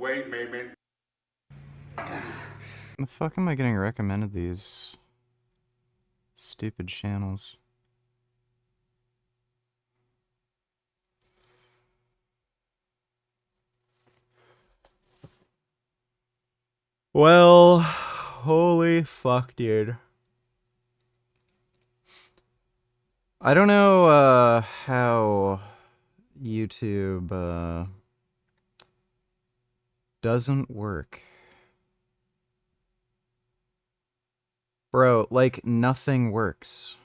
weight maintenance. The fuck am I getting recommended these stupid channels? Well, holy fuck, dude. I don't know how YouTube doesn't work. Bro, like nothing works.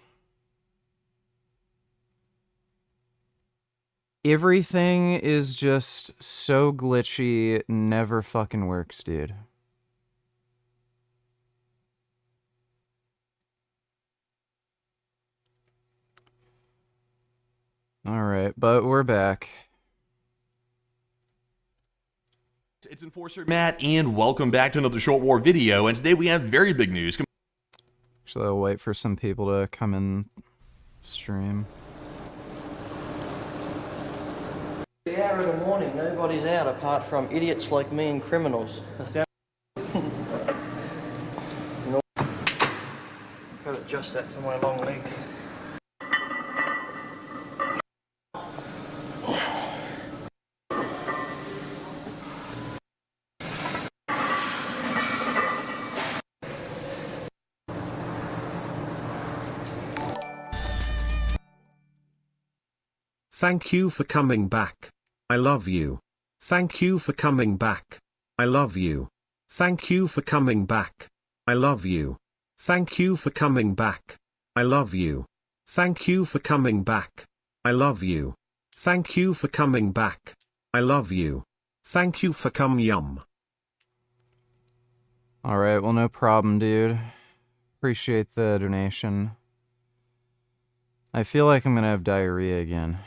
Everything is just so glitchy, never fucking works, dude. Alright, but we're back. It's Enforcer Matt, and welcome back to another Short War video, and today we have very big news. Actually, I'll wait for some people to come in stream. The hour of the morning, nobody's out apart from idiots like me and criminals. No. Gotta adjust that for my long legs. Thank you for coming back. I love you. Thank you for coming back. I love you. Thank you for coming back. I love you. Thank you for coming back. I love you. Thank you for coming back. I love you. Thank you for coming back. I love you. Thank you for come yum. Alright, well, no problem, dude. Appreciate the donation. I feel like I'm gonna have diarrhea again.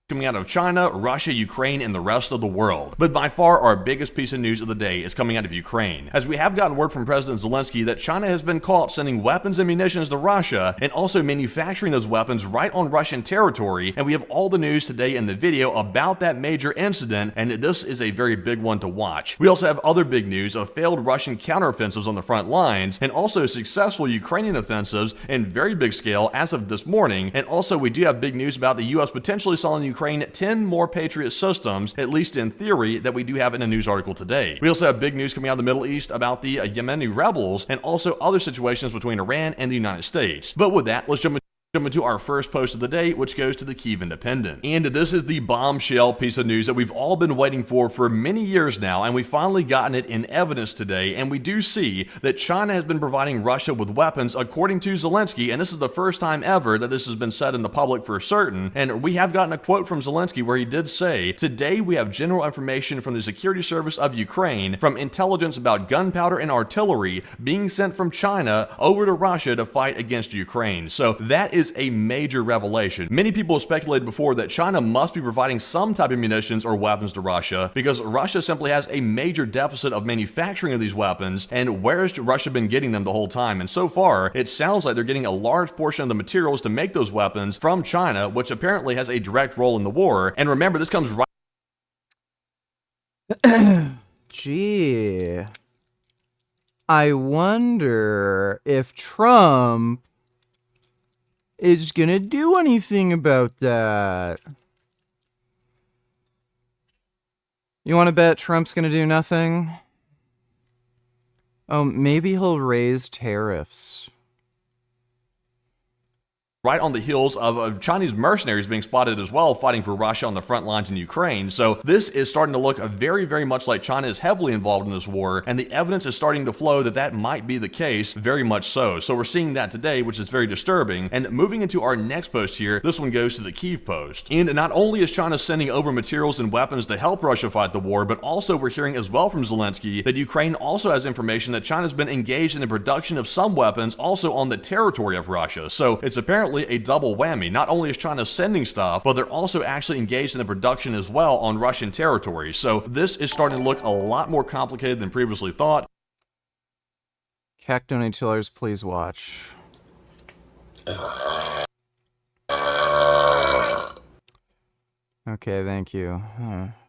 Coming out of China, Russia, Ukraine, and the rest of the world. But by far our biggest piece of news of the day is coming out of Ukraine, as we have gotten word from President Zelensky that China has been caught sending weapons and munitions to Russia and also manufacturing those weapons right on Russian territory, and we have all the news today in the video about that major incident, and this is a very big one to watch. We also have other big news of failed Russian counteroffensives on the front lines, and also successful Ukrainian offensives in very big scale as of this morning, and also we do have big news about the US potentially selling Ukraine 10 more Patriot systems, at least in theory, that we do have in a news article today. We also have big news coming out of the Middle East about the Yemeni rebels and also other situations between Iran and the United States. But with that, let's jump into our first post of the day, which goes to the Kyiv Independent. And this is the bombshell piece of news that we've all been waiting for many years now, and we finally gotten it in evidence today, and we do see that China has been providing Russia with weapons according to Zelensky, and this is the first time ever that this has been said in the public for certain, and we have gotten a quote from Zelensky where he did say, "Today we have general information from the Security Service of Ukraine, from intelligence about gunpowder and artillery being sent from China over to Russia to fight against Ukraine." So that is a major revelation. Many people have speculated before that China must be providing some type of munitions or weapons to Russia because Russia simply has a major deficit of manufacturing of these weapons, and where has Russia been getting them the whole time? And so far, it sounds like they're getting a large portion of the materials to make those weapons from China, which apparently has a direct role in the war. And remember, this comes right... Gee. I wonder if Trump is gonna do anything about that. You wanna bet Trump's gonna do nothing? Oh, maybe he'll raise tariffs. Right on the heels of Chinese mercenaries being spotted as well, fighting for Russia on the front lines in Ukraine. So this is starting to look very, very much like China is heavily involved in this war, and the evidence is starting to flow that that might be the case, very much so. So we're seeing that today, which is very disturbing. And moving into our next post here, this one goes to the Kyiv Post. And not only is China sending over materials and weapons to help Russia fight the war, but also we're hearing as well from Zelensky that Ukraine also has information that China's been engaged in the production of some weapons also on the territory of Russia. So it's apparently a double whammy. Not only is China sending stuff, but they're also actually engaged in the production as well on Russian territory. So this is starting to look a lot more complicated than previously thought. CAC donate $2, please watch. Okay, thank you.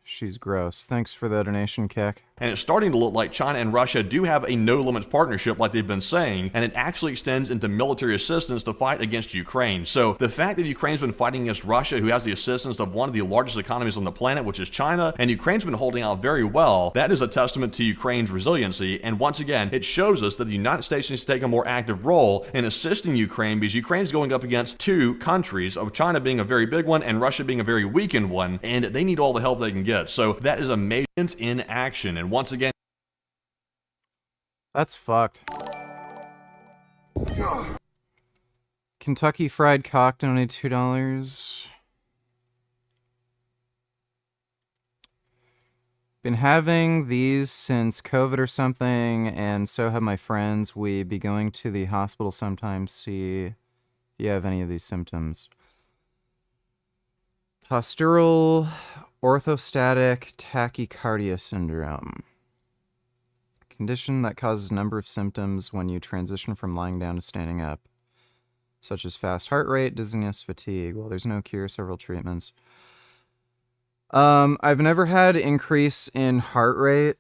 She's gross. Thanks for the donation, Kick. And it's starting to look like China and Russia do have a no-limits partnership like they've been saying, and it actually extends into military assistance to fight against Ukraine. So the fact that Ukraine's been fighting against Russia, who has the assistance of one of the largest economies on the planet, which is China, and Ukraine's been holding out very well, that is a testament to Ukraine's resiliency. And once again, it shows us that the United States needs to take a more active role in assisting Ukraine, because Ukraine's going up against two countries, of China being a very big one and Russia being a very weakened one, and they need all the help they can get. So that is a major in action. And once again, that's fucked. Kentucky Fried Cock donated $2. Been having these since COVID or something, and so have my friends. We be going to the hospital sometimes, see if you have any of these symptoms. Postural orthostatic tachycardia syndrome. Condition that causes a number of symptoms when you transition from lying down to standing up, such as fast heart rate, dizziness, fatigue. Well, there's no cure, several treatments. I've never had increase in heart rate.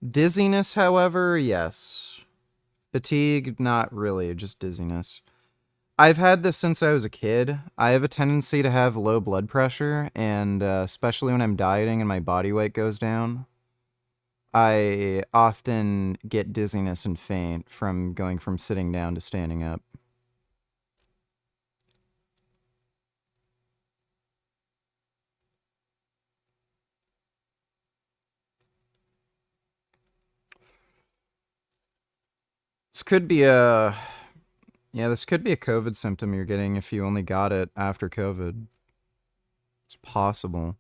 Dizziness, however, yes. Fatigue, not really, just dizziness. I've had this since I was a kid. I have a tendency to have low blood pressure, and especially when I'm dieting and my body weight goes down, I often get dizziness and faint from going from sitting down to standing up. This could be a... Yeah, this could be a COVID symptom you're getting if you only got it after COVID. It's possible.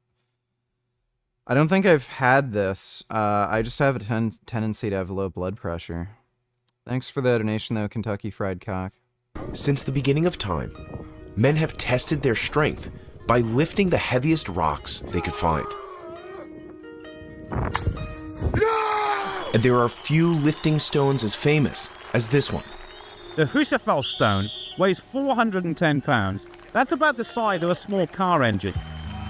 I don't think I've had this. I just have a tendency to have low blood pressure. Thanks for the donation, though, Kentucky Fried Cock. Since the beginning of time, men have tested their strength by lifting the heaviest rocks they could find. And there are few lifting stones as famous as this one. The Husafel stone weighs 410 pounds. That's about the size of a small car engine.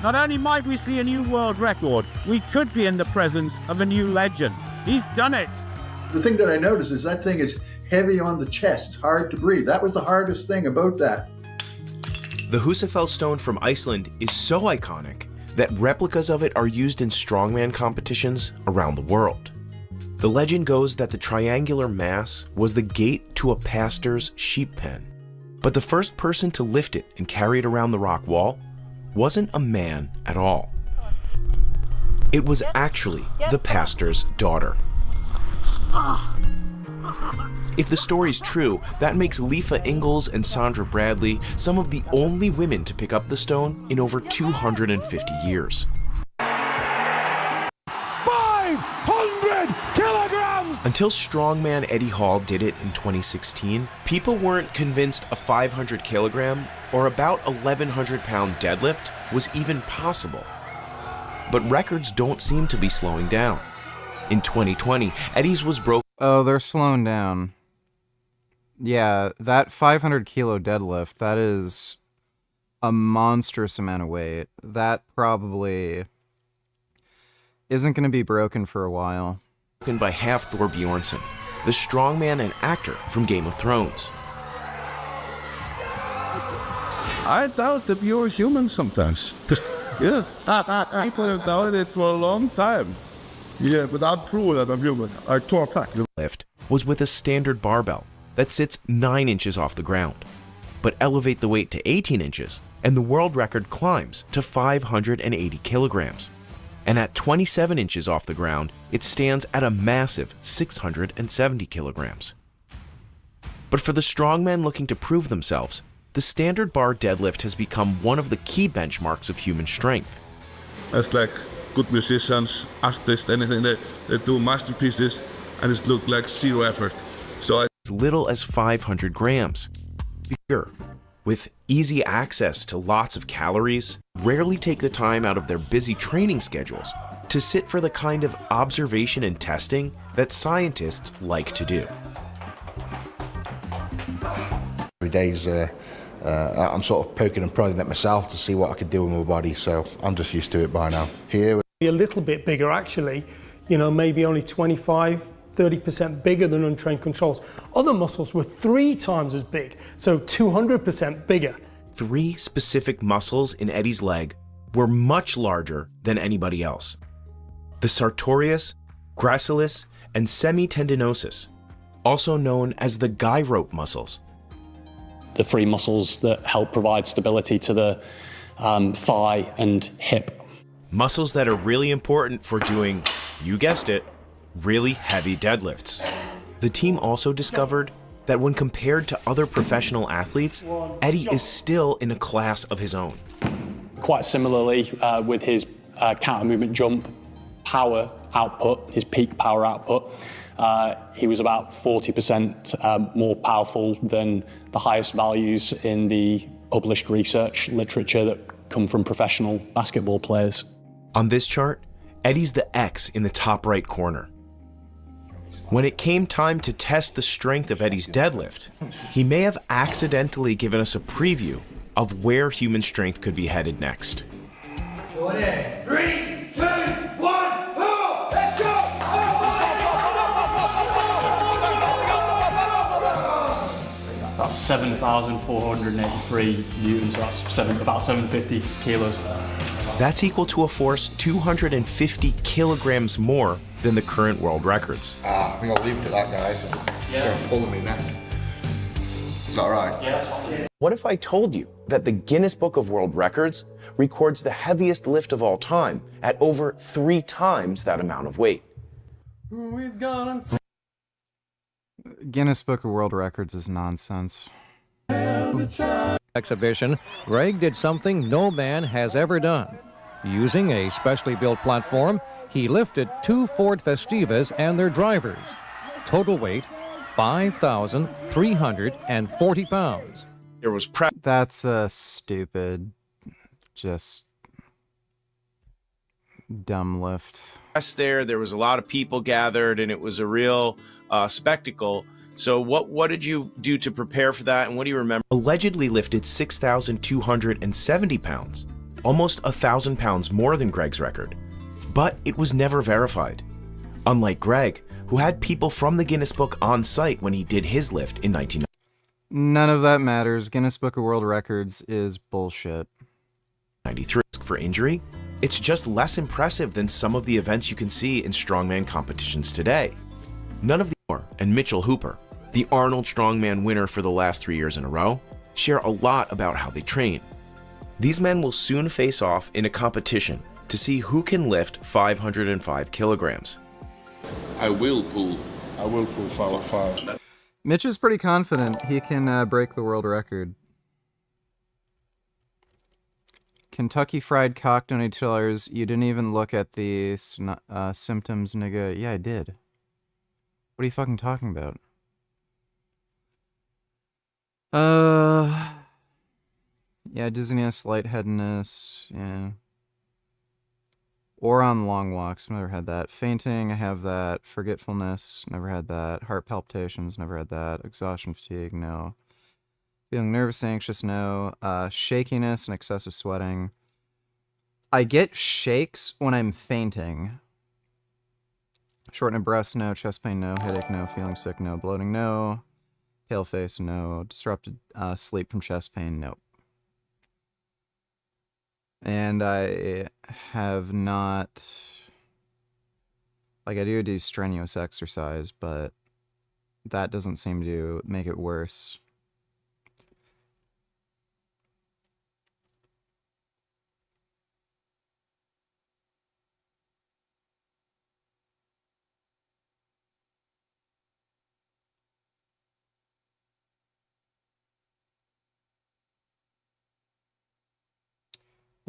Not only might we see a new world record, we could be in the presence of a new legend. He's done it. The thing that I noticed is that thing is heavy on the chest. It's hard to breathe. That was the hardest thing about that. The Husafel stone from Iceland is so iconic that replicas of it are used in strongman competitions around the world. The legend goes that the triangular mass was the gate to a pastor's sheep pen. But the first person to lift it and carry it around the rock wall wasn't a man at all. It was actually the pastor's daughter. If the story's true, that makes Leafa Ingalls and Sandra Bradley some of the only women to pick up the stone in over 250 years. 500 kilograms! Until strongman Eddie Hall did it in 2016, people weren't convinced a 500 kilogram or about 1,100 pound deadlift was even possible. But records don't seem to be slowing down. In 2020, Eddie's was broken. Oh, they're slowing down. Yeah, that 500 kilo deadlift, that is a monstrous amount of weight. That probably isn't going to be broken for a while. By Hafthor Bjornsson, the strongman and actor from Game of Thrones. I doubt that you're human sometimes. Yeah, people have doubted it for a long time. Yeah, but I'm true that I'm human. I talk back. Lift was with a standard barbell that sits 9 inches off the ground. But elevate the weight to 18 inches, and the world record climbs to 580 kilograms. And at 27 inches off the ground, it stands at a massive 670 kilograms. But for the strongmen looking to prove themselves, the standard bar deadlift has become one of the key benchmarks of human strength. It's like good musicians, artists, anything, they do masterpieces, and it looks like zero effort. So as little as 500 grams. Bigger, with easy access to lots of calories, rarely take the time out of their busy training schedules to sit for the kind of observation and testing that scientists like to do. Every day's I'm sort of poking and prodding at myself to see what I could do with my body, so I'm just used to it by now. Here, A little bit bigger actually, you know, maybe only 25-30% bigger than untrained controls. Other muscles were 3 times as big, so 200% bigger. 3 specific muscles in Eddie's leg were much larger than anybody else: the sartorius, gracilis, and semitendinosus, also known as the guy rope muscles. The 3 muscles that help provide stability to the thigh and hip. Muscles that are really important for doing, you guessed it, really heavy deadlifts. The team also discovered that when compared to other professional athletes, Eddie is still in a class of his own. Quite similarly, with his counter movement jump power output, his peak power output, he was about 40% more powerful than the highest values in the published research literature that come from professional basketball players. On this chart, Eddie's the X in the top right corner. When it came time to test the strength of Eddie's deadlift, he may have accidentally given us a preview of where human strength could be headed next. Go in. 3, 2, 1, go! Let's go! That's 7,483 newtons, so that's about 750 kilos. That's equal to a force 250 kilograms more than the current world records. I think I'll leave it at that, guys. Yeah. You're pulling me now. Is that all right? Yeah, that's fine. What if I told you that the Guinness Book of World Records records the heaviest lift of all time at over 3 times that amount of weight? Guinness Book of World Records is nonsense. Exhibition, Greg did something no man has ever done. Using a specially built platform, he lifted 2 Ford Festivas and their drivers. Total weight, 5,340 pounds. There was That's a stupid, just dumb lift. there was a lot of people gathered, and it was a real spectacle. So what did you do to prepare for that, and what do you remember? Allegedly lifted 6,270 pounds, almost 1,000 pounds more than Greg's record. But it was never verified. Unlike Greg, who had people from the Guinness Book on site when he did his lift in 1990. None of that matters. Guinness Book of World Records is bullshit. 93 for injury, it's just less impressive than some of the events you can see in strongman competitions today. None of the and Mitchell Hooper, the Arnold Strongman winner for the last 3 years in a row, share a lot about how they train. These men will soon face off in a competition to see who can lift 505 kilograms. I will pull 505. Mitch is pretty confident he can break the world record. Kentucky Fried Cock Donators, you didn't even look at the symptoms, nigga. Yeah, I did. What are you fucking talking about? Yeah, dizziness, lightheadedness, yeah. Or on long walks, never had that. Fainting, I have that. Forgetfulness, never had that. Heart palpitations, never had that. Exhaustion, fatigue, no. Feeling nervous, anxious, no. Shakiness and excessive sweating. I get shakes when I'm fainting. Shortness of breath, no. Chest pain, no. Headache, no. Feeling sick, no. Bloating, no. Pale face, no. Disrupted sleep from chest pain, nope. And I have not... Like, I do strenuous exercise, but that doesn't seem to make it worse.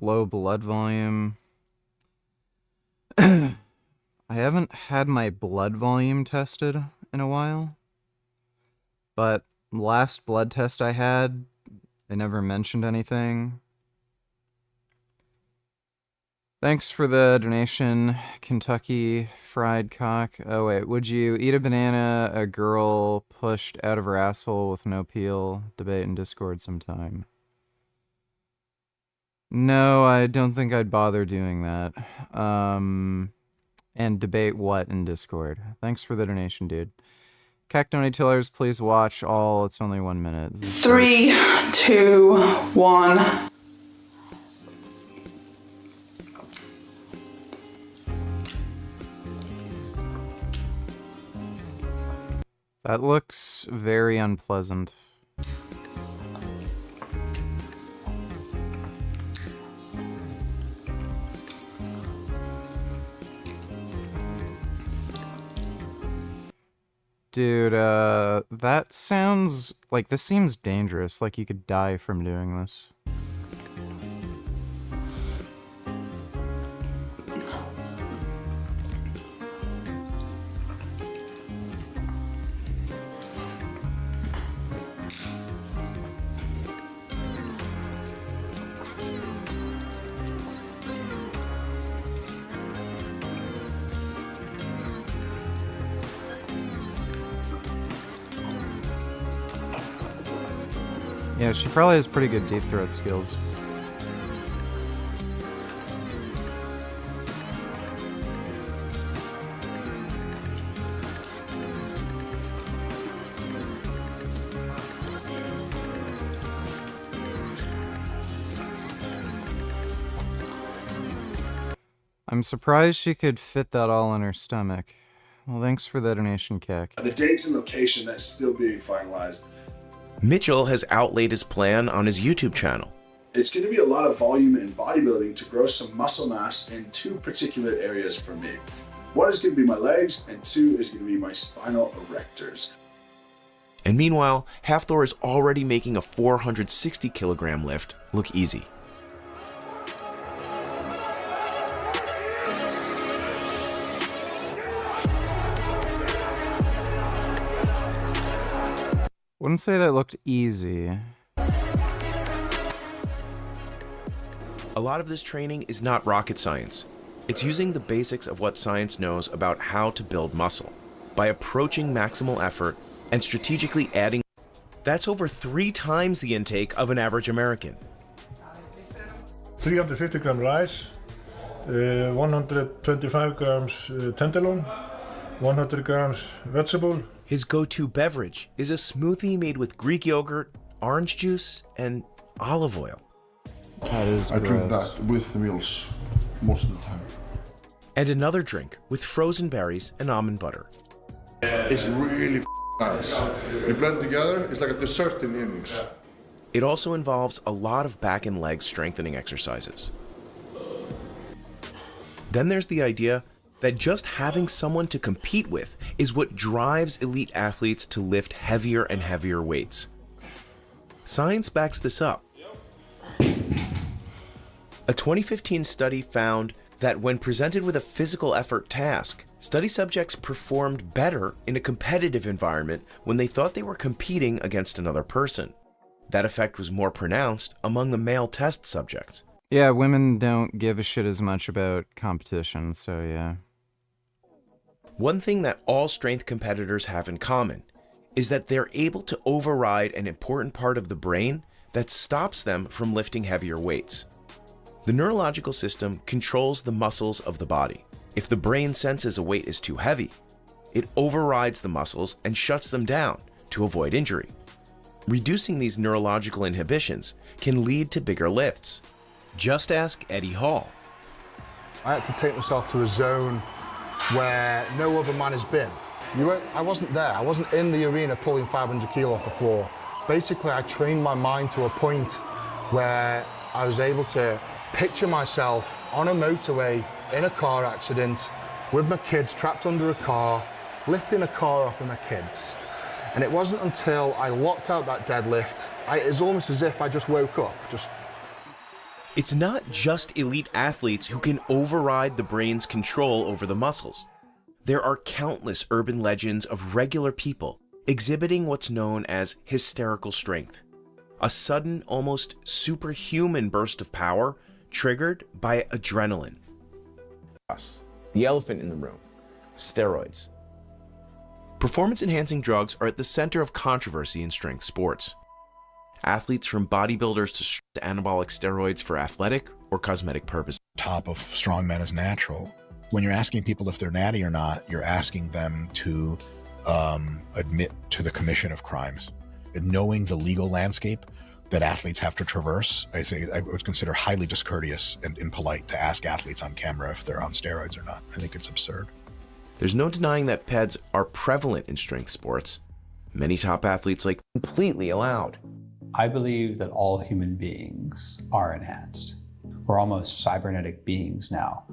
Low blood volume. I haven't had my blood volume tested in a while, but last blood test I had, they never mentioned anything. Thanks for the donation, Kentucky Fried Cock. Oh wait, would you eat a banana a girl pushed out of her asshole with no peel? Debate in Discord sometime. No, I don't think I'd bother doing that. And debate what in Discord? Thanks for the donation, dude. Cactoni Tillers, please watch all. It's only 1 minute. 3, 2, 1. That looks very unpleasant. Dude, that sounds like this seems dangerous, like you could die from doing this. Yeah, she probably has pretty good deep throat skills. I'm surprised she could fit that all in her stomach. Well, thanks for the donation, Keck. The dates and location, that's still being finalized. Mitchell has outlaid his plan on his YouTube channel. It's going to be a lot of volume in bodybuilding to grow some muscle mass in two particular areas for me. One is going to be my legs, and two is going to be my spinal erectors. And meanwhile, Hafthor is already making a 460 kilogram lift look easy. Wouldn't say that looked easy. A lot of this training is not rocket science. It's using the basics of what science knows about how to build muscle by approaching maximal effort and strategically adding. That's over 3 times the intake of an average American. 350 gram rice, 125 grams tenderloin, 100 grams vegetable. His go-to beverage is a smoothie made with Greek yogurt, orange juice, and olive oil. That is gross. I drink that with meals most of the time. And another drink with frozen berries and almond butter. It's really nice. You blend together, it's like a dessert in the evenings. It also involves a lot of back and leg strengthening exercises. Then there's the idea that just having someone to compete with is what drives elite athletes to lift heavier and heavier weights. Science backs this up. A 2015 study found that when presented with a physical effort task, study subjects performed better in a competitive environment when they thought they were competing against another person. That effect was more pronounced among the male test subjects. Yeah, women don't give a shit as much about competition, so yeah. One thing that all strength competitors have in common is that they're able to override an important part of the brain that stops them from lifting heavier weights. The neurological system controls the muscles of the body. If the brain senses a weight is too heavy, it overrides the muscles and shuts them down to avoid injury. Reducing these neurological inhibitions can lead to bigger lifts. Just ask Eddie Hall. I had to take myself to a zone where no other man has been. I wasn't there. I wasn't in the arena pulling 500 kilo off the floor. Basically, I trained my mind to a point where I was able to picture myself on a motorway in a car accident with my kids trapped under a car, lifting a car off of my kids. And it wasn't until I locked out that deadlift, it's almost as if I just woke up. It's not just elite athletes who can override the brain's control over the muscles. There are countless urban legends of regular people exhibiting what's known as hysterical strength, a sudden, almost superhuman burst of power triggered by adrenaline. The elephant in the room: steroids. Performance-enhancing drugs are at the center of controversy in strength sports. Athletes from bodybuilders to anabolic steroids for athletic or cosmetic purposes. Top of strongmen is natural. When you're asking people if they're natty or not, you're asking them to admit to the commission of crimes. And knowing the legal landscape that athletes have to traverse, I would consider highly discourteous and impolite to ask athletes on camera if they're on steroids or not. I think it's absurd. There's no denying that PEDs are prevalent in strength sports. Many top athletes like completely allowed. I believe that all human beings are enhanced. We're almost cybernetic beings now.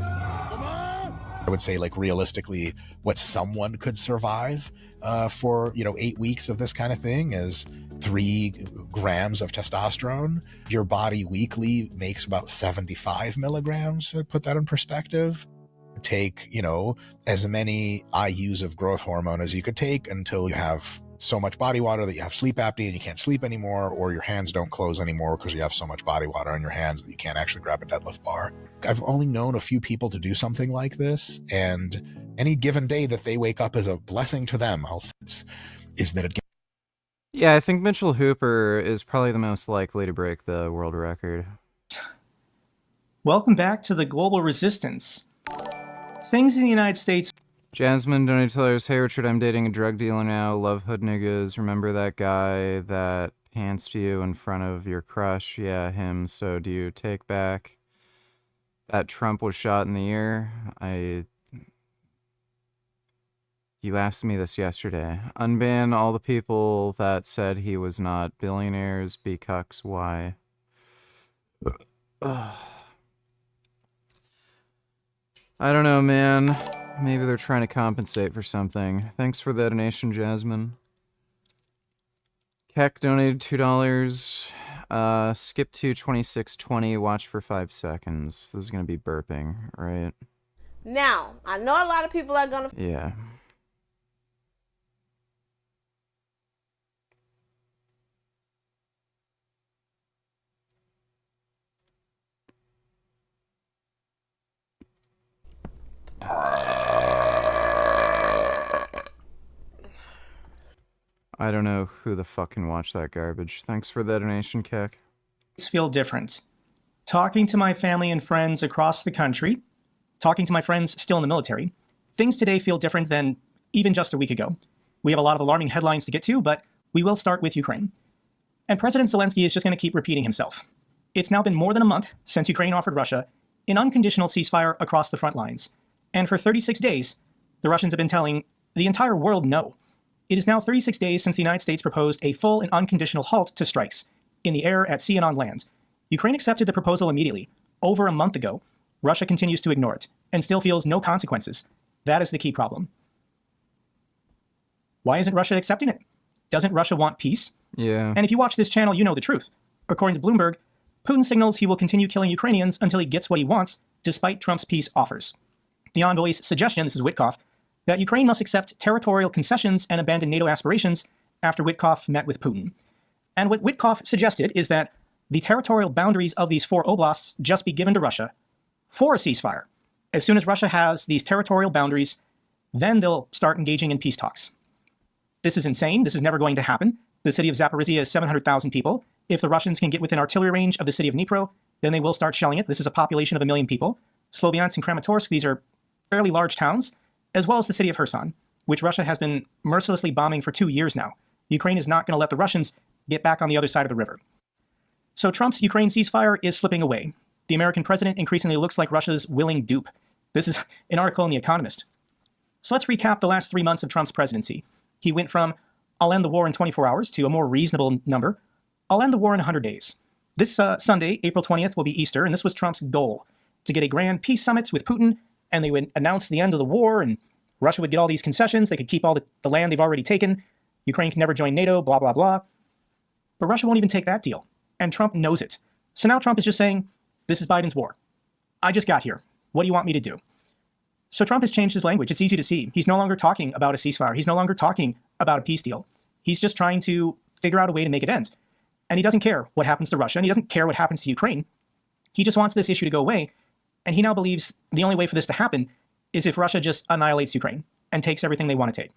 I would say, like, realistically, what someone could survive for 8 weeks of this kind of thing is 3 grams of testosterone. Your body weekly makes about 75 milligrams. To put that in perspective, take as many IUs of growth hormone as you could take until you have so much body water that you have sleep apnea and you can't sleep anymore, or your hands don't close anymore because you have so much body water on your hands that you can't actually grab a deadlift bar. I've only known a few people to do something like this, and any given day that they wake up as a blessing to them, is that it. Yeah, I think Mitchell Hooper is probably the most likely to break the world record. Welcome back to the Global Resistance. Things in the United States. Jasmine donated to us, "Hey Richard, I'm dating a drug dealer now. Love hood niggas. Remember that guy that pantsed you in front of your crush? Yeah, him. So do you take back that Trump was shot in the ear? You asked me this yesterday. Unban all the people that said he was not billionaires. Be cucks. Why?" I don't know, man. Maybe they're trying to compensate for something. Thanks for the donation, Jasmine. Keck donated $2. Skip to 2620. Watch for 5 seconds. This is going to be burping, right? Now, I know a lot of people are going to... Yeah. I don't know who the fuck can watch that garbage. Thanks for the donation, Keck. Feel different. Talking to my family and friends across the country, talking to my friends still in the military, things today feel different than even just a week ago. We have a lot of alarming headlines to get to, but we will start with Ukraine. And President Zelensky is just going to keep repeating himself. It's now been more than a month since Ukraine offered Russia an unconditional ceasefire across the front lines. And for 36 days, the Russians have been telling the entire world no. It is now 36 days since the United States proposed a full and unconditional halt to strikes in the air, at sea, and on land. Ukraine accepted the proposal immediately. Over a month ago, Russia continues to ignore it and still feels no consequences. That is the key problem. Why isn't Russia accepting it? Doesn't Russia want peace? Yeah. And if you watch this channel, you know the truth. According to Bloomberg, Putin signals he will continue killing Ukrainians until he gets what he wants, despite Trump's peace offers. The envoy's suggestion, this is Witkoff, that Ukraine must accept territorial concessions and abandon NATO aspirations after Witkoff met with Putin. And what Witkoff suggested is that the territorial boundaries of these 4 oblasts just be given to Russia for a ceasefire. As soon as Russia has these territorial boundaries, then they'll start engaging in peace talks. This is insane. This is never going to happen. The city of Zaporizhia is 700,000 people. If the Russians can get within artillery range of the city of Dnipro, then they will start shelling it. This is a population of 1 million people. Sloviansk and Kramatorsk, these are fairly large towns, as well as the city of Kherson, which Russia has been mercilessly bombing for 2 years now. Ukraine is not going to let the Russians get back on the other side of the river. So Trump's Ukraine ceasefire is slipping away. The American president increasingly looks like Russia's willing dupe. This is an article in The Economist. So let's recap the last 3 months of Trump's presidency. He went from, "I'll end the war in 24 hours," to a more reasonable number, "I'll end the war in 100 days." This Sunday, April 20th, will be Easter, and this was Trump's goal, to get a grand peace summit with Putin, and they would announce the end of the war, and Russia would get all these concessions. They could keep all the land they've already taken. Ukraine can never join NATO, blah, blah, blah. But Russia won't even take that deal. And Trump knows it. So now Trump is just saying, this is Biden's war. I just got here. What do you want me to do? So Trump has changed his language. It's easy to see. He's no longer talking about a ceasefire. He's no longer talking about a peace deal. He's just trying to figure out a way to make it end. And he doesn't care what happens to Russia, and he doesn't care what happens to Ukraine. He just wants this issue to go away And he now believes the only way for this to happen is if Russia just annihilates Ukraine and takes everything they want to take.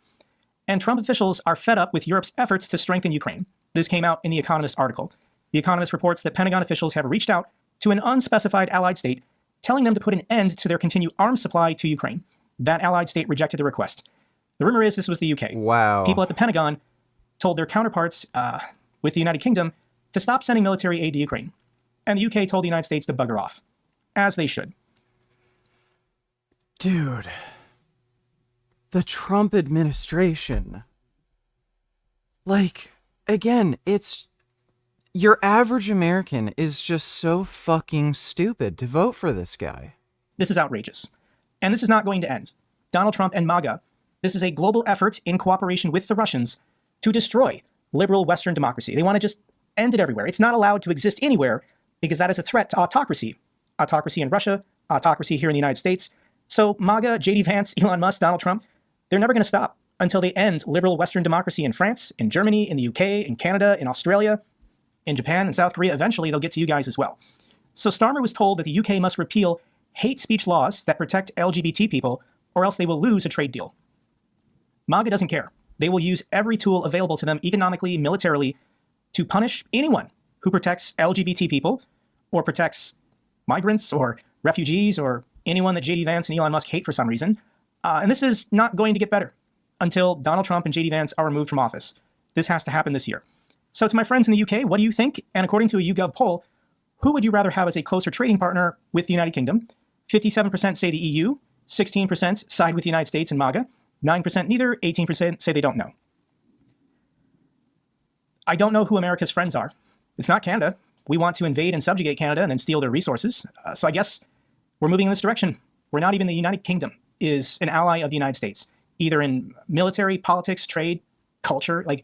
And Trump officials are fed up with Europe's efforts to strengthen Ukraine. This came out in The Economist article. The Economist reports that Pentagon officials have reached out to an unspecified allied state, telling them to put an end to their continued arms supply to Ukraine. That allied state rejected the request. The rumor is this was the UK. Wow. People at the Pentagon told their counterparts with the United Kingdom to stop sending military aid to Ukraine. And the UK told the United States to bugger off, as they should. Dude, the Trump administration. Like, again, it's... Your average American is just so fucking stupid to vote for this guy. This is outrageous. And this is not going to end. Donald Trump and MAGA, this is a global effort in cooperation with the Russians to destroy liberal Western democracy. They want to just end it everywhere. It's not allowed to exist anywhere because that is a threat to autocracy. Autocracy in Russia, autocracy here in the United States. So MAGA, J.D. Vance, Elon Musk, Donald Trump, they're never going to stop until they end liberal Western democracy in France, in Germany, in the UK, in Canada, in Australia, in Japan, and South Korea. Eventually, they'll get to you guys as well. So Starmer was told that the UK must repeal hate speech laws that protect LGBT people, or else they will lose a trade deal. MAGA doesn't care. They will use every tool available to them economically, militarily, to punish anyone who protects LGBT people, or protects migrants, or refugees, or anyone that J.D. Vance and Elon Musk hate for some reason. And this is not going to get better until Donald Trump and J.D. Vance are removed from office. This has to happen this year. So to my friends in the UK, what do you think? And according to a YouGov poll, who would you rather have as a closer trading partner with the United Kingdom? 57% say the EU, 16% side with the United States and MAGA, 9% neither, 18% say they don't know. I don't know who America's friends are. It's not Canada. We want to invade and subjugate Canada and then steal their resources. So I guess we're moving in this direction. We're not even the United Kingdom is an ally of the United States, either in military, politics, trade, culture. Like,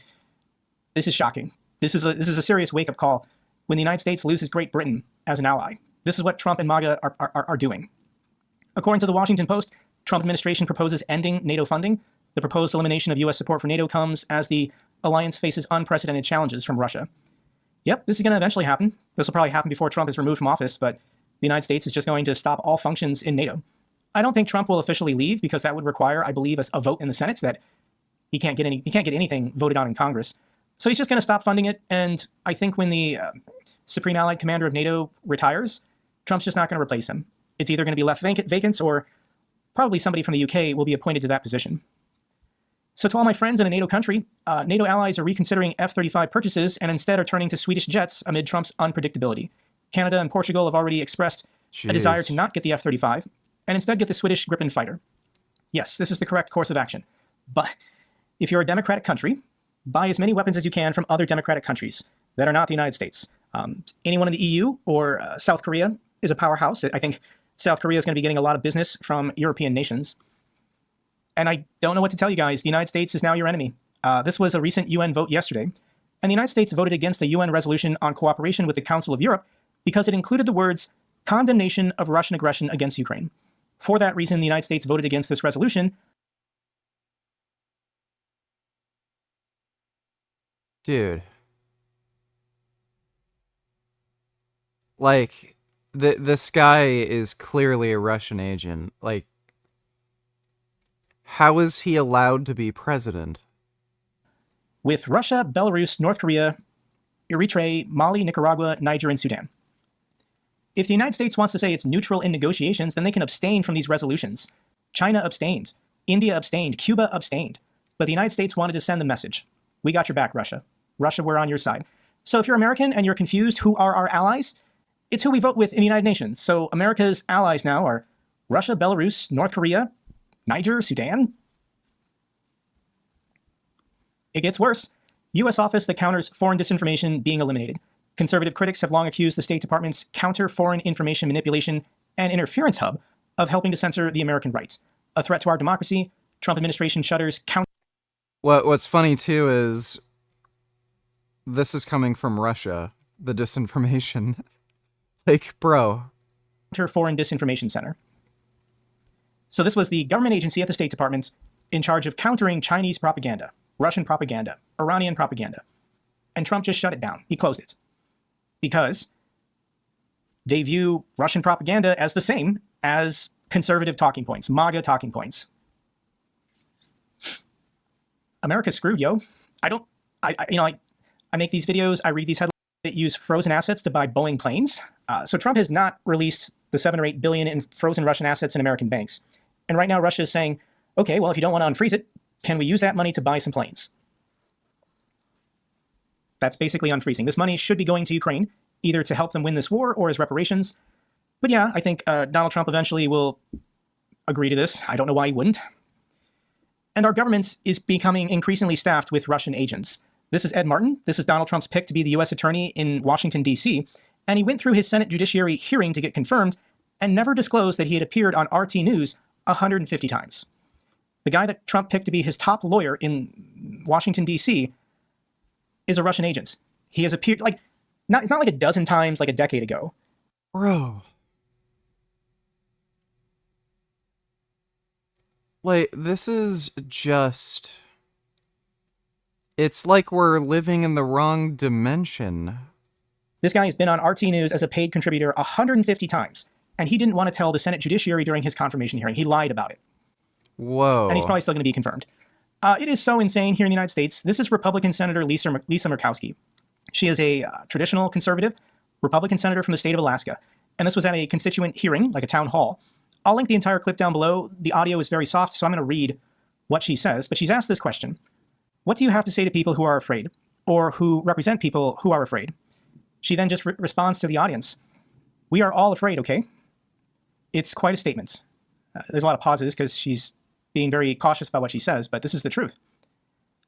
this is shocking. This is a serious wake-up call when the United States loses Great Britain as an ally. This is what Trump and MAGA are doing. According to the Washington Post, Trump administration proposes ending NATO funding. The proposed elimination of U.S. support for NATO comes as the alliance faces unprecedented challenges from Russia. Yep, this is going to eventually happen. This will probably happen before Trump is removed from office, but the United States is just going to stop all functions in NATO. I don't think Trump will officially leave because that would require, I believe, a vote in the Senate that he can't get anything voted on in Congress. So he's just going to stop funding it. And I think when the Supreme Allied Commander of NATO retires, Trump's just not going to replace him. It's either going to be left vacant or probably somebody from the UK will be appointed to that position. So to all my friends in a NATO country, NATO allies are reconsidering F-35 purchases and instead are turning to Swedish jets amid Trump's unpredictability. Canada and Portugal have already expressed a desire to not get the F-35 and instead get the Swedish Gripen fighter. Yes, this is the correct course of action. But if you're a democratic country, buy as many weapons as you can from other democratic countries that are not the United States. Anyone in the EU or South Korea is a powerhouse. I think South Korea is going to be getting a lot of business from European nations. And I don't know what to tell you guys. The United States is now your enemy. This was a recent UN vote yesterday. And the United States voted against a UN resolution on cooperation with the Council of Europe because it included the words condemnation of Russian aggression against Ukraine. For that reason, the United States voted against this resolution. Dude. Like, this guy is clearly a Russian agent. Like, how is he allowed to be president? With Russia, Belarus, North Korea, Eritrea, Mali, Nicaragua, Niger, and Sudan. If the United States wants to say it's neutral in negotiations, then they can abstain from these resolutions. China abstained. India abstained. Cuba abstained. But the United States wanted to send the message. We got your back, Russia. Russia, we're on your side. So if you're American and you're confused who are our allies, it's who we vote with in the United Nations. So America's allies now are Russia, Belarus, North Korea, Niger, Sudan. It gets worse. U.S. office that counters foreign disinformation being eliminated. Conservative critics have long accused the State Department's Counter Foreign Information Manipulation and Interference Hub of helping to censor the American rights. A threat to our democracy, Trump administration shutters counter... What's funny, too, is this is coming from Russia, the disinformation. Like, bro. Counter Foreign Disinformation Center. So this was the government agency at the State Department in charge of countering Chinese propaganda, Russian propaganda, Iranian propaganda. And Trump just shut it down. He closed it. Because they view Russian propaganda as the same as conservative talking points, MAGA talking points. America's screwed, yo. I make these videos, I read these headlines that use frozen assets to buy Boeing planes. So Trump has not released the 7 or 8 billion in frozen Russian assets in American banks. And right now Russia is saying, okay, well, if you don't want to unfreeze it, can we use that money to buy some planes? That's basically unfreezing. This money should be going to Ukraine, either to help them win this war or as reparations. But yeah, I think Donald Trump eventually will agree to this. I don't know why he wouldn't. And our government is becoming increasingly staffed with Russian agents. This is Ed Martin. This is Donald Trump's pick to be the U.S. attorney in Washington, D.C. And he went through his Senate Judiciary hearing to get confirmed and never disclosed that he had appeared on RT News 150 times. The guy that Trump picked to be his top lawyer in Washington, D.C. is a Russian agent. He has appeared, like, not like a dozen times like a decade ago. Bro. Like, this is just... It's like we're living in the wrong dimension. This guy has been on RT News as a paid contributor 150 times, and he didn't want to tell the Senate Judiciary during his confirmation hearing. He lied about it. Whoa. And he's probably still going to be confirmed. It is so insane here in the United States. This is Republican Senator Lisa Murkowski. She is a traditional conservative Republican senator from the state of Alaska. And this was at a constituent hearing, like a town hall. I'll link the entire clip down below. The audio is very soft, so I'm going to read what she says. But she's asked this question. What do you have to say to people who are afraid, or who represent people who are afraid? She then just responds to the audience. We are all afraid, okay? It's quite a statement. There's a lot of pauses because she's being very cautious about what she says, but this is the truth.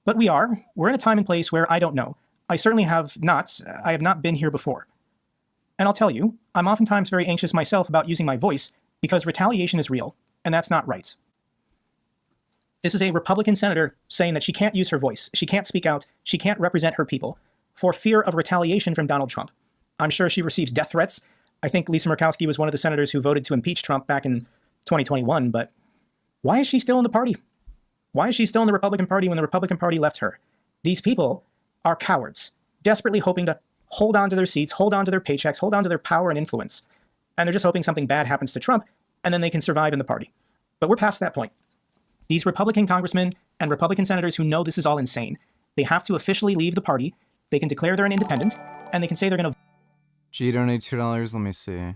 But we're in a time and place where I don't know. I certainly have not been here before. And I'll tell you, I'm oftentimes very anxious myself about using my voice because retaliation is real, and that's not right. This is a Republican senator saying that she can't use her voice, she can't speak out, she can't represent her people for fear of retaliation from Donald Trump. I'm sure she receives death threats. I think Lisa Murkowski was one of the senators who voted to impeach Trump back in 2021, but why is she still in the party? Why is she still in the Republican Party when the Republican Party left her? These people are cowards, desperately hoping to hold on to their seats, hold on to their paychecks, hold on to their power and influence. And they're just hoping something bad happens to Trump, and then they can survive in the party. But we're past that point. These Republican congressmen and Republican senators who know this is all insane, they have to officially leave the party, they can declare they're an independent, and they can say they're going to... Gee, donate $2, let me see.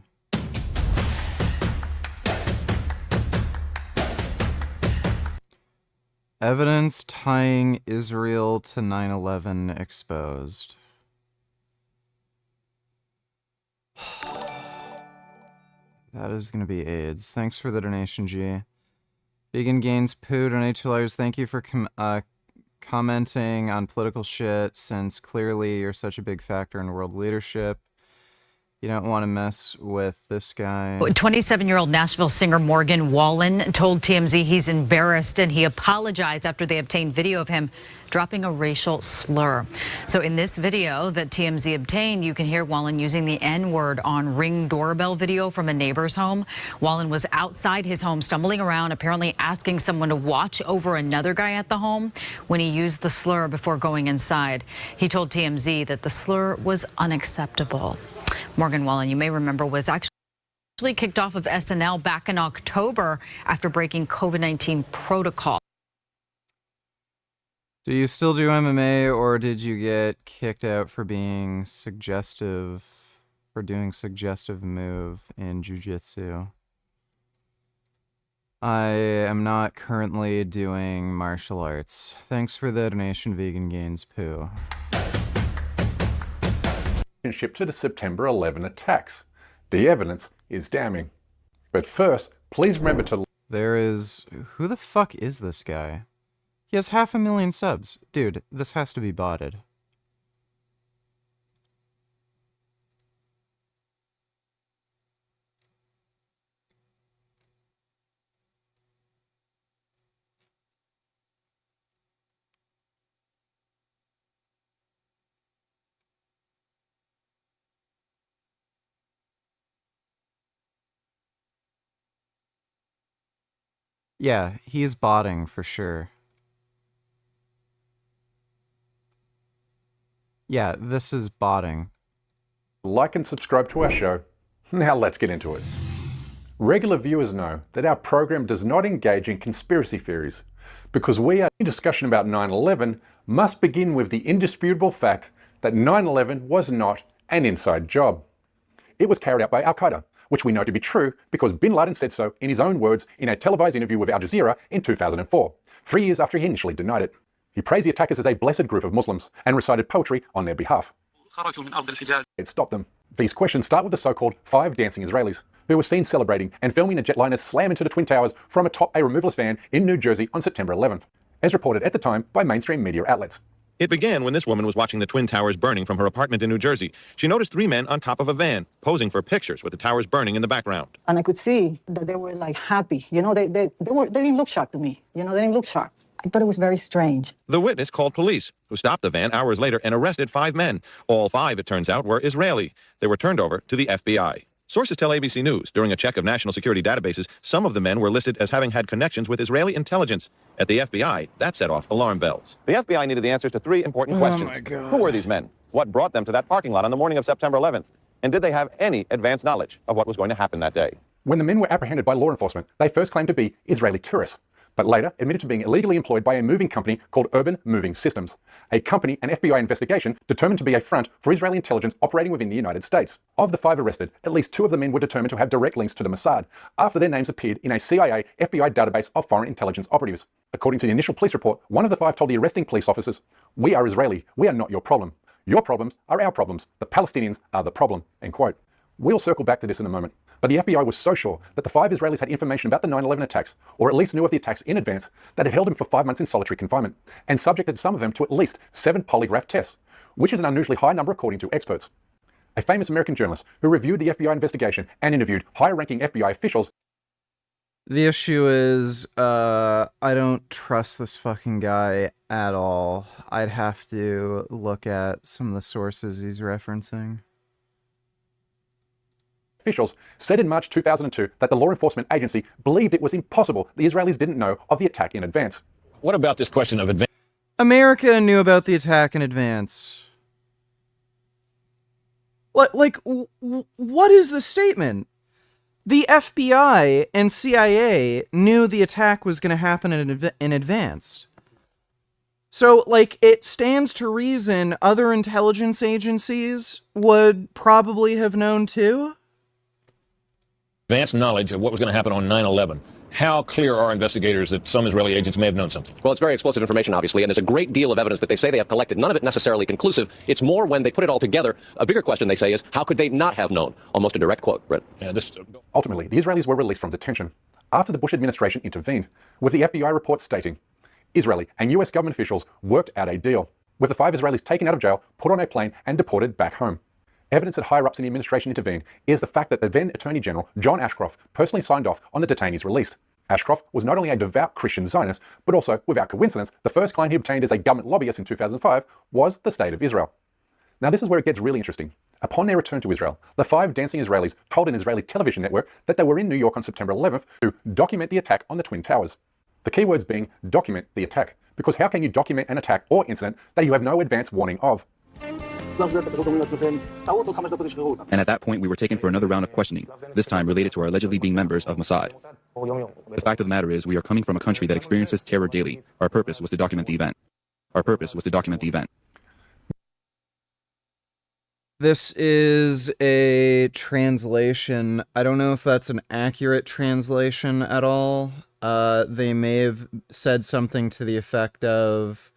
Evidence tying Israel to 9/11 exposed. That is going to be AIDS. Thanks for the donation, G. Vegan Gains Poo, donate $2. Thank you for commenting on political shit, since clearly you're such a big factor in world leadership. You don't want to mess with this guy. 27-year-old Nashville singer Morgan Wallen told TMZ he's embarrassed, and he apologized after they obtained video of him dropping a racial slur. So in this video that TMZ obtained, you can hear Wallen using the N-word on Ring doorbell video from a neighbor's home. Wallen was outside his home, stumbling around, apparently asking someone to watch over another guy at the home when he used the slur before going inside. He told TMZ that the slur was unacceptable. Morgan Wallen, you may remember, was actually kicked off of SNL back in October after breaking COVID-19 protocol. Do you still do MMA, or did you get kicked out for being suggestive, for doing suggestive move in jiu-jitsu? I am not currently doing martial arts. Thanks for the donation, Vegan Gains Poo. To the September 11 attacks. The evidence is damning. But first, please remember to... There is... Who the fuck is this guy? He has 500,000 subs. Dude, this has to be botted. Yeah, he is botting for sure. Yeah, this is botting. Like and subscribe to our show. Now let's get into it. Regular viewers know that our program does not engage in conspiracy theories, because our discussion about 9/11 must begin with the indisputable fact that 9/11 was not an inside job. It was carried out by Al-Qaeda, which we know to be true because bin Laden said so in his own words in a televised interview with Al Jazeera in 2004, 3 years after he initially denied it. He praised the attackers as a blessed group of Muslims and recited poetry on their behalf. It stopped them. These questions start with the so-called 5 dancing Israelis, who were seen celebrating and filming a jetliner slam into the Twin Towers from atop a removalist van in New Jersey on September 11th, as reported at the time by mainstream media outlets. It began when this woman was watching the Twin Towers burning from her apartment in New Jersey. She noticed 3 men on top of a van, posing for pictures with the towers burning in the background. And I could see that they were like happy. You know, they didn't look shocked to me. You know, they didn't look shocked. I thought it was very strange. The witness called police, who stopped the van hours later and arrested 5 men. All 5, it turns out, were Israeli. They were turned over to the FBI. Sources tell ABC News, during a check of national security databases, some of the men were listed as having had connections with Israeli intelligence. At the FBI, that set off alarm bells. The FBI needed the answers to 3 important questions. My God. Who were these men? What brought them to that parking lot on the morning of September 11th? And did they have any advanced knowledge of what was going to happen that day? When the men were apprehended by law enforcement, they first claimed to be Israeli tourists, but later admitted to being illegally employed by a moving company called Urban Moving Systems, a company and FBI investigation determined to be a front for Israeli intelligence operating within the United States. Of the 5 arrested, at least 2 of the men were determined to have direct links to the Mossad, after their names appeared in a CIA FBI database of foreign intelligence operatives. According to the initial police report, one of the 5 told the arresting police officers, "We are Israeli, we are not your problem. Your problems are our problems. The Palestinians are the problem," end quote. We'll circle back to this in a moment, but the FBI was so sure that the 5 Israelis had information about the 9/11 attacks, or at least knew of the attacks in advance, that it held them for 5 months in solitary confinement, and subjected some of them to at least 7 polygraph tests, which is an unusually high number according to experts. A famous American journalist who reviewed the FBI investigation and interviewed high-ranking FBI officials. The issue is, I don't trust this fucking guy at all. I'd have to look at some of the sources he's referencing. Officials said in March 2002 that the law enforcement agency believed it was impossible the Israelis didn't know of the attack in advance. What about this question of advance? America knew about the attack in advance. Like, what is the statement? The FBI and CIA knew the attack was going to happen in advance. So, like, it stands to reason other intelligence agencies would probably have known too? Advanced knowledge of what was going to happen on 9/11. How clear are investigators that some Israeli agents may have known something? Well, it's very explosive information, obviously, and there's a great deal of evidence that they say they have collected, none of it necessarily conclusive. It's more when they put it all together. A bigger question, they say, is how could they not have known? Almost a direct quote, Brett. Yeah, Ultimately, the Israelis were released from detention after the Bush administration intervened, with the FBI report stating Israeli and US government officials worked out a deal, with the 5 Israelis taken out of jail, put on a plane, and deported back home. Evidence that higher-ups in the administration intervened is the fact that the then Attorney General, John Ashcroft, personally signed off on the detainees' release. Ashcroft was not only a devout Christian Zionist, but also, without coincidence, the first client he obtained as a government lobbyist in 2005 was the State of Israel. Now this is where it gets really interesting. Upon their return to Israel, the 5 dancing Israelis told an Israeli television network that they were in New York on September 11th to document the attack on the Twin Towers. The keywords being document the attack, because how can you document an attack or incident that you have no advance warning of? And at that point, we were taken for another round of questioning, this time related to our allegedly being members of Mossad. The fact of the matter is, we are coming from a country that experiences terror daily. Our purpose was to document the event. This is a translation. I don't know if that's an accurate translation at all. They may have said something to the effect of,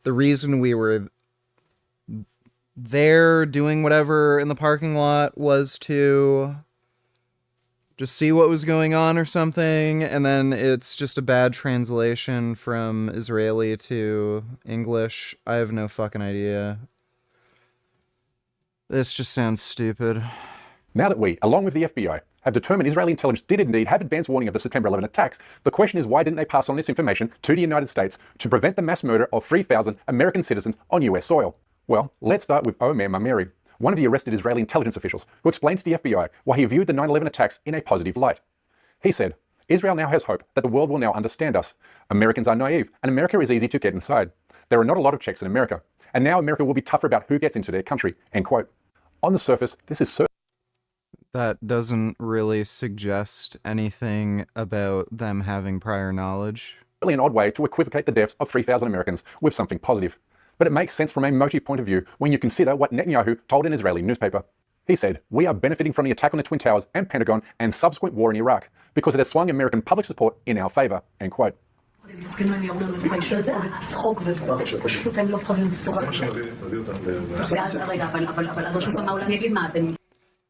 the reason we were there doing whatever in the parking lot was to just see what was going on or something, and then it's just a bad translation from Israeli to English. I have no fucking idea. This just sounds stupid. Now that we, along with the FBI, have determined Israeli intelligence did indeed have advance warning of the September 11 attacks, the question is, why didn't they pass on this information to the United States to prevent the mass murder of 3,000 American citizens on US soil? Well, let's start with Omer Mameri, one of the arrested Israeli intelligence officials, who explained to the FBI why he viewed the 9/11 attacks in a positive light. He said, Israel now has hope that the world will now understand us. Americans are naive, and America is easy to get inside. There are not a lot of checks in America, and now America will be tougher about who gets into their country, end quote. On the surface, this is That doesn't really suggest anything about them having prior knowledge. Really an odd way to equivocate the deaths of 3,000 Americans with something positive. But it makes sense from a motive point of view when you consider what Netanyahu told an Israeli newspaper. He said, "We are benefiting from the attack on the Twin Towers and Pentagon and subsequent war in Iraq because it has swung American public support in our favor." End quote.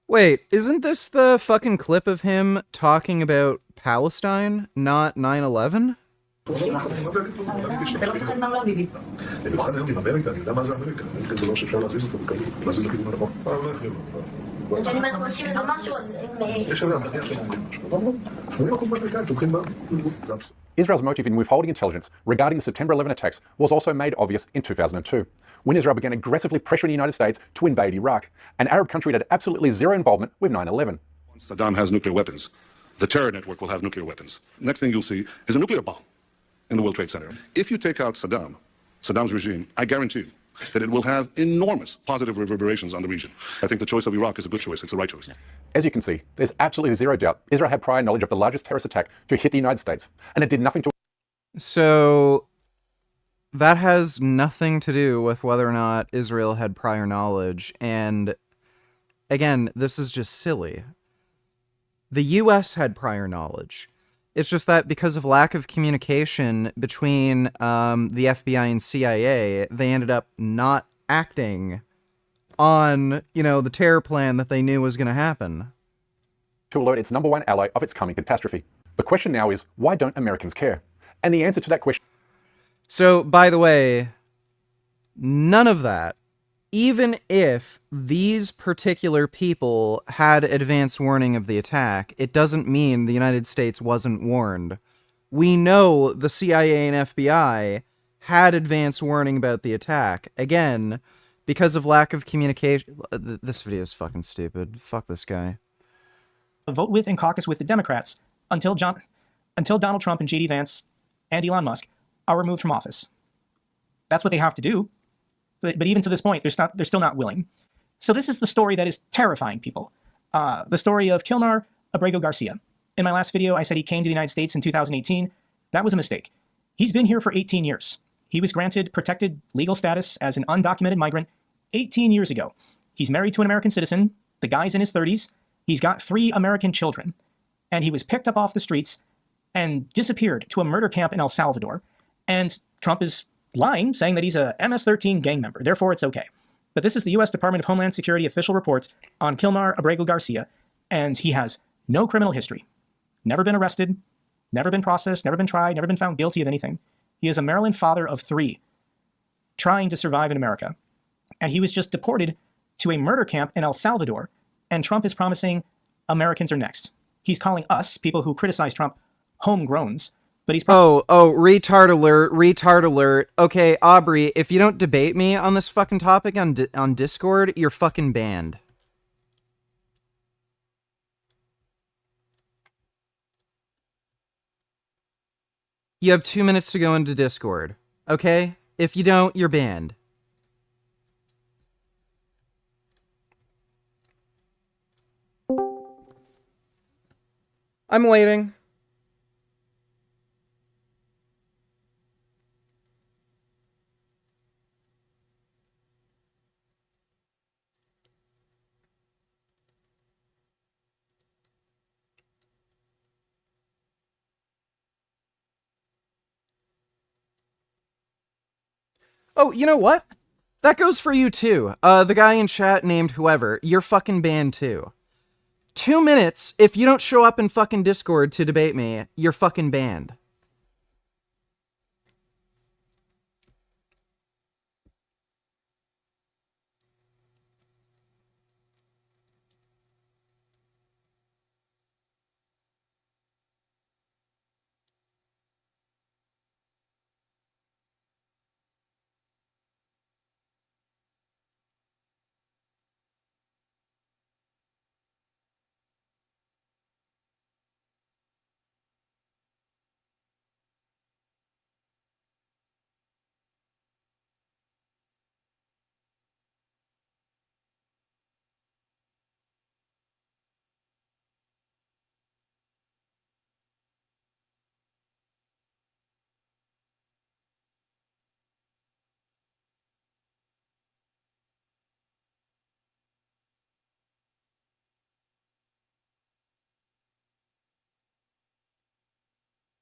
Wait, isn't this the fucking clip of him talking about Palestine, not 9/11? Israel's motive in withholding intelligence regarding the September 11 attacks was also made obvious in 2002, when Israel began aggressively pressuring the United States to invade Iraq, an Arab country that had absolutely zero involvement with 9/11. Once Saddam has nuclear weapons, the terror network will have nuclear weapons. Next thing you'll see is a nuclear bomb in the World Trade Center. If you take out Saddam's regime, I guarantee you that it will have enormous positive reverberations on the region. I think the choice of Iraq is a good choice. It's the right choice. As you can see, there's absolutely zero doubt Israel had prior knowledge of the largest terrorist attack to hit the United States, and it did nothing to... So, that has nothing to do with whether or not Israel had prior knowledge, and again, this is just silly. The US had prior knowledge. It's just that because of lack of communication between the FBI and CIA, they ended up not acting on, the terror plan that they knew was going to happen. To alert its number one ally of its coming catastrophe. The question now is, why don't Americans care? And the answer to that question... So, by the way, none of that, even if these particular people had advance warning of the attack, it doesn't mean the United States wasn't warned. We know the CIA and FBI had advance warning about the attack. Again, because of lack of communication... This video is fucking stupid. Fuck this guy. Vote with and caucus with the Democrats until Donald Trump and J.D. Vance and Elon Musk are removed from office. That's what they have to do. But even to this point, they're still not willing. So this is the story that is terrifying people. The story of Kilmar Abrego Garcia. In my last video, I said he came to the United States in 2018. That was a mistake. He's been here for 18 years. He was granted protected legal status as an undocumented migrant 18 years ago. He's married to an American citizen. The guy's in his 30s. He's got 3 American children. And he was picked up off the streets and disappeared to a murder camp in El Salvador. And Trump is lying, saying that he's a MS-13 gang member. Therefore, it's okay. But this is the U.S. Department of Homeland Security official reports on Kilmar Abrego Garcia, and he has no criminal history. Never been arrested, never been processed, never been tried, never been found guilty of anything. He is a Maryland father of 3, trying to survive in America. And he was just deported to a murder camp in El Salvador, and Trump is promising Americans are next. He's calling us, people who criticize Trump, homegrowns. But he's retard alert. Okay, Aubrey, if you don't debate me on this fucking topic on Discord, you're fucking banned. You have 2 minutes to go into Discord, okay? If you don't, you're banned. I'm waiting. Oh, you know what? That goes for you too. The guy in chat named whoever, you're fucking banned too. 2 minutes, if you don't show up in fucking Discord to debate me, you're fucking banned.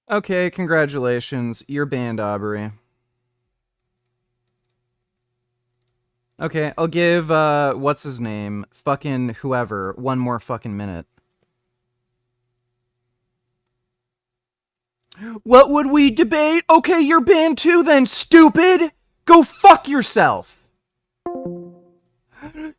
Okay, congratulations. You're banned, Aubrey. Okay, I'll give, what's his name? Fucking whoever, one more fucking minute. What would we debate? Okay, you're banned too then, stupid! Go fuck yourself!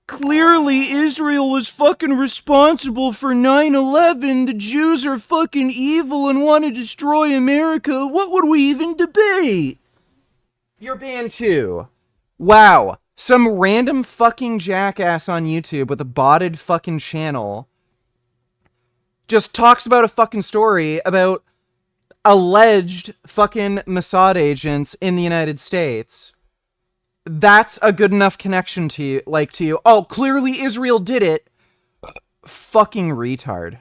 Clearly, Israel was fucking responsible for 9/11. The Jews are fucking evil and want to destroy America. What would we even debate? You're banned too. Wow. Some random fucking jackass on YouTube with a botted fucking channel just talks about a fucking story about alleged fucking Mossad agents in the United States. That's a good enough connection to you, to you. Oh, clearly Israel did it. Fucking retard.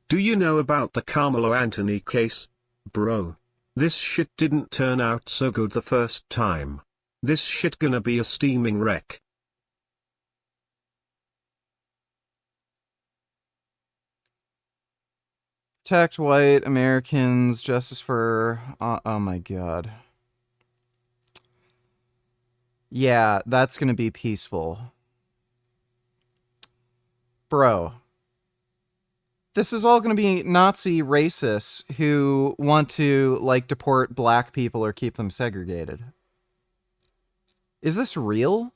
Do you know about the Carmelo Anthony case? Bro. This shit didn't turn out so good the first time. This shit gonna be a steaming wreck. Protect white Americans, justice for... oh my god. Yeah, that's gonna be peaceful. Bro. This is all gonna be Nazi racists who want to, deport black people or keep them segregated. Is this real?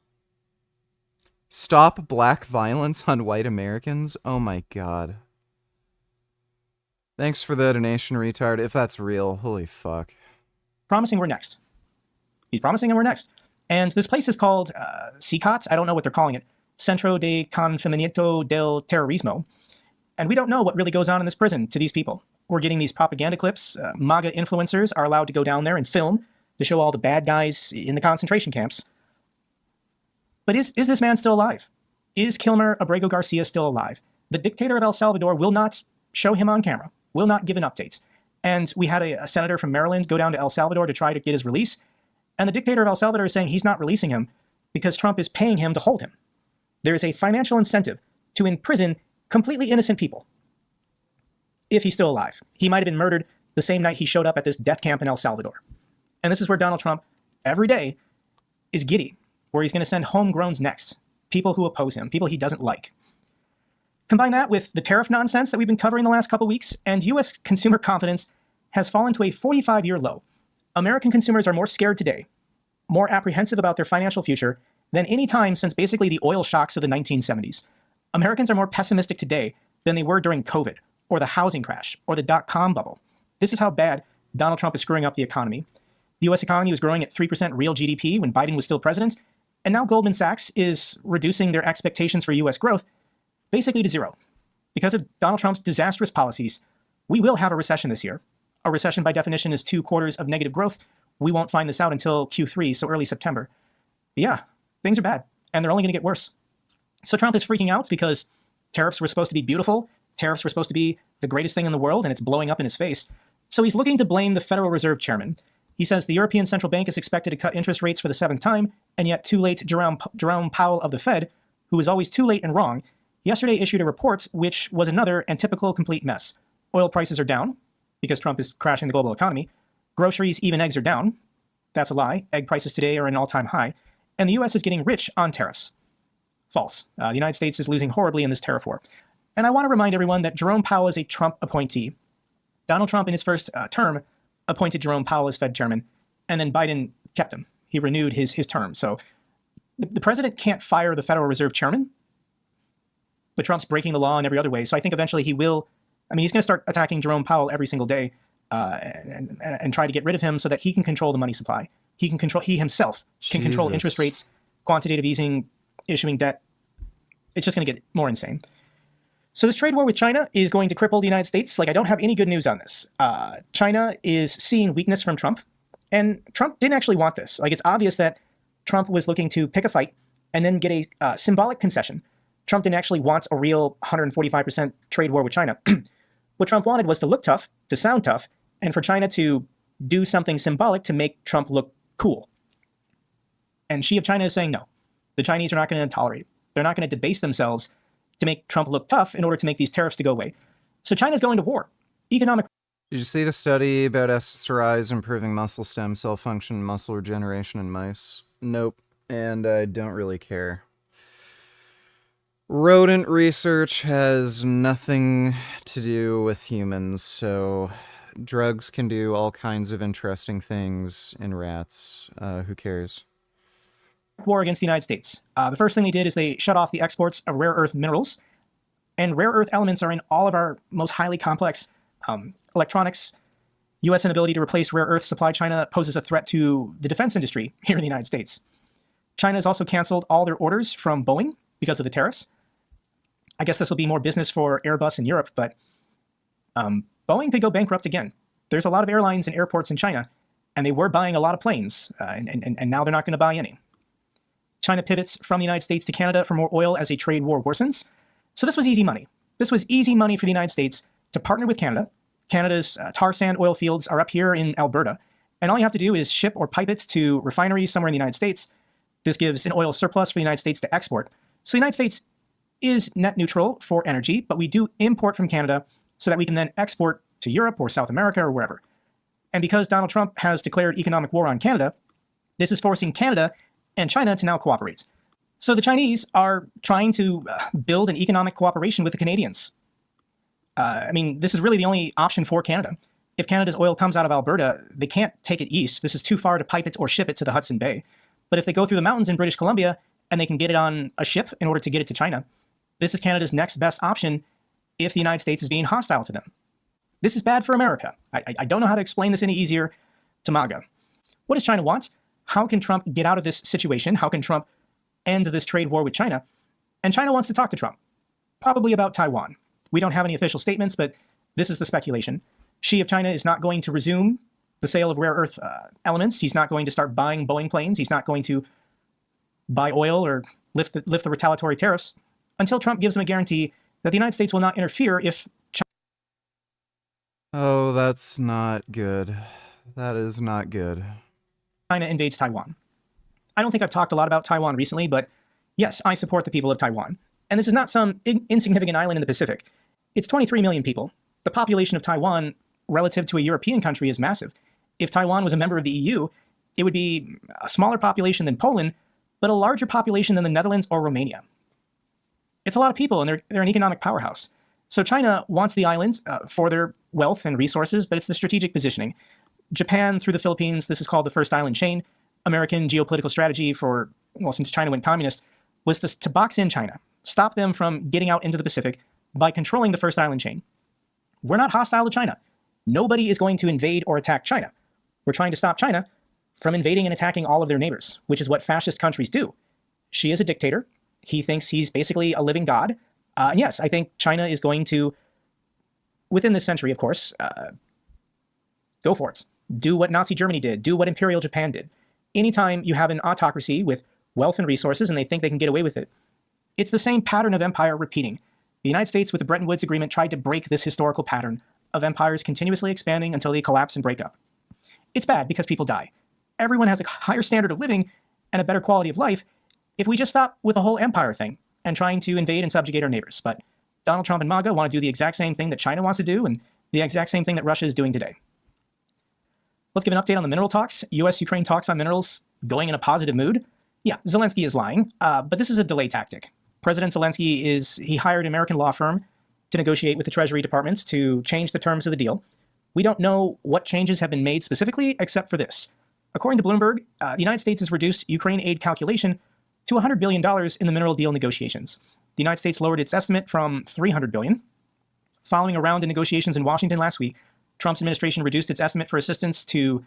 Stop black violence on white Americans? Oh my god. Thanks for the donation, retard. If that's real, holy fuck. Promising we're next. He's promising and we're next. And this place is called CCOT. I don't know what they're calling it. Centro de Confinamiento del Terrorismo. And we don't know what really goes on in this prison to these people. We're getting these propaganda clips. MAGA influencers are allowed to go down there and film to show all the bad guys in the concentration camps. But is this man still alive? Is Kilmer Abrego Garcia still alive? The dictator of El Salvador will not show him on camera, will not give an updates. And we had a senator from Maryland go down to El Salvador to try to get his release. And the dictator of El Salvador is saying he's not releasing him because Trump is paying him to hold him. There is a financial incentive to imprison completely innocent people. If he's still alive. He might have been murdered the same night he showed up at this death camp in El Salvador. And this is where Donald Trump, every day, is giddy, where he's going to send homegrowns next. People who oppose him, people he doesn't like. Combine that with the tariff nonsense that we've been covering the last couple weeks, and U.S. consumer confidence has fallen to a 45-year low. American consumers are more scared today, more apprehensive about their financial future than any time since basically the oil shocks of the 1970s. Americans are more pessimistic today than they were during COVID, or the housing crash, or the dot-com bubble. This is how bad Donald Trump is screwing up the economy. The U.S. economy was growing at 3% real GDP when Biden was still president, and now Goldman Sachs is reducing their expectations for U.S. growth basically to zero. Because of Donald Trump's disastrous policies, we will have a recession this year. A recession, by definition, is 2 quarters of negative growth. We won't find this out until Q3, so early September. But yeah, things are bad, and they're only going to get worse. So Trump is freaking out because tariffs were supposed to be beautiful. Tariffs were supposed to be the greatest thing in the world, and it's blowing up in his face. So he's looking to blame the Federal Reserve Chairman. He says the European Central Bank is expected to cut interest rates for the 7th time, and yet too late Jerome Powell of the Fed, who is always too late and wrong, yesterday issued a report which was another and typical complete mess. Oil prices are down, because Trump is crashing the global economy. Groceries, even eggs, are down. That's a lie. Egg prices today are at an all-time high. And the U.S. is getting rich on tariffs. False. The United States is losing horribly in this tariff war. And I want to remind everyone that Jerome Powell is a Trump appointee. Donald Trump, in his first term, appointed Jerome Powell as Fed chairman, and then Biden kept him. He renewed his term. So the president can't fire the Federal Reserve chairman, but Trump's breaking the law in every other way. So I think eventually he will. I mean, he's going to start attacking Jerome Powell every single day and try to get rid of him so that he can control the money supply. He himself can control interest rates, quantitative easing, issuing debt. It's just going to get more insane. So this trade war with China is going to cripple the United States. I don't have any good news on this. China is seeing weakness from Trump, and Trump didn't actually want this. It's obvious that Trump was looking to pick a fight and then get a symbolic concession. Trump didn't actually want a real 145% trade war with China. What Trump wanted was to look tough, to sound tough, and for China to do something symbolic to make Trump look cool. And Xi of China is saying no. The Chinese are not going to tolerate it. They're not going to debase themselves to make Trump look tough in order to make these tariffs to go away. So China's going to war. Economic. Did you see the study about SSRIs improving muscle stem cell function, muscle regeneration in mice? Nope. And I don't really care. Rodent research has nothing to do with humans, so drugs can do all kinds of interesting things in rats. Who cares? War against the United States. The first thing they did is they shut off the exports of rare earth minerals. And rare earth elements are in all of our most highly complex electronics. U.S. inability to replace rare earth supply China poses a threat to the defense industry here in the United States. China has also canceled all their orders from Boeing because of the tariffs. I guess this will be more business for Airbus in Europe, but Boeing could go bankrupt again. There's a lot of airlines and airports in China, and they were buying a lot of planes, and now they're not going to buy any. China pivots from the United States to Canada for more oil as a trade war worsens. So this was easy money. This was easy money for the United States to partner with Canada. Canada's tar sand oil fields are up here in Alberta, and all you have to do is ship or pipe it to refineries somewhere in the United States. This gives an oil surplus for the United States to export. So the United States is net neutral for energy, but we do import from Canada so that we can then export to Europe or South America or wherever. And because Donald Trump has declared economic war on Canada, this is forcing Canada and China to now cooperate. So the Chinese are trying to build an economic cooperation with the Canadians. I mean, this is really the only option for Canada. If Canada's oil comes out of Alberta, they can't take it east. This is too far to pipe it or ship it to the Hudson Bay. But if they go through the mountains in British Columbia and they can get it on a ship in order to get it to China, this is Canada's next best option if the United States is being hostile to them. This is bad for America. I don't know how to explain this any easier to MAGA. What does China want? How can Trump get out of this situation? How can Trump end this trade war with China? And China wants to talk to Trump, probably about Taiwan. We don't have any official statements, but this is the speculation. Xi of China is not going to resume the sale of rare earth elements. He's not going to start buying Boeing planes. He's not going to buy oil or lift the retaliatory tariffs until Trump gives him a guarantee that the United States will not interfere if China. Oh, that's not good. That is not good. China invades Taiwan. I don't think I've talked a lot about Taiwan recently, but yes, I support the people of Taiwan. And this is not some insignificant island in the Pacific. It's 23 million people. The population of Taiwan relative to a European country is massive. If Taiwan was a member of the EU, it would be a smaller population than Poland, but a larger population than the Netherlands or Romania. It's a lot of people, and they're an economic powerhouse. So China wants the islands for their wealth and resources, but it's the strategic positioning. Japan through the Philippines, this is called the first island chain. American geopolitical strategy for, well, since China went communist, was to box in China, stop them from getting out into the Pacific by controlling the first island chain. We're not hostile to China. Nobody is going to invade or attack China. We're trying to stop China from invading and attacking all of their neighbors, which is what fascist countries do. Xi is a dictator. He thinks he's basically a living god. And yes, I think China is going to, within this century, of course, go for it. Do what Nazi Germany did. Do what Imperial Japan did. Anytime you have an autocracy with wealth and resources and they think they can get away with it, it's the same pattern of empire repeating. The United States, with the Bretton Woods Agreement, tried to break this historical pattern of empires continuously expanding until they collapse and break up. It's bad because people die. Everyone has a higher standard of living and a better quality of life if we just stop with the whole empire thing and trying to invade and subjugate our neighbors. But Donald Trump and MAGA want to do the exact same thing that China wants to do and the exact same thing that Russia is doing today. Let's give an update on the mineral talks. U.S.-Ukraine talks on minerals going in a positive mood. Yeah, Zelensky is lying, but this is a delay tactic. President Zelensky he hired an American law firm to negotiate with the Treasury Department to change the terms of the deal. We don't know what changes have been made specifically, except for this. According to Bloomberg, the United States has reduced Ukraine aid calculation to $100 billion in the mineral deal negotiations. The United States lowered its estimate from $300 billion. Following a round of negotiations in Washington last week, Trump's administration reduced its estimate for assistance to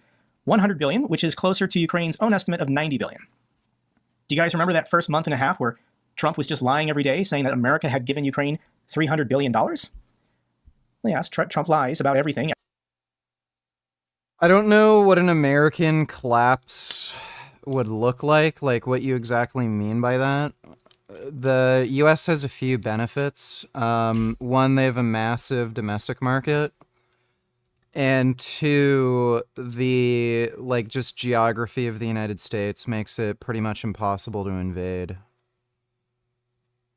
$100 billion, which is closer to Ukraine's own estimate of $90 billion. Do you guys remember that first month and a half where Trump was just lying every day, saying that America had given Ukraine $300 billion? Well, yes, Trump lies about everything. I don't know what an American collapse would look like what you exactly mean by that. The U.S. has a few benefits. One, they have a massive domestic market. And two, the just geography of the United States makes it pretty much impossible to invade.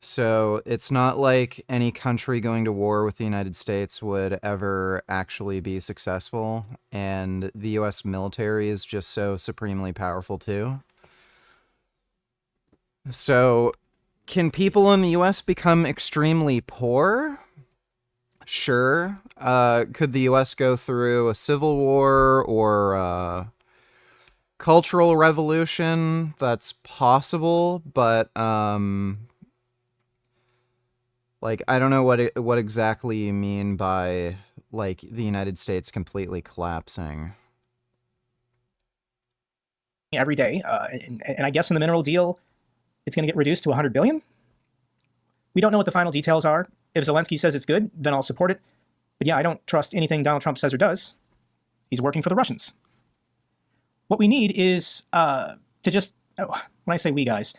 So it's not like any country going to war with the United States would ever actually be successful, and the US military is just so supremely powerful too. So, can people in the US become extremely poor? Sure. Could the US go through a civil war or a cultural revolution? That's possible, but like, I don't know what exactly you mean by, like, the United States completely collapsing. Every day, and I guess in the mineral deal, it's going to get reduced to 100 billion. We don't know what the final details are. If Zelensky says it's good, then I'll support it. But yeah, I don't trust anything Donald Trump says or does. He's working for the Russians. What we need is to just, when I say we guys,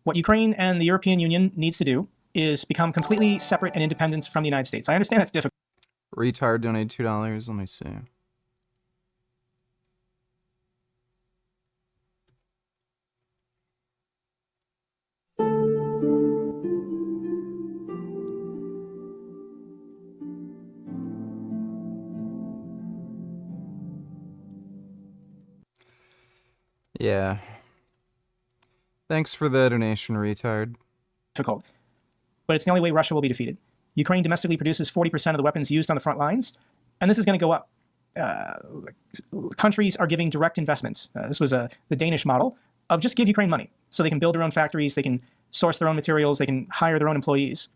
what Ukraine and the European Union needs to do is become completely separate and independent from the United States. I understand that's difficult. Retard donated $2. Let me see. Yeah. Thanks for the donation, retard. Difficult. But it's the only way Russia will be defeated. Ukraine domestically produces 40% of the weapons used on the front lines, and this is going to go up. Countries are giving direct investments. This was the Danish model of just give Ukraine money so they can build their own factories, they can source their own materials, they can hire their own employees.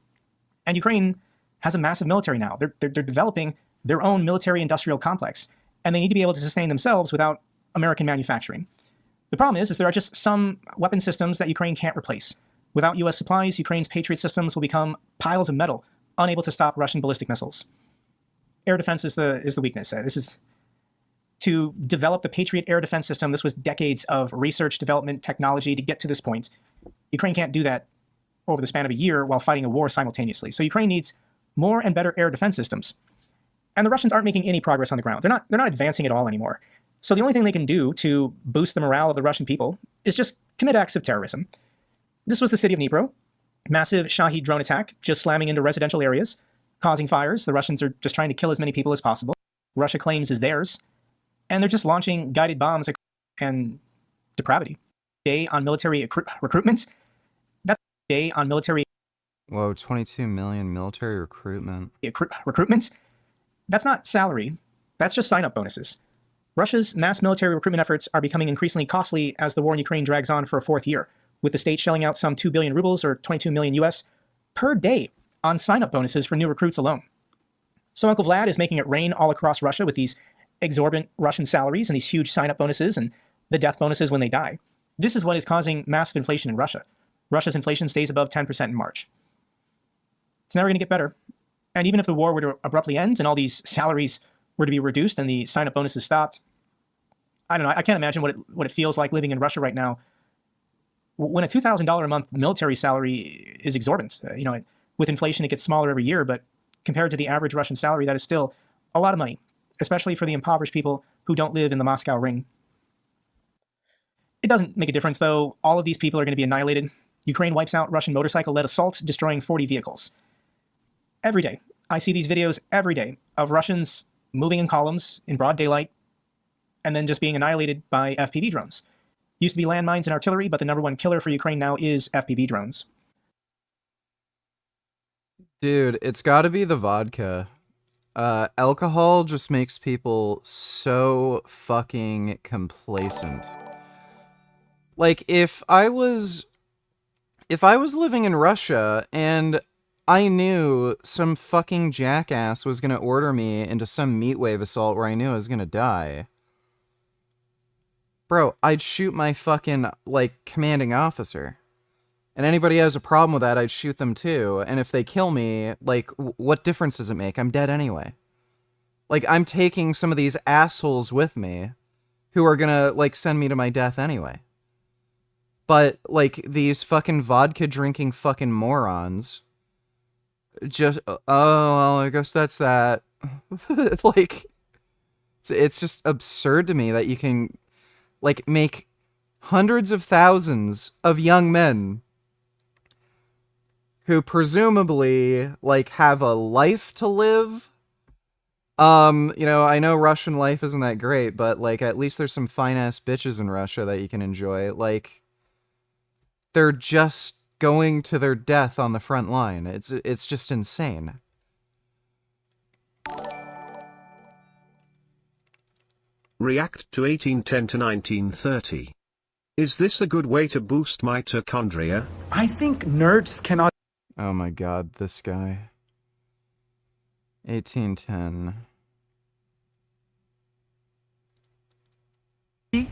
And Ukraine has a massive military now. They're developing their own military industrial complex, and they need to be able to sustain themselves without American manufacturing. The problem is there are just some weapon systems that Ukraine can't replace. Without US supplies, Ukraine's Patriot systems will become piles of metal, unable to stop Russian ballistic missiles. Air defense is the weakness. This is to develop the Patriot air defense system. This was decades of research, development, technology to get to this point. Ukraine can't do that over the span of a year while fighting a war simultaneously. So Ukraine needs more and better air defense systems. And the Russians aren't making any progress on the ground. They're not advancing at all anymore. So the only thing they can do to boost the morale of the Russian people is just commit acts of terrorism. This was the city of Dnipro. Massive Shahid drone attack, just slamming into residential areas, causing fires. The Russians are just trying to kill as many people as possible. Russia claims is theirs. And they're just launching guided bombs and depravity. Day on military recruitment. That's a day on military... Whoa, 22 million military recruitment. Recruitment? That's not salary. That's just sign-up bonuses. Russia's mass military recruitment efforts are becoming increasingly costly as the war in Ukraine drags on for a fourth year, with the state shelling out some 2 billion rubles or 22 million US per day on sign-up bonuses for new recruits alone. So Uncle Vlad is making it rain all across Russia with these exorbitant Russian salaries and these huge sign-up bonuses and the death bonuses when they die. This is what is causing massive inflation in Russia. Russia's inflation stays above 10% in March. It's never going to get better. And even if the war were to abruptly end and all these salaries were to be reduced and the sign-up bonuses stopped, I don't know, I can't imagine what it feels like living in Russia right now when a $2,000 a month military salary is exorbitant. With inflation, it gets smaller every year, but compared to the average Russian salary, that is still a lot of money, especially for the impoverished people who don't live in the Moscow ring. It doesn't make a difference, though. All of these people are going to be annihilated. Ukraine wipes out Russian motorcycle-led assault, destroying 40 vehicles. Every day. I see these videos every day of Russians moving in columns in broad daylight and then just being annihilated by FPV drones. Used to be landmines and artillery, but the number one killer for Ukraine now is FPV drones. Dude, it's gotta be the vodka. Alcohol just makes people so fucking complacent. Like, if I was living in Russia and I knew some fucking jackass was gonna order me into some meat wave assault where I knew I was gonna die, bro, I'd shoot my fucking, commanding officer. And anybody who has a problem with that, I'd shoot them too. And if they kill me, what difference does it make? I'm dead anyway. I'm taking some of these assholes with me who are gonna, send me to my death anyway. But, these fucking vodka-drinking fucking morons just, oh, well, I guess that's that. It's just absurd to me that you can, make hundreds of thousands of young men who presumably, like, have a life to live. You know, I know Russian life isn't that great, but, like, at least there's some fine-ass bitches in Russia that you can enjoy. Like, they're just going to their death on the front line. It's just insane. React to 1810 to 1930. Is this a good way to boost mitochondria? I think nerds cannot. Oh my god, this guy. 1810.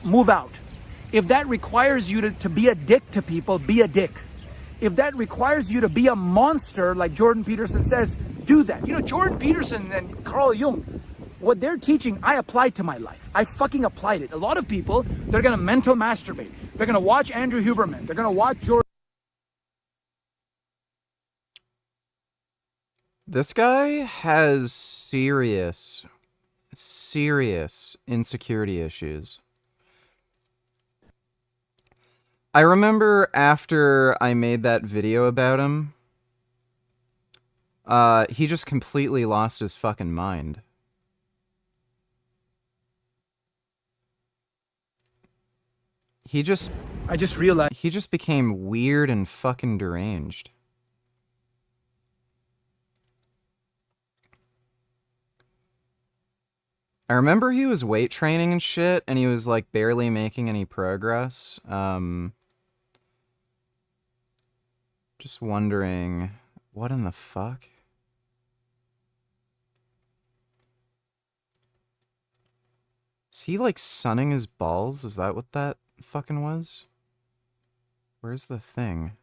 Move out. If that requires you to be a dick to people, be a dick. If that requires you to be a monster, like Jordan Peterson says, do that. You know, Jordan Peterson and Carl Jung, what they're teaching, I applied to my life. I fucking applied it. A lot of people, they're gonna mental masturbate. They're gonna watch Andrew Huberman. They're gonna watch Jordan. This guy has serious insecurity issues. I remember after I made that video about him, he just completely lost his fucking mind. I just realized he just became weird and fucking deranged. I remember he was weight training and shit, and he was, like, barely making any progress. Just wondering, what in the fuck? Is he, like, sunning his balls? Is that what that fucking was? Where's the thing?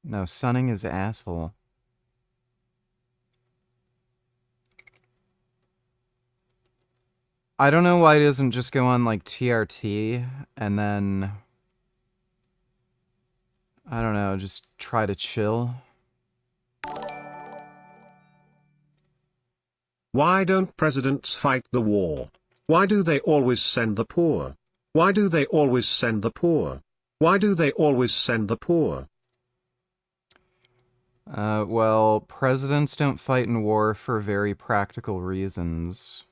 No, sunning his asshole. I don't know why he doesn't just go on, like, TRT and then, I don't know, just try to chill. Why don't presidents fight the war? Why do they always send the poor? Why do they always send the poor? Why do they always send the poor? Well, presidents don't fight in war for very practical reasons.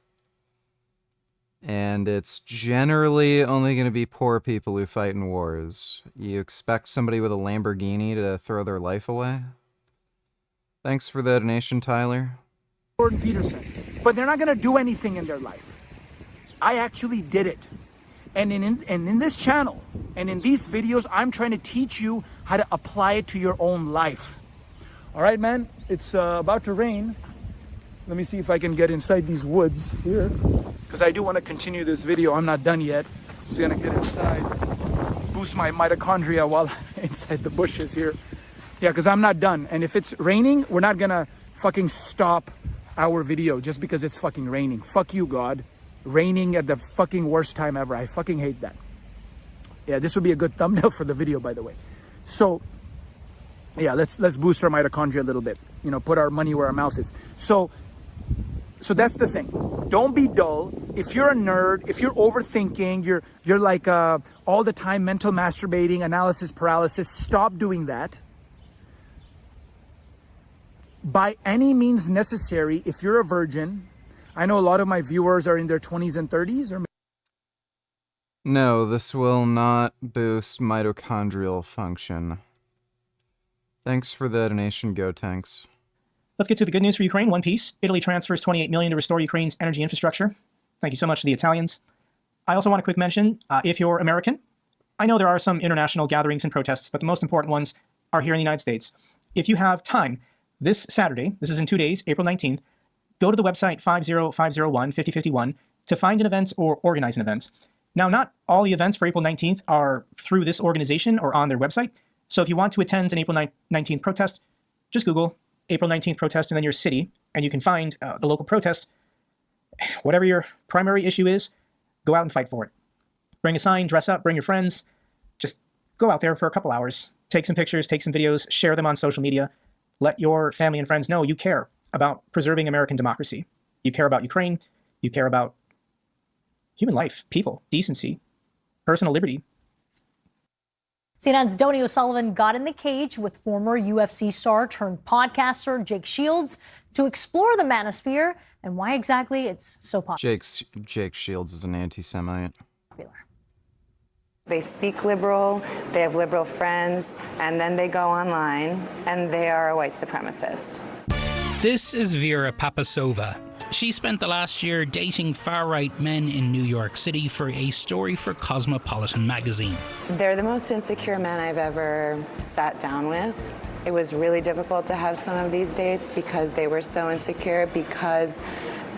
And it's generally only going to be poor people who fight in wars. You expect somebody with a Lamborghini to throw their life away? Thanks for the donation, Tyler. Jordan Peterson, but they're not going to do anything in their life. I actually did it. And in this channel and in these videos, I'm trying to teach you how to apply it to your own life. All right, man, it's about to rain. Let me see if I can get inside these woods here, because I do want to continue this video. I'm not done yet. I'm just going to get inside, boost my mitochondria while inside the bushes here. Yeah, because I'm not done. And if it's raining, we're not going to fucking stop our video just because it's fucking raining. Fuck you, God. Raining at the fucking worst time ever. I fucking hate that. Yeah, this would be a good thumbnail for the video, by the way. So, yeah, let's boost our mitochondria a little bit. You know, put our money where our mouth is. So that's the thing. Don't be dull. If you're a nerd, if you're overthinking, you're like all the time mental masturbating, analysis paralysis, stop doing that. By any means necessary, if you're a virgin, I know a lot of my viewers are in their 20s and 30s. Or No, this will not boost mitochondrial function. Thanks for the donation, GoTanks. Let's get to the good news for Ukraine. One piece. Italy transfers $28 million to restore Ukraine's energy infrastructure. Thank you so much to the Italians. I also want a quick mention, if you're American, I know there are some international gatherings and protests, but the most important ones are here in the United States. If you have time, this Saturday, this is in 2 days, April 19th, go to the website 50501-5051 to find an event or organize an event. Now, not all the events for April 19th are through this organization or on their website. So if you want to attend an April 19th protest, just Google April 19th protest and then your city, and you can find the local protest. Whatever your primary issue is, go out and fight for it. Bring a sign, dress up, bring your friends. Just go out there for a couple hours. Take some pictures, take some videos, share them on social media. Let your family and friends know you care about preserving American democracy. You care about Ukraine. You care about human life, people, decency, personal liberty. CNN's Donnie O'Sullivan got in the cage with former UFC star turned podcaster Jake Shields to explore the manosphere and why exactly it's so popular. Jake Shields is an anti-Semite. They speak liberal, they have liberal friends, and then they go online and they are a white supremacist. This is Vera Papasova. She spent the last year dating far-right men in New York City for a story for Cosmopolitan magazine. They're the most insecure men I've ever sat down with. It was really difficult to have some of these dates because they were so insecure, because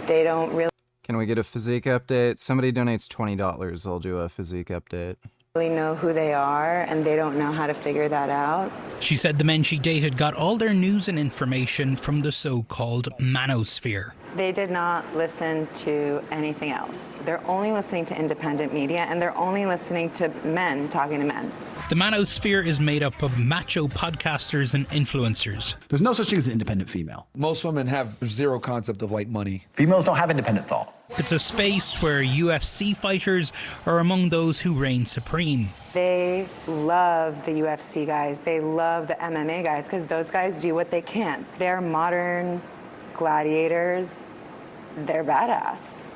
they don't Can we get a physique update? Somebody donates $20, I'll do a physique update. really know who they are, and they don't know how to figure that out. She said the men she dated got all their news and information from the so-called manosphere. They did not listen to anything else. They're only listening to independent media, and they're only listening to men talking to men. The manosphere is made up of macho podcasters and influencers. There's no such thing as an independent female. Most women have zero concept of like money. Females don't have independent thought. It's a space where UFC fighters are among those who reign supreme. They love the UFC guys. They love the MMA guys because those guys do what they can. They're modern gladiators. They're badass.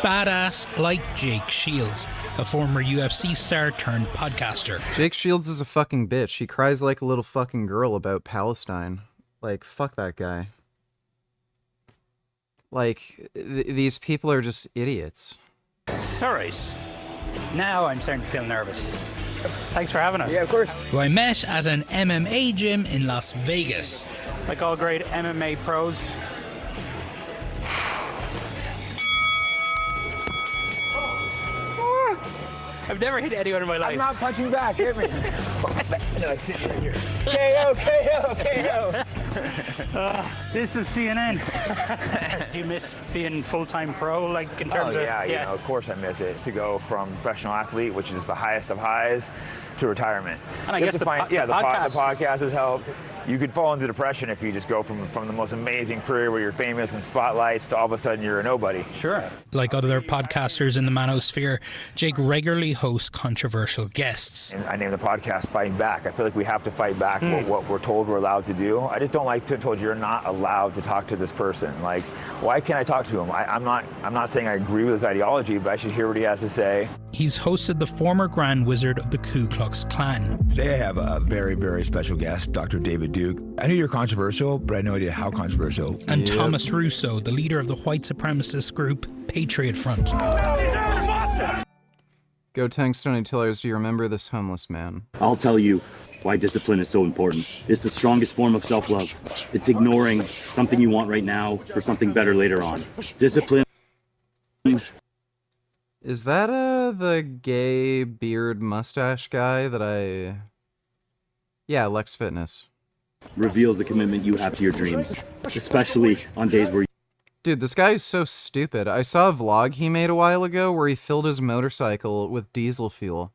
Badass like Jake Shields, a former UFC star turned podcaster. Jake Shields is a fucking bitch. He cries like a little fucking girl about Palestine. Like, fuck that guy. Like, these people are just idiots. All right. Now I'm starting to feel nervous. Thanks for having us. Yeah, of course. Who I met at an MMA gym in Las Vegas. Like all great MMA pros. I've never hit anyone in my life. I'm not punching back. Hit me. No, sit right here. KO, KO, KO. This is CNN. Do you miss being full-time pro, like in terms of? You know, of course I miss it. To go from professional athlete, which is the highest of highs, to retirement. And I guess the podcast has helped. You could fall into depression if you just go from the most amazing career where you're famous and spotlights to all of a sudden you're a nobody. Sure. Like other podcasters in the manosphere, Jake regularly hosts controversial guests. And I named the podcast Fighting Back. I feel like we have to fight back what we're told we're allowed to do. I just don't like to be told you're not allowed to talk to this person. Like, why can't I talk to him? I'm not saying I agree with his ideology, but I should hear what he has to say. He's hosted the former Grand Wizard of the Ku Klux Klan. Today I have a very, very special guest, Dr. David Duke. I knew you're controversial, but I had no idea how controversial. And Thomas Russo, the leader of the white supremacist group Patriot Front. Go Tankstone Tillers, do you remember this homeless man? I'll tell you why discipline is so important. It's the strongest form of self-love. It's ignoring something you want right now for something better later on. Discipline. Is that the gay beard mustache guy that I... Yeah, Lex Fitness. Reveals the commitment you have to your dreams, especially on days where Dude, this guy is so stupid. I saw a vlog he made a while ago where he filled his motorcycle with diesel fuel.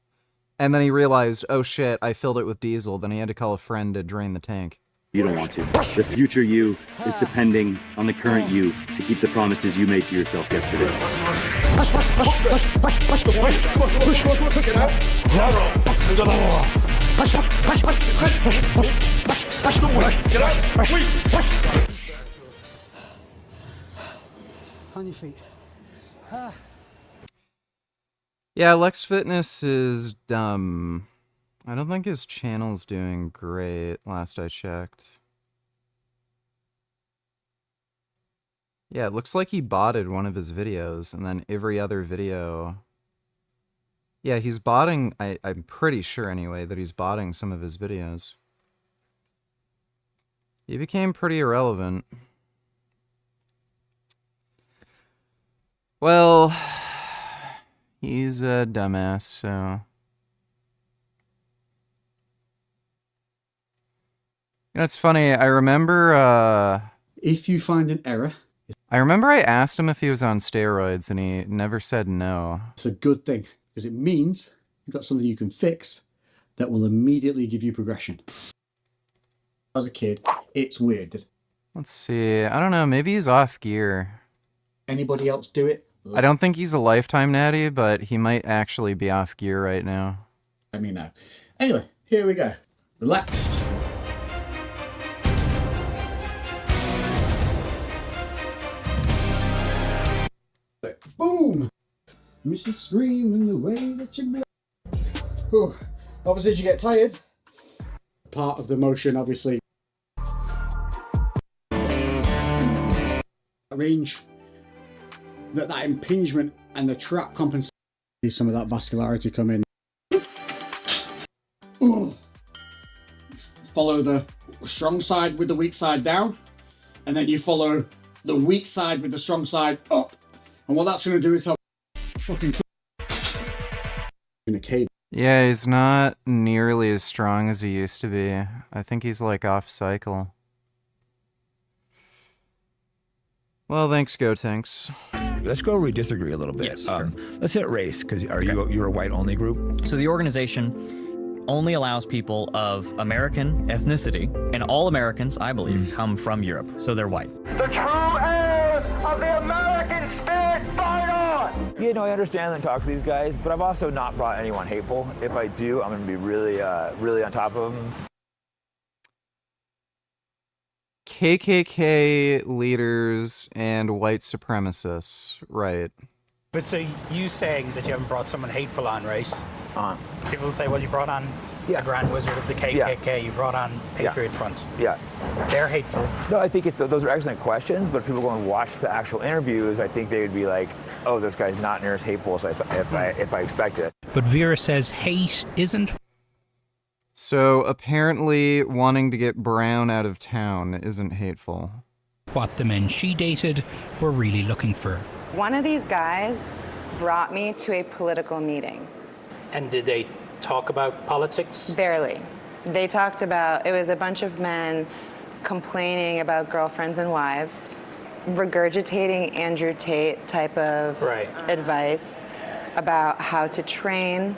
And then he realized, oh shit, I filled it with diesel. Then he had to call a friend to drain the tank. you don't want to. The future you is depending on the current you to keep the promises you made to yourself yesterday. On your feet. Yeah, Lex Fitness is dumb. I don't think his channel's doing great, last I checked. Yeah, it looks like he botted one of his videos, and then every other video... Yeah, he's botting... I'm pretty sure, anyway, that he's botting some of his videos. He became pretty irrelevant. Well... He's a dumbass, so... You know, it's funny, I remember, If you find an error... I remember I asked him if he was on steroids, and he never said no. It's a good thing, because it means you've got something you can fix that will immediately give you progression. As a kid, it's weird. Let's see, I don't know, maybe he's off gear. Anybody else do it? I don't think he's a lifetime natty, but he might actually be off gear right now. I mean, no. Anyway, Here we go. Relaxed. Boom! Mr. Scream in the way that you blow. Obviously, as you get tired, part of the motion, obviously. Range that impingement and the trap compensation. See some of that vascularity come in. Ooh. Follow the strong side with the weak side down, and then you follow the weak side with the strong side up. And what that's going to do is help fucking in a cable. Yeah, he's not nearly as strong as he used to be. I think he's like off cycle. Well, thanks, Go Tanks. Let's go where we disagree a little bit. Yes, sure. Let's hit race, because you're a white-only group? So the organization only allows people of American ethnicity, and all Americans, I believe, come from Europe, so they're white. The true heirs of the American spirit fight on! Yeah, no, I understand and talk to these guys, but I've also not brought anyone hateful. If I do, I'm going to be really, really on top of them. KKK leaders and white supremacists, right. But so you saying that you haven't brought someone hateful on, right? People say, well, you brought on a Grand Wizard of the KKK, you brought on Patriot Front. Yeah. They're hateful. No, I think those are excellent questions, but if people go and watch the actual interviews, I think they would be like, oh, this guy's not near as hateful as if I expect it. But Vera says hate isn't. So apparently wanting to get Brown out of town isn't hateful. What the men she dated were really looking for. One of these guys brought me to a political meeting. And did they talk about politics? Barely. They talked about, it was a bunch of men complaining about girlfriends and wives, regurgitating Andrew Tate type of advice about how to train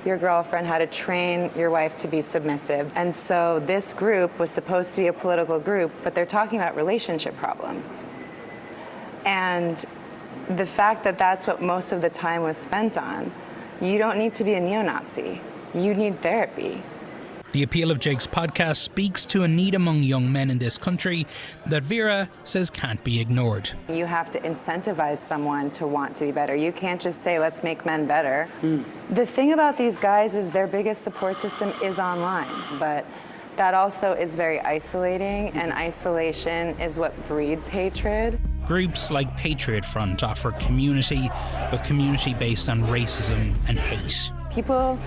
your girlfriend, how to train your wife to be submissive. And so this group was supposed to be a political group, but they're talking about relationship problems. And the fact that that's what most of the time was spent on, you don't need to be a neo-Nazi. You need therapy. The appeal of Jake's podcast speaks to a need among young men in this country that Vera says can't be ignored. You have to incentivize someone to want to be better. You can't just say, let's make men better. The thing about these guys is their biggest support system is online, but that also is very isolating, and isolation is what breeds hatred. Groups like Patriot Front offer community, but community based on racism and hate. People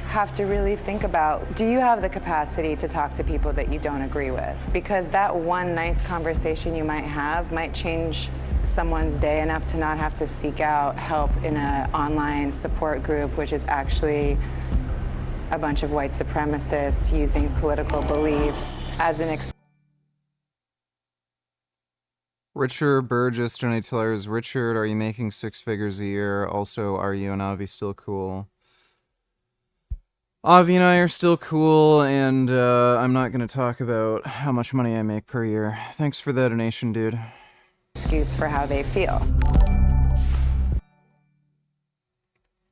have to really think about, do you have the capacity to talk to people that you don't agree with? Because that one nice conversation you might have might change someone's day enough to not have to seek out help in an online support group, which is actually a bunch of white supremacists using political beliefs as an Richard Burgess donates. Richard, are you making 6 figures a year? Also, are you and Avi still cool? Avi and I are still cool, and I'm not going to talk about how much money I make per year. Thanks for the donation, dude. excuse for how they feel.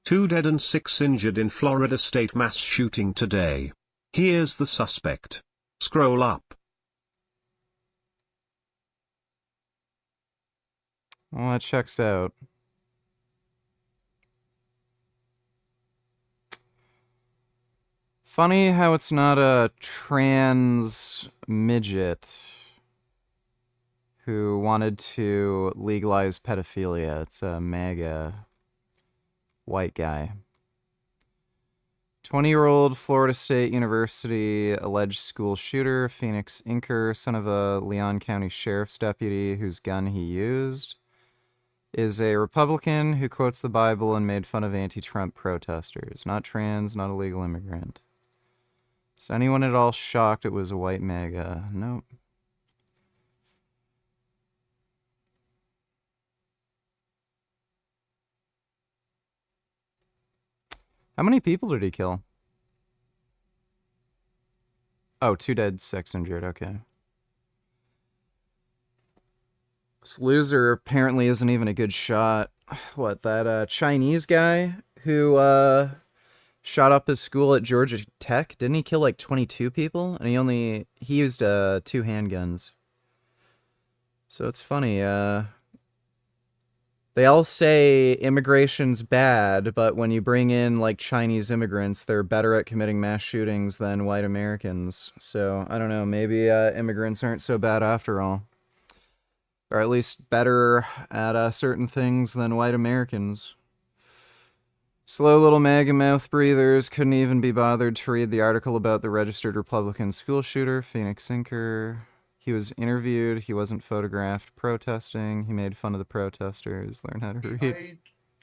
2 dead and 6 injured in Florida state mass shooting today. Here's the suspect. Scroll up. Well, that checks out. Funny how it's not a trans midget who wanted to legalize pedophilia. It's a MAGA white guy. 20-year-old Florida State University alleged school shooter, Phoenix Inker, son of a Leon County Sheriff's deputy whose gun he used, is a Republican who quotes the Bible and made fun of anti-Trump protesters. Not trans, not a legal immigrant. Is anyone at all shocked it was a white MAGA? Nope. How many people did he kill? Oh, 2 dead, 6 injured, okay. This loser apparently isn't even a good shot. What, that Chinese guy who shot up his school at Georgia Tech. Didn't he kill like 22 people? And he used 2 handguns. So it's funny. They all say immigration's bad, but when you bring in like Chinese immigrants, they're better at committing mass shootings than white Americans. So I don't know, maybe immigrants aren't so bad after all. Or at least better at certain things than white Americans. Slow little MAGA mouth breathers couldn't even be bothered to read the article about the registered Republican school shooter, Phoenix Inker. He was interviewed, he wasn't photographed protesting, he made fun of the protesters, learn how to read.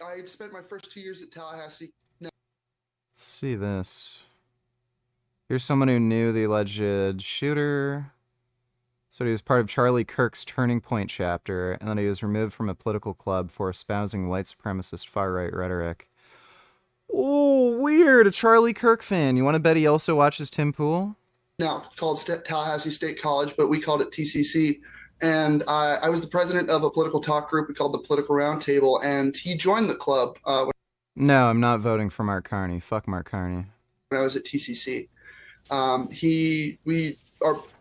I spent my first 2 years at Tallahassee. Let's see this. Here's someone who knew the alleged shooter. So he was part of Charlie Kirk's Turning Point chapter, and then he was removed from a political club for espousing white supremacist far-right rhetoric. Oh, weird, a Charlie Kirk fan. You want to bet he also watches Tim Pool? Now called Tallahassee State College, but we called it TCC. And I was the president of a political talk group we called the Political Roundtable, and he joined the club No, I'm not voting for Mark Carney. Fuck Mark Carney. when I was at TCC.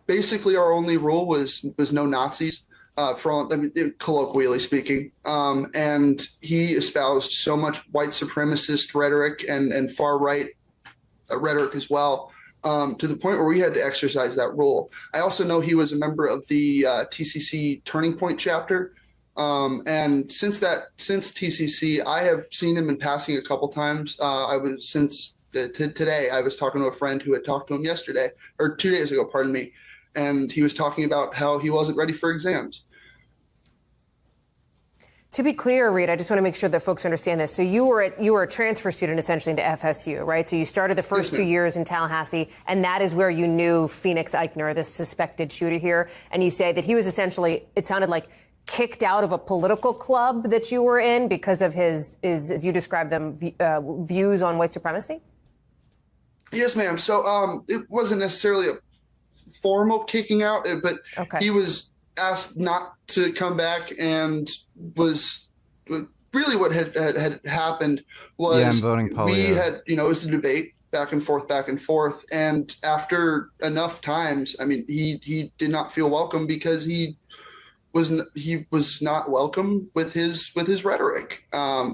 Basically our only rule was no Nazis, colloquially speaking. And he espoused so much white supremacist rhetoric and far right rhetoric as well. To the point where we had to exercise that rule. I also know he was a member of the TCC Turning Point chapter. And since TCC, I have seen him in passing a couple times. Today, I was talking to a friend who had talked to him yesterday, or 2 days ago, pardon me. And he was talking about how he wasn't ready for exams. To be clear, Reed, I just want to make sure that folks understand this. So you were a transfer student essentially into FSU, right? So you started the first 2 years in Tallahassee, and that is where you knew Phoenix Eichner, the suspected shooter here. And you say that he was essentially, it sounded like, kicked out of a political club that you were in because of his as you described them, views on white supremacy? Yes, ma'am. So it wasn't necessarily a formal kicking out, but he was asked not to come back, and was really what had happened was I'm voting Paul. We had, it was a debate back and forth. And after enough times, I mean, he did not feel welcome because he was not welcome with his rhetoric.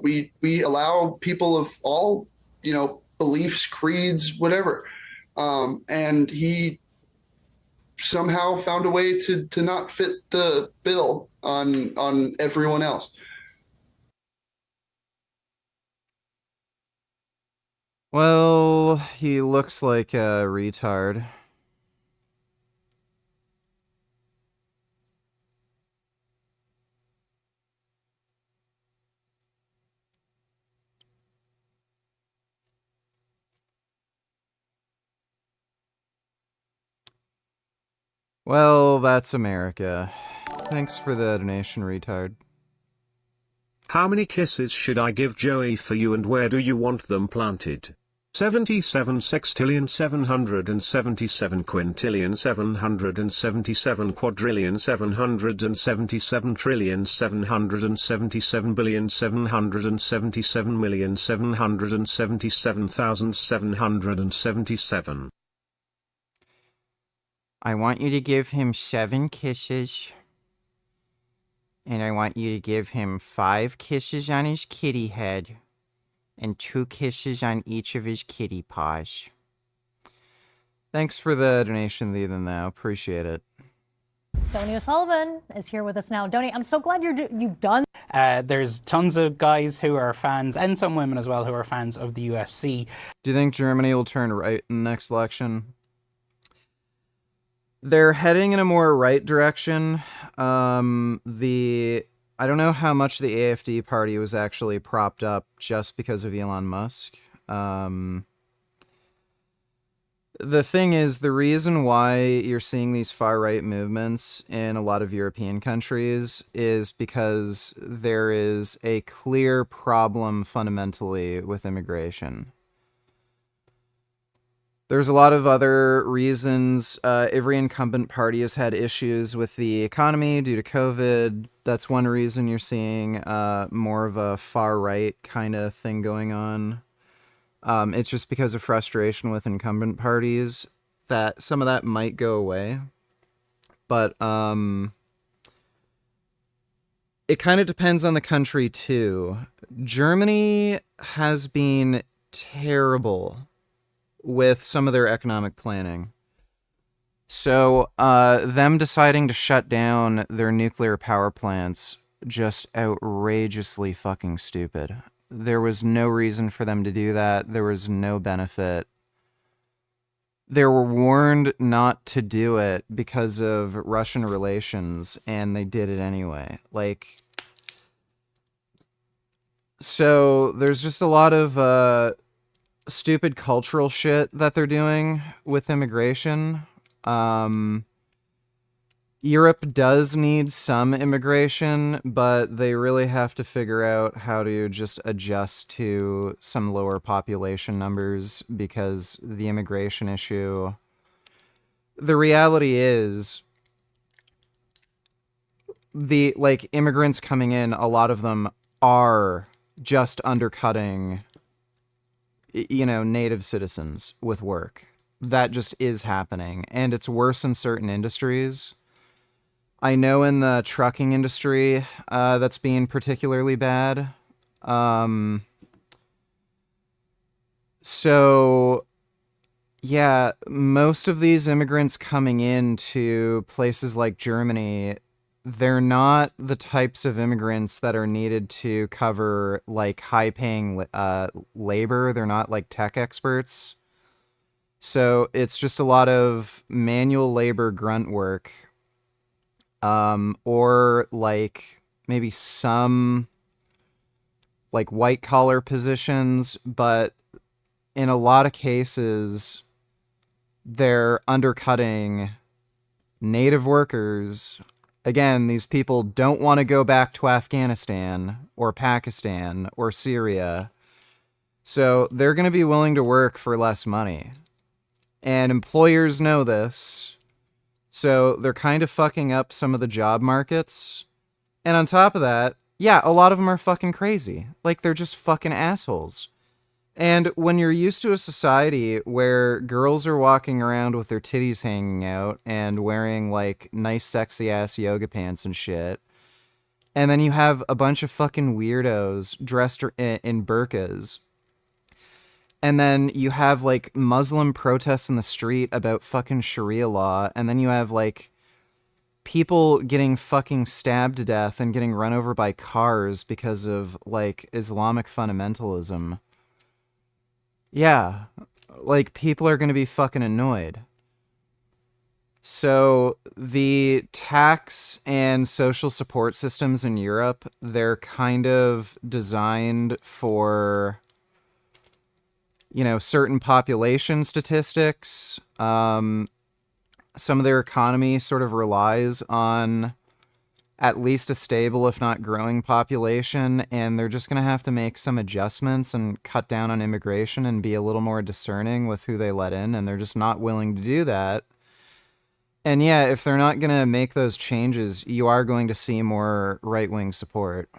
We allow people of all, beliefs, creeds, whatever. And he somehow found a way to not fit the bill on everyone else. Well, he looks like a retard. Well, that's America. Thanks for the donation, retard. How many kisses should I give Joey for you, and where do you want them planted? 77 sextillion 777 quintillion 777 quadrillion 777 trillion 777 billion 777 million 777,777. I want you to give him 7 kisses. And I want you to give him 5 kisses on his kitty head. And 2 kisses on each of his kitty paws. Thanks for the donation, Thee Than Thou. Appreciate it. Donny O'Sullivan is here with us now. Donny, I'm so glad you've done. There's tons of guys who are fans, and some women as well, who are fans of the UFC. Do you think Germany will turn right in the next election? They're heading in a more right direction. I don't know how much the AfD party was actually propped up just because of Elon Musk. The thing is, the reason why you're seeing these far-right movements in a lot of European countries is because there is a clear problem fundamentally with immigration. There's a lot of other reasons. Every incumbent party has had issues with the economy due to COVID. That's one reason you're seeing more of a far-right kind of thing going on. It's just because of frustration with incumbent parties that some of that might go away. But it kind of depends on the country too. Germany has been terrible with some of their economic planning. So them deciding to shut down their nuclear power plants, just outrageously fucking stupid. There was no reason for them to do that. There was no benefit. They were warned not to do it because of Russian relations, and they did it anyway. Like, so there's just a lot of stupid cultural shit that they're doing with immigration. Europe does need some immigration, but they really have to figure out how to just adjust to some lower population numbers, because the immigration issue, the reality is the, like, immigrants coming in, a lot of them are just undercutting, you know, native citizens with work. That just is happening, and it's worse in certain industries. I know in the trucking industry, that's being particularly bad. So, yeah, most of these immigrants coming into places like Germany, they're not the types of immigrants that are needed to cover, like, high-paying labor. They're not, like, tech experts. So it's just a lot of manual labor grunt work. Or like maybe some like white collar positions, but in a lot of cases, they're undercutting native workers. Again, these people don't want to go back to Afghanistan or Pakistan or Syria. So they're going to be willing to work for less money. And employers know this. So they're kind of fucking up some of the job markets. And on top of that, yeah, a lot of them are fucking crazy. Like, they're just fucking assholes. And when you're used to a society where girls are walking around with their titties hanging out and wearing, like, nice sexy-ass yoga pants and shit, and then you have a bunch of fucking weirdos dressed in burqas, and then you have, like, Muslim protests in the street about fucking Sharia law. And then you have, like, people getting fucking stabbed to death and getting run over by cars because of, like, Islamic fundamentalism. Yeah. Like, people are going to be fucking annoyed. So the tax and social support systems in Europe, they're kind of designed for, you know, certain population statistics. Some of their economy sort of relies on at least a stable, if not growing population, and they're just going to have to make some adjustments and cut down on immigration and be a little more discerning with who they let in, and they're just not willing to do that. And yeah, if they're not going to make those changes, you are going to see more right-wing support.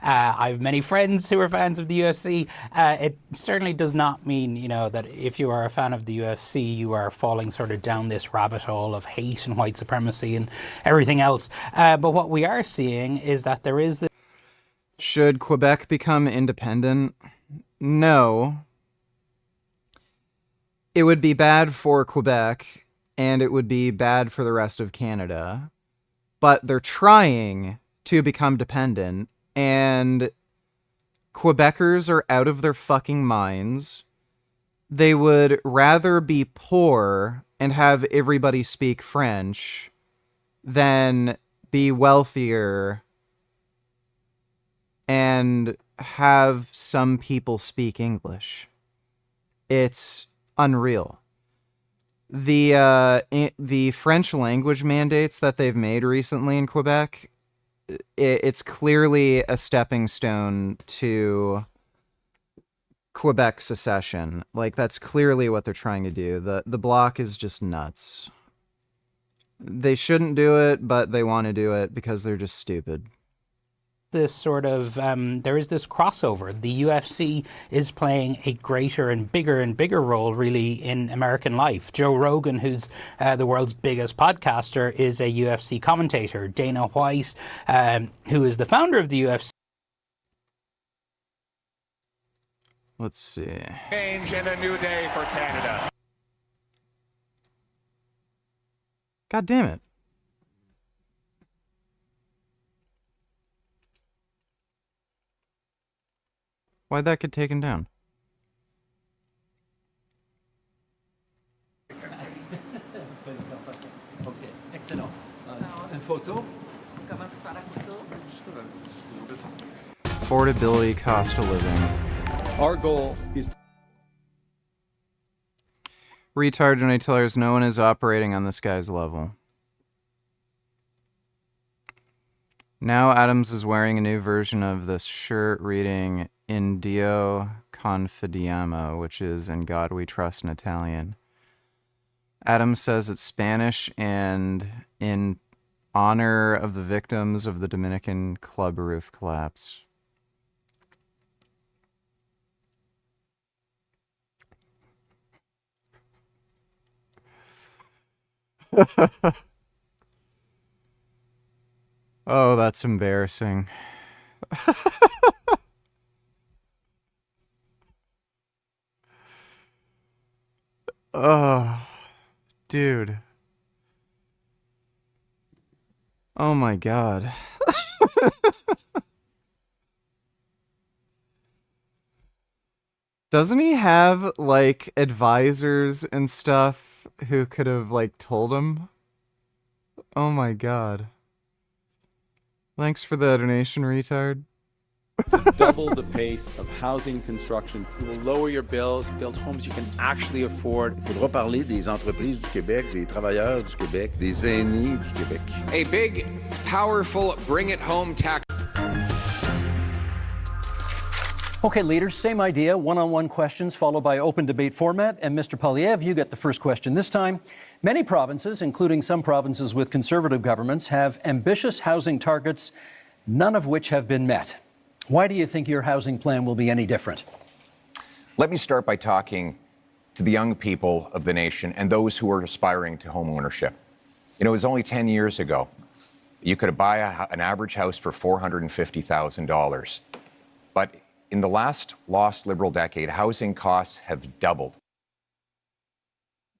I have many friends who are fans of the UFC. It certainly does not mean, you know, that if you are a fan of the UFC, you are falling sort of down this rabbit hole of hate and white supremacy and everything else. But what we are seeing is that there is this... Should Quebec become independent? No. It would be bad for Quebec, and it would be bad for the rest of Canada. But they're trying to become dependent, and Quebecers are out of their fucking minds. They would rather be poor and have everybody speak French than be wealthier and have some people speak English. It's unreal. The French language mandates that they've made recently in Quebec, it's clearly a stepping stone to Quebec secession. Like, that's clearly what they're trying to do. The Bloc is just nuts. They shouldn't do it, but they want to do it because they're just stupid. this sort of there is this crossover. The UFC is playing a greater and bigger role really in American life. Joe Rogan, who's the world's biggest podcaster, is a UFC commentator. Dana White, who is the founder of the UFC. Let's see. Change and a new day for Canada. God damn it. Why'd that get taken down? Excellent. Une photo? Affordability, cost of living. Our goal is... Retard donate tellers, no one is operating on this guy's level. Now Adams is wearing a new version of this shirt reading In Dio Confidiamo, which is In God We Trust in Italian. Adams says it's Spanish and in honor of the victims of the Dominican club roof collapse. Oh, that's embarrassing. Oh, dude. Oh my God. Doesn't he have, like, advisors and stuff who could have, like, told him? Oh my God. Thanks for the donation, retard. To double the pace of housing construction. It will lower your bills, build homes you can actually afford. Il faudra parler des entreprises du Québec, des travailleurs du Québec, des aînés du Québec. A big, powerful, bring it home tax. Okay, leaders, same idea, one-on-one questions followed by open debate format. And Mr. Polyev, you get the first question this time. Many provinces, including some provinces with conservative governments, have ambitious housing targets, none of which have been met. Why do you think your housing plan will be any different? Let me start by talking to the young people of the nation and those who are aspiring to home ownership. You know, it was only 10 years ago you could buy an average house for $450,000. But in the last lost Liberal decade, housing costs have doubled.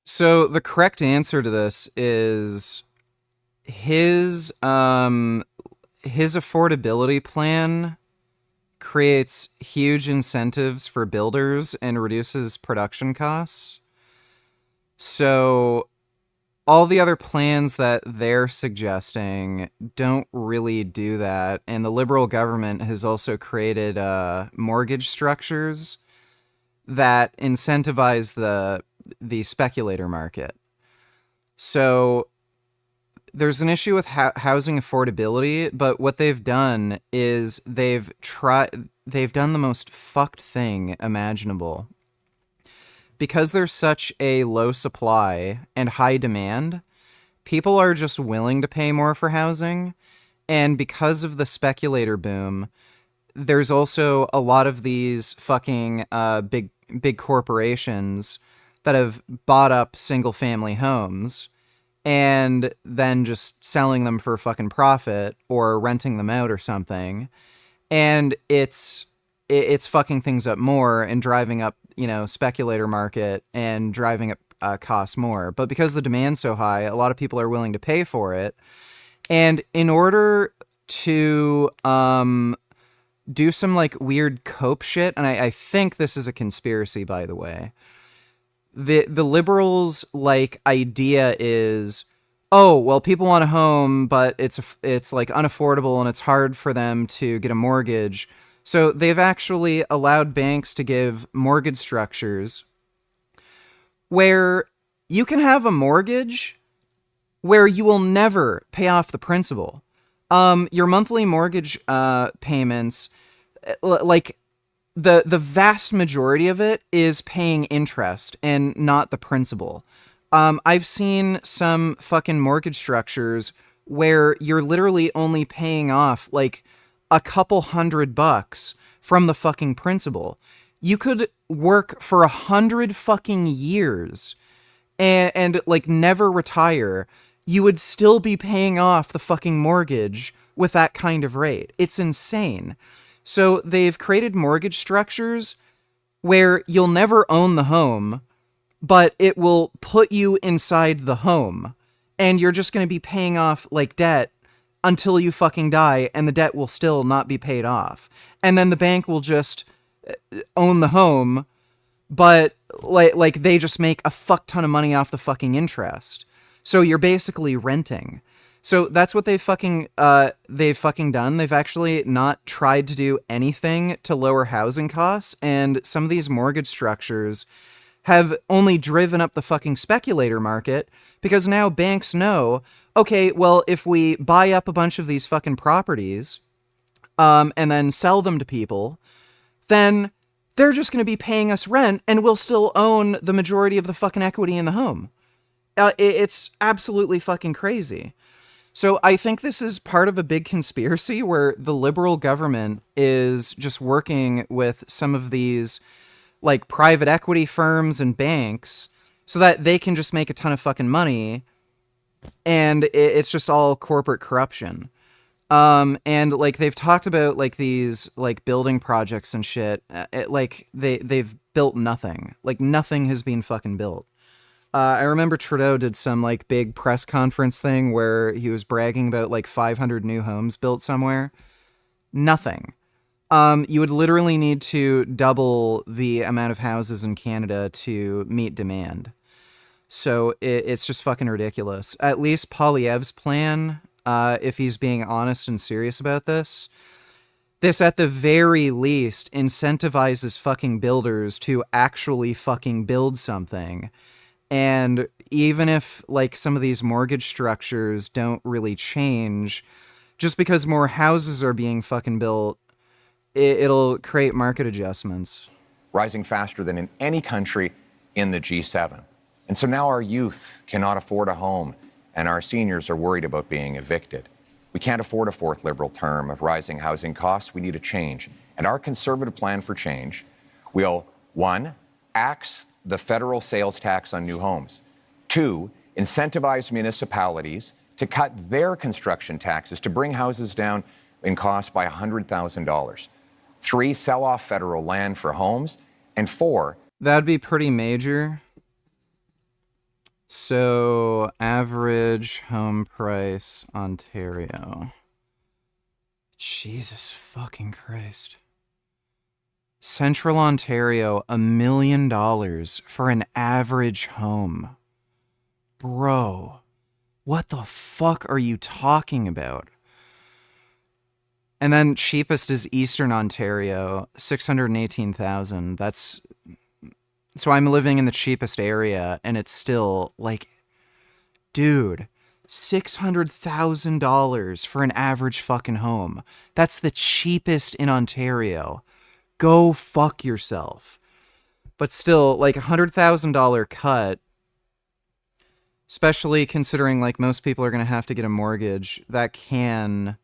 So the correct answer to this is his affordability plan creates huge incentives for builders and reduces production costs. So all the other plans that they're suggesting don't really do that. And the Liberal government has also created mortgage structures that incentivize the speculator market. So there's an issue with housing affordability, but what they've done is they've done the most fucked thing imaginable. Because there's such a low supply and high demand, people are just willing to pay more for housing. And because of the speculator boom, there's also a lot of these fucking big corporations that have bought up single family homes and then just selling them for fucking profit or renting them out or something. And it's fucking things up more and driving up, you know, speculator market and driving up costs more. But because the demand's so high, a lot of people are willing to pay for it. And in order to do some like weird cope shit, and I think this is a conspiracy, by the way, the Liberals' like idea is, oh, well, people want a home, but it's like unaffordable and it's hard for them to get a mortgage. So they've actually allowed banks to give mortgage structures where you can have a mortgage where you will never pay off the principal. Your monthly mortgage payments, like the vast majority of it is paying interest and not the principal. I've seen some fucking mortgage structures where you're literally only paying off like a couple $100 from the fucking principal. You could work for 100 fucking years and like never retire. You would still be paying off the fucking mortgage with that kind of rate. It's insane. So they've created mortgage structures where you'll never own the home, but it will put you inside the home, and you're just going to be paying off like debt until you fucking die, and the debt will still not be paid off. And then the bank will just own the home, but like they just make a fuck ton of money off the fucking interest. So you're basically renting. So that's what they've fucking done. They've actually not tried to do anything to lower housing costs, and some of these mortgage structures have only driven up the fucking speculator market, because now banks know, okay, well, if we buy up a bunch of these fucking properties, and then sell them to people, then they're just going to be paying us rent, and we'll still own the majority of the fucking equity in the home. It's absolutely fucking crazy. So I think this is part of a big conspiracy where the liberal government is just working with some of these like private equity firms and banks so that they can just make a ton of fucking money, and it's just all corporate corruption. And like they've talked about like these like building projects and shit. Like they've built nothing. Like nothing has been fucking built. I remember Trudeau did some like big press conference thing where he was bragging about like 500 new homes built somewhere. Nothing. You would literally need to double the amount of houses in Canada to meet demand. So it's just fucking ridiculous. At least Poilievre's plan, if he's being honest and serious about this at the very least incentivizes fucking builders to actually fucking build something. And even if like some of these mortgage structures don't really change, just because more houses are being fucking built, it'll create market adjustments. Rising faster than in any country in the G7. And so now our youth cannot afford a home, and our seniors are worried about being evicted. We can't afford a fourth Liberal term of rising housing costs. We need a change. And our Conservative plan for change will, 1, axe the federal sales tax on new homes. 2, incentivize municipalities to cut their construction taxes to bring houses down in cost by $100,000. 3, sell off federal land for homes. And 4, that'd be pretty major. So, average home price, Ontario. Jesus fucking Christ. Central Ontario, $1 million for an average home. Bro, what the fuck are you talking about? And then cheapest is Eastern Ontario, $618,000. That's... So I'm living in the cheapest area, and it's still, like... Dude, $600,000 for an average fucking home. That's the cheapest in Ontario. Go fuck yourself. But still, like $100,000 cut, especially considering like most people are going to have to get a mortgage, that can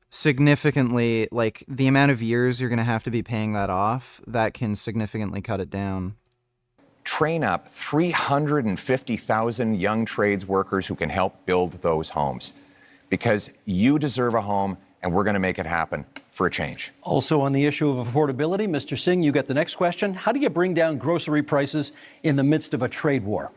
significantly, like the amount of years you're going to have to be paying that off, that can significantly cut it down. Train up 350,000 young trades workers who can help build those homes. Because you deserve a home, and we're going to make it happen for a change. Also on the issue of affordability, Mr. Singh, you get the next question. How do you bring down grocery prices in the midst of a trade war?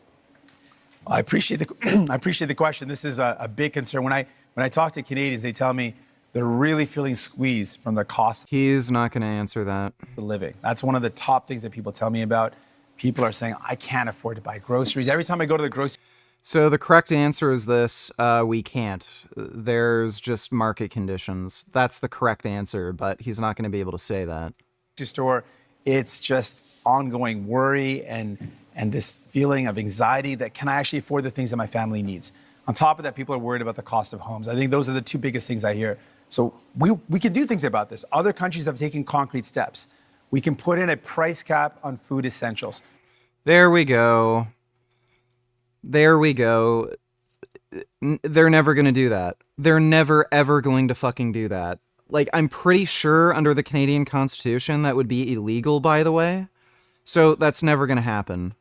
I appreciate the question. This is a big concern. When I talk to Canadians, they tell me they're really feeling squeezed from the cost. He's not going to answer that. Of living. That's one of the top things that people tell me about. People are saying, I can't afford to buy groceries. Every time I go to the grocery. So the correct answer is this, we can't. There's just market conditions. That's the correct answer, but he's not going to be able to say that. Store, it's just ongoing worry and this feeling of anxiety that can I actually afford the things that my family needs? On top of that, people are worried about the cost of homes. I think those are the two biggest things I hear. So we can do things about this. Other countries have taken concrete steps. We can put in a price cap on food essentials. There we go. There we go. They're never going to do that. They're never, ever going to fucking do that. Like, I'm pretty sure under the Canadian Constitution that would be illegal, by the way. So that's never going to happen.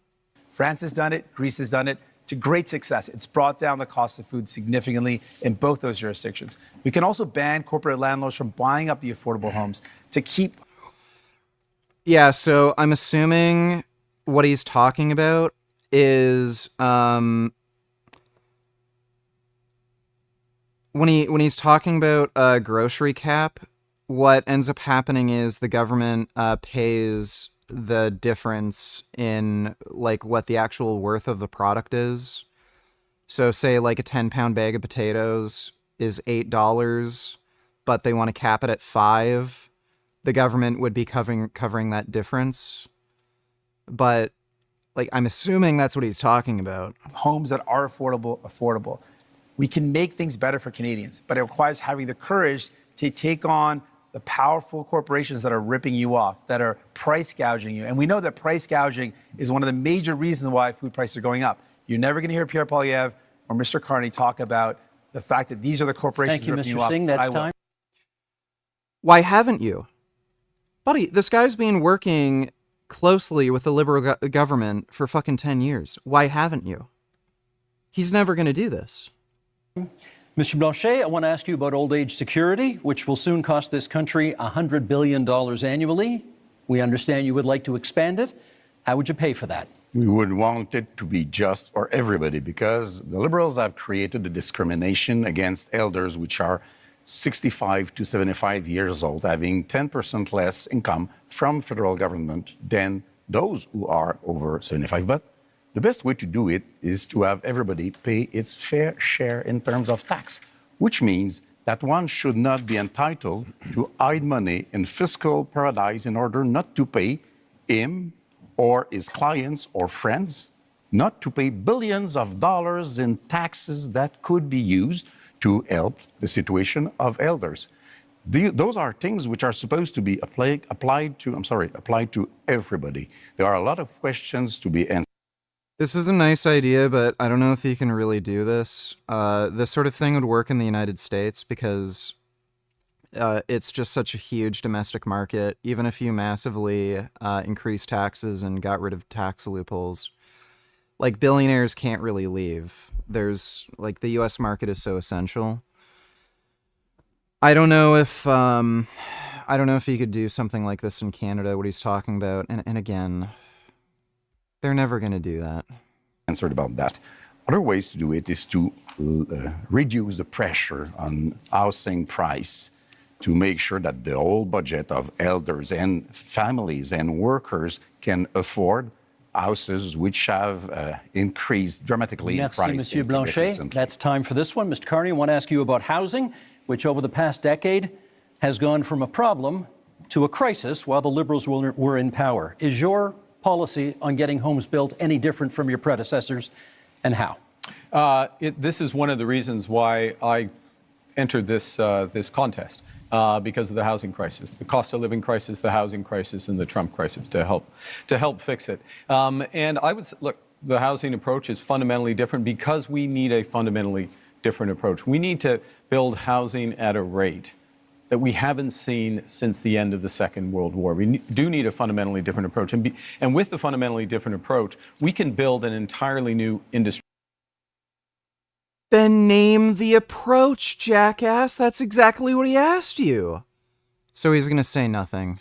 France has done it. Greece has done it to great success. It's brought down the cost of food significantly in both those jurisdictions. We can also ban corporate landlords from buying up the affordable homes to keep. Yeah, so I'm assuming what he's talking about is when he's talking about a grocery cap, what ends up happening is the government pays the difference in like what the actual worth of the product is. So say like a 10-pound bag of potatoes is $8, but they want to cap it at $5. The government would be covering that difference. But like, I'm assuming that's what he's talking about. Homes that are affordable. We can make things better for Canadians, but it requires having the courage to take on the powerful corporations that are ripping you off, that are price gouging you. And we know that price gouging is one of the major reasons why food prices are going up. You're never going to hear Pierre Poilievre or Mr. Carney talk about the fact that these are the corporations ripping you off. Thank you, Mr. Singh. That's time. Why haven't you? Buddy, this guy's been working closely with the Liberal government for fucking 10 years. Why haven't you? He's never going to do this. Mr. Blanchet, I want to ask you about old age security, which will soon cost this country $100 billion annually. We understand you would like to expand it. How would you pay for that? We would want it to be just for everybody because the Liberals have created a discrimination against elders which are 65 to 75 years old, having 10% less income from federal government than those who are over 75. But the best way to do it is to have everybody pay its fair share in terms of tax, which means that one should not be entitled to hide money in fiscal paradise in order not to pay him or his clients or friends, not to pay billions of dollars in taxes that could be used to help the situation of elders. Those are things which are supposed to be applied to everybody. There are a lot of questions to be answered. This is a nice idea, but I don't know if you can really do this. This sort of thing would work in the United States because it's just such a huge domestic market. Even if you massively increase taxes and got rid of tax loopholes, like billionaires can't really leave. There's like the U.S. market is so essential. I don't know if you could do something like this in Canada, what he's talking about. And again, they're never going to do that. Answered about that. Other ways to do it is to reduce the pressure on housing price to make sure that the whole budget of elders and families and workers can afford houses which have increased dramatically in price. Monsieur Blanchet. That's time for this one. Mr. Carney, I want to ask you about housing, which over the past decade has gone from a problem to a crisis while the Liberals were in power. Is your policy on getting homes built any different from your predecessors, and how? This is one of the reasons why I entered this contest, because of the housing crisis, the cost of living crisis, the housing crisis, and the Trump crisis to help fix it. And I would look, the housing approach is fundamentally different because we need a fundamentally different approach. We need to build housing at a rate that we haven't seen since the end of the Second World War. We do need a fundamentally different approach. And with the fundamentally different approach, we can build an entirely new industry. Then name the approach, jackass. That's exactly what he asked you. So he's going to say nothing.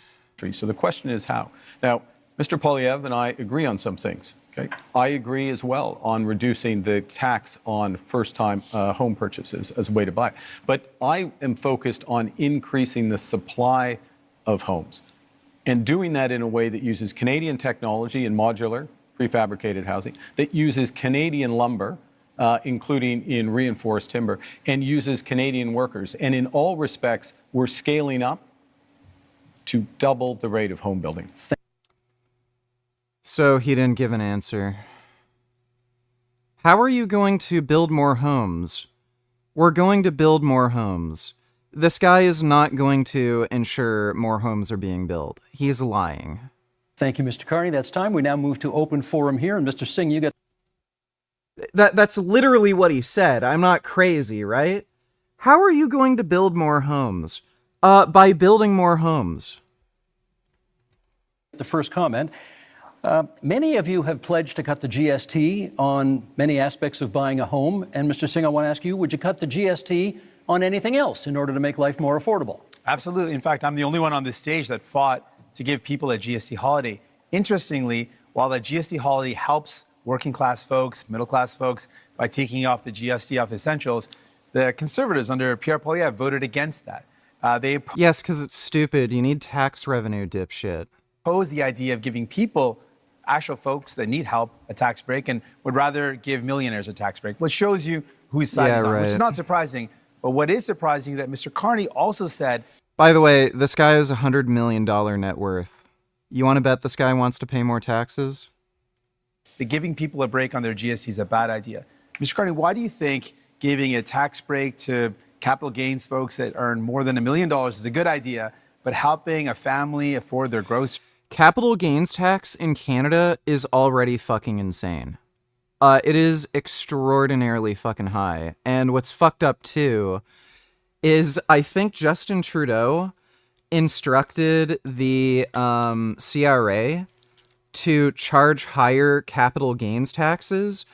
So the question is how? Now, Mr. Poilievre and I agree on some things. Okay, I agree as well on reducing the tax on first-time home purchases as a way to buy. But I am focused on increasing the supply of homes and doing that in a way that uses Canadian technology and modular prefabricated housing, that uses Canadian lumber, including in reinforced timber, and uses Canadian workers. And in all respects, we're scaling up to double the rate of home building. So he didn't give an answer. How are you going to build more homes? We're going to build more homes. This guy is not going to ensure more homes are being built. He's lying. Thank you, Mr. Carney. That's time. We now move to open forum here. And Mr. Singh, you get... That's literally what he said. I'm not crazy, right? How are you going to build more homes? By building more homes. The first comment. Many of you have pledged to cut the GST on many aspects of buying a home. And Mr. Singh, I want to ask you, would you cut the GST on anything else in order to make life more affordable? Absolutely. In fact, I'm the only one on this stage that fought to give people a GST holiday. Interestingly, while the GST holiday helps working class folks, middle class folks by taking off the GST off essentials, the conservatives under Pierre Poilievre voted against that. Yes, because it's stupid. You need tax revenue, dipshit. Oppose the idea of giving people, actual folks that need help, a tax break, and would rather give millionaires a tax break, which shows you whose side is on, which is not surprising. But what is surprising is that Mr. Carney also said... By the way, this guy has $100 million net worth. You want to bet this guy wants to pay more taxes? That giving people a break on their GST is a bad idea. Mr. Carney, why do you think giving a tax break to capital gains folks that earn more than $1 million is a good idea, but helping a family afford their groceries? Capital gains tax in Canada is already fucking insane. It is extraordinarily fucking high. And what's fucked up too is I think Justin Trudeau instructed the CRA to charge higher capital gains taxes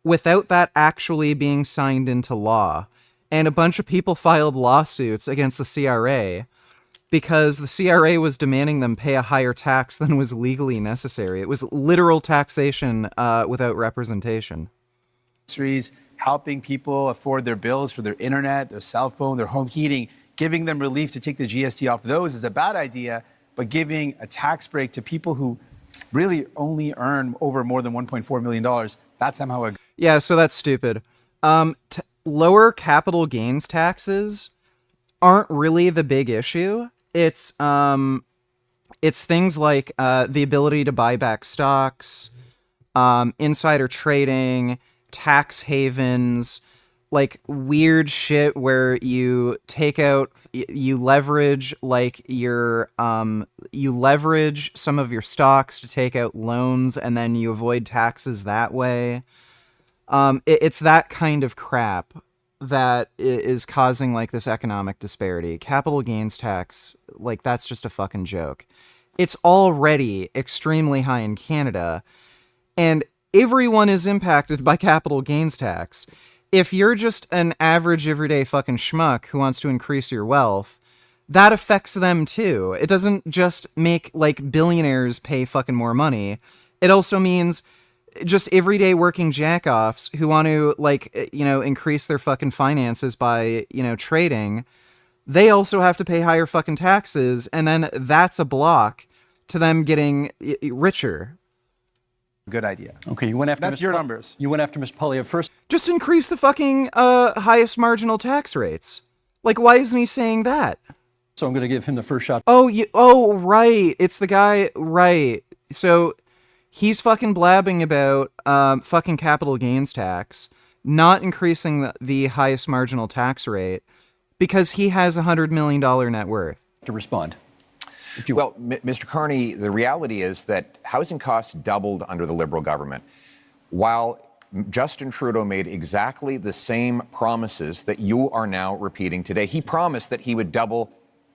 without that actually being signed into law. And a bunch of people filed lawsuits against the CRA because the CRA was demanding them pay a higher tax than was legally necessary. It was literal taxation without representation. Helping people afford their bills for their internet, their cell phone, their home heating, giving them relief to take the GST off those is a bad idea, but giving a tax break to people who really only earn over more than $1.4 million, that's somehow a... Yeah, so that's stupid. Lower capital gains taxes aren't really the big issue. It's things like the ability to buy back stocks, insider trading, tax havens, like weird shit where you take out, you leverage like your, you leverage some of your stocks to take out loans and then you avoid taxes that way. It's that kind of crap that is causing like this economic disparity. Capital gains tax, like that's just a fucking joke. It's already extremely high in Canada, and everyone is impacted by capital gains tax. If you're just an average everyday fucking schmuck who wants to increase your wealth, that affects them too. It doesn't just make like billionaires pay fucking more money. It also means just everyday working jackoffs who want to like, you know, increase their fucking finances by, you know, trading. They also have to pay higher fucking taxes. And then that's a block to them getting richer. Good idea. Okay, you went after That's your numbers. You went after Mr. Poilievre first. Just increase the fucking highest marginal tax rates. Like, why isn't he saying that? So I'm going to give him the first shot. Oh, right. It's the guy, right. So he's fucking blabbing about fucking capital gains tax, not increasing the highest marginal tax rate because he has $100 million net worth. To respond. Well, Mr. Carney, the reality is that housing costs doubled under the Liberal government, while Justin Trudeau made exactly the same promises that you are now repeating today. He promised that he would double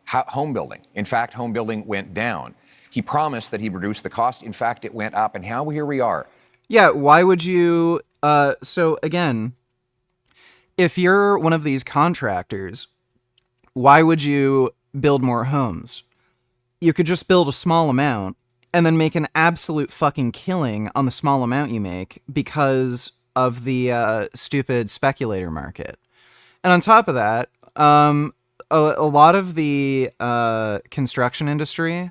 home building. In fact, home building went down. He promised that he'd reduce the cost. In fact, it went up, and now here we are. Yeah, why would you... So, again, if you're one of these contractors, why would you build more homes? You could just build a small amount and then make an absolute fucking killing on the small amount you make because of the stupid speculator market. And on top of that, a lot of the construction industry,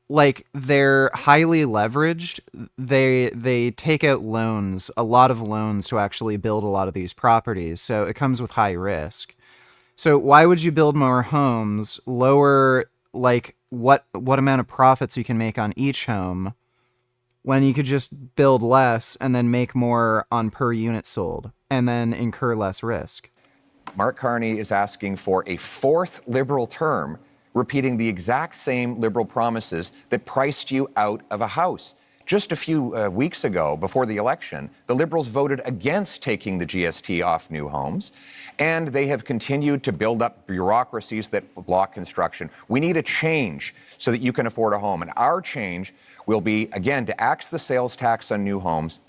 like, they're highly leveraged. They take out loans, a lot of loans, to actually build a lot of these properties. So it comes with high risk. So why would you build more homes, lower like what amount of profits you can make on each home when you could just build less and then make more on per unit sold and then incur less risk? Mark Carney is asking for a fourth Liberal term, repeating the exact same Liberal promises that priced you out of a house. Just a few weeks ago, before the election, the Liberals voted against taking the GST off new homes, and they have continued to build up bureaucracies that block construction. We need a change so that you can afford a home. And our change will be, again, to axe the sales tax on new homes,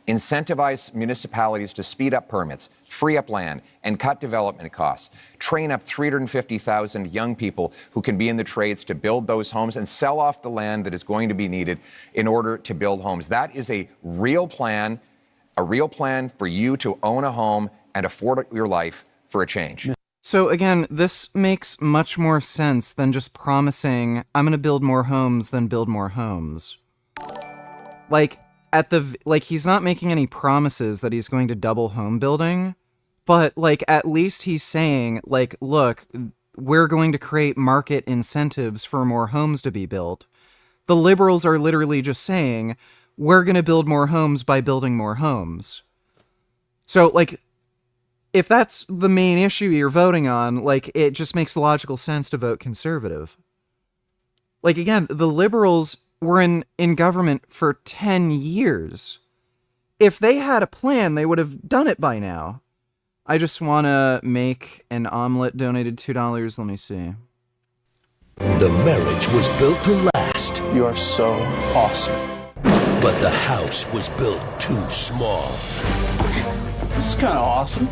incentivize municipalities to speed up permits, free up land, and cut development costs. Train up 350,000 young people who can be in the trades to build those homes and sell off the land that is going to be needed in order to build homes. That is a real plan for you to own a home and afford your life for a change. So again, this makes much more sense than just promising, I'm going to build more homes than build more homes. Like, he's not making any promises that he's going to double home building, but, like, at least he's saying, like, look, we're going to create market incentives for more homes to be built. The Liberals are literally just saying, we're going to build more homes by building more homes. So, like, if that's the main issue you're voting on, like, it just makes logical sense to vote conservative. Like, again, the Liberals were in government for 10 years. If they had a plan, they would have done it by now. I just want to make an omelet, donated $2. Let me see. The marriage was built to last. You are so awesome. But the house was built too small. This is kind of awesome.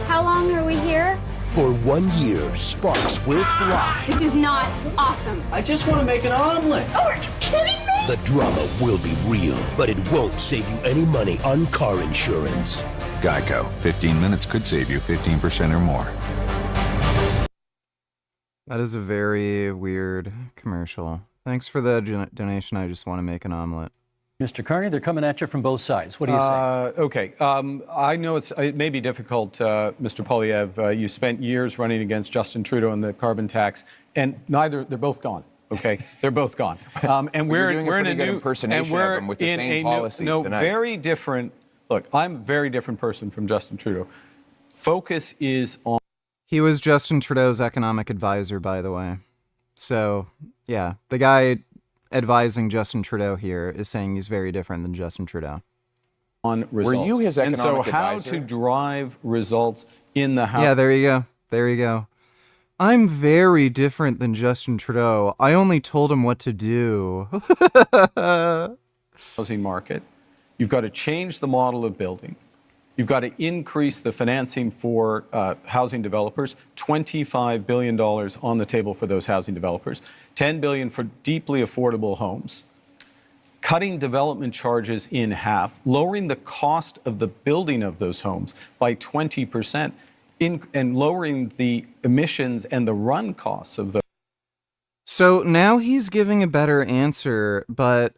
How long are we here? For 1 year, sparks will fly. This is not awesome. I just want to make an omelet. Oh, are you kidding me? The drama will be real, but it won't save you any money on car insurance. Geico. 15 minutes could save you 15% or more. That is a very weird commercial. Thanks for the donation. I just want to make an omelet. Mr. Carney, they're coming at you from both sides. What do you say? Okay. I know it may be difficult, Mr. Poilievre. You spent years running against Justin Trudeau and the carbon tax, and they're both gone. Okay, they're both gone. And we're doing in a good new impersonation of them with the same policies tonight. Very different. Look, I'm a very different person from Justin Trudeau. Focus is on. He was Justin Trudeau's economic advisor, by the way. So, yeah, the guy advising Justin Trudeau here is saying he's very different than Justin Trudeau. On results. Were you his economic advisor? And so how to drive results in the House. Yeah, there you go. There you go. I'm very different than Justin Trudeau. I only told him what to do. Housing market. You've got to change the model of building. You've got to increase the financing for housing developers, $25 billion on the table for those housing developers, $10 billion for deeply affordable homes, cutting development charges in half, lowering the cost of the building of those homes by 20%, and lowering the emissions and the run costs of those. So now he's giving a better answer, but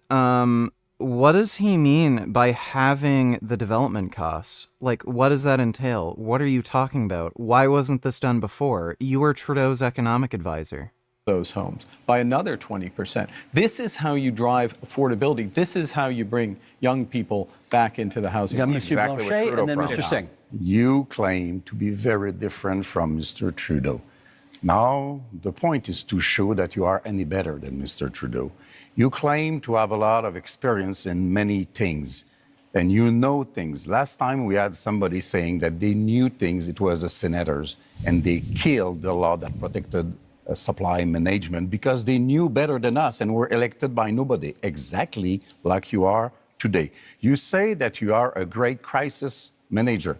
what does he mean by having the development costs? Like, what does that entail? What are you talking about? Why wasn't this done before? You were Trudeau's economic advisor. Those homes by another 20%. This is how you drive affordability. This is how you bring young people back into the housing market. Exactly what Trudeau and then Mr. promised. Singh. You claim to be very different from Mr. Trudeau. Now, the point is to show that you are any better than Mr. Trudeau. You claim to have a lot of experience in many things, and you know things. Last time we had somebody saying that they knew things, it was the senators, and they killed the law that protected supply management because they knew better than us and were elected by nobody, exactly like you are today. You say that you are a great crisis manager.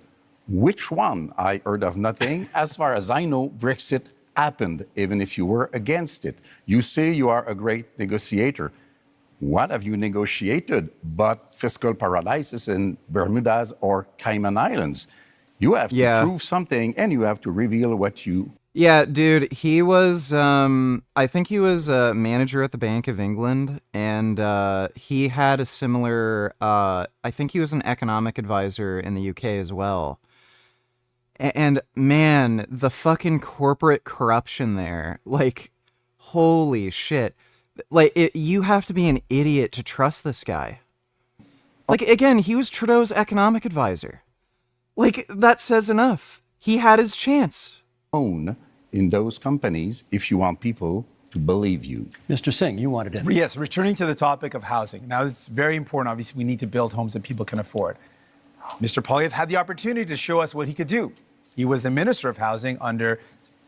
Which one? I heard of nothing. As far as I know, Brexit happened, even if you were against it. You say you are a great negotiator. What have you negotiated but fiscal paradises in Bermudas or Cayman Islands? You have to prove something, and you have to reveal what you... Yeah, dude, he was, I think he was a manager at the Bank of England, and he had a similar, I think he was an economic advisor in the UK as well. And man, the fucking corporate corruption there, like, holy shit. Like, you have to be an idiot to trust this guy. Like, again, he was Trudeau's economic advisor. Like, that says enough. He had his chance. Own in those companies if you want people to believe you. Mr. Singh, you wanted to. Yes, returning to the topic of housing. Now, it's very important. Obviously, we need to build homes that people can afford. Mr. Poilievre had the opportunity to show us what he could do. He was the Minister of Housing under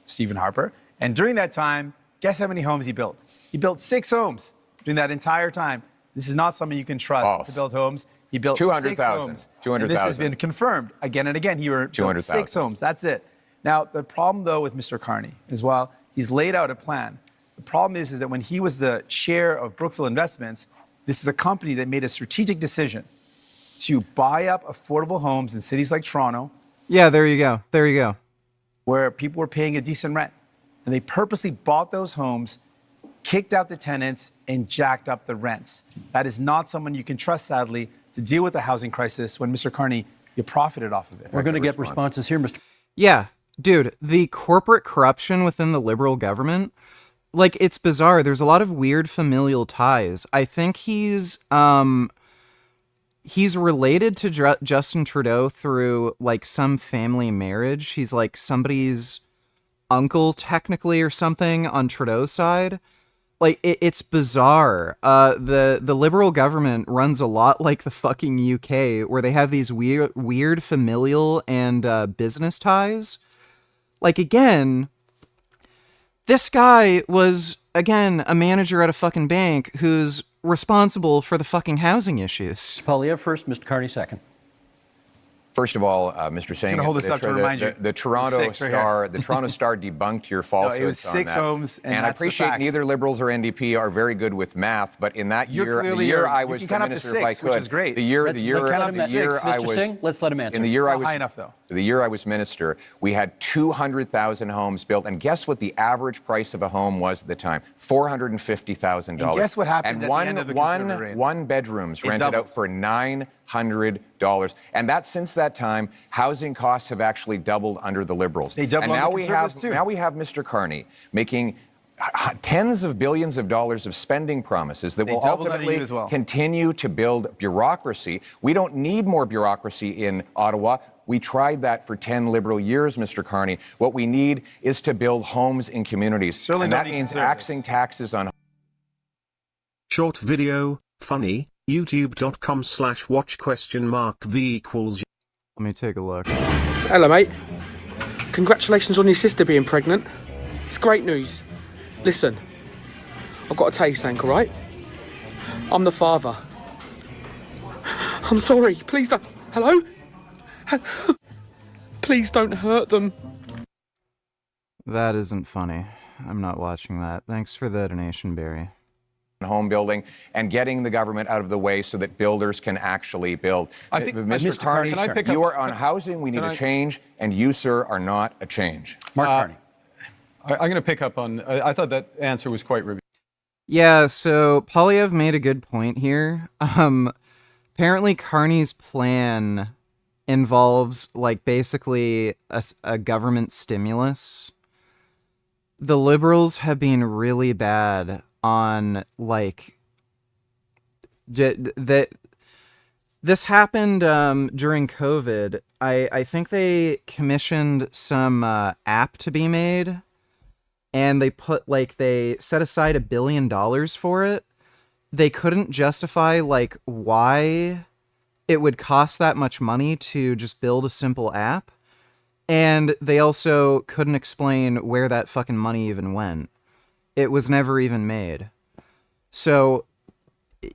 Stephen Harper. And during that time, guess how many homes he built? He built 6 homes during that entire time. This is not something you can trust to build homes. He built 6 homes. 200,000. And this has been confirmed again and again. He built 6 homes. That's it. Now, the problem, though, with Mr. Carney is, well, he's laid out a plan. The problem is that when he was the chair of Brookfield Investments, this is a company that made a strategic decision to buy up affordable homes in cities like Toronto. Yeah, there you go. There you go. Where people were paying a decent rent. And they purposely bought those homes, kicked out the tenants, and jacked up the rents. That is not someone you can trust, sadly, to deal with the housing crisis when, Mr. Carney, you profited off of it. We're going to get responses here, Mr. Yeah, dude, the corporate corruption within the Liberal government, like, it's bizarre. There's a lot of weird familial ties. I think he's related to Justin Trudeau through, like, some family marriage. He's, like, somebody's uncle, technically, or something on Trudeau's side. Like, it's bizarre. The Liberal government runs a lot like the fucking UK, where they have these weird familial and business ties. Like, again, this guy was, again, a manager at a fucking bank who's responsible for the fucking housing issues. Poilievre first, Mr. Carney second. First of all, Mr. Singh, the Toronto Star, the Toronto Star debunked your falsehoods. No, it was 6 homes, and I appreciate neither Liberals or NDP are very good with math, but in that year, the year I was the minister, if I could, which is great. the year I was, Singh, let's let him answer. In the year I was, high enough, though. The year I was minister, we had 200,000 homes built, and guess what the average price of a home was at the time? $450,000. And guess what happened at the end of the Conservative reign? One bedrooms rented out for $900. And that since that time, housing costs have actually doubled under the Liberals. They doubled and under the Conservatives too. Now we have Mr. Carney making tens of billions of dollars of spending promises that will ultimately continue to build bureaucracy. We don't need more bureaucracy in Ottawa. We tried that for 10 Liberal years, Mr. Carney. What we need is to build homes in communities. And that means axing taxes on. Short video, funny, youtube.com/watch?v equals. Let me take a look. Hello, mate. Congratulations on your sister being pregnant. It's great news. Listen, I've got to tell you something, all right? I'm the father. I'm sorry. Please don't. Hello? Please don't hurt them. That isn't funny. I'm not watching that. Thanks for the donation, Barry. Home building and getting the government out of the way so that builders can actually build. I think, Mr. Carney, you are on housing. We need a change, and you, sir, are not a change. Mark Carney. I'm going to pick up on. I thought that answer was quite revealing. Yeah, so Poilievre made a good point here. Apparently, Carney's plan involves, like, basically a government stimulus. The Liberals have been really bad on, like, that. This happened during COVID. I think they commissioned some app to be made, and they set aside $1 billion for it. They couldn't justify, like, why it would cost that much money to just build a simple app. And they also couldn't explain where that fucking money even went. It was never even made. So,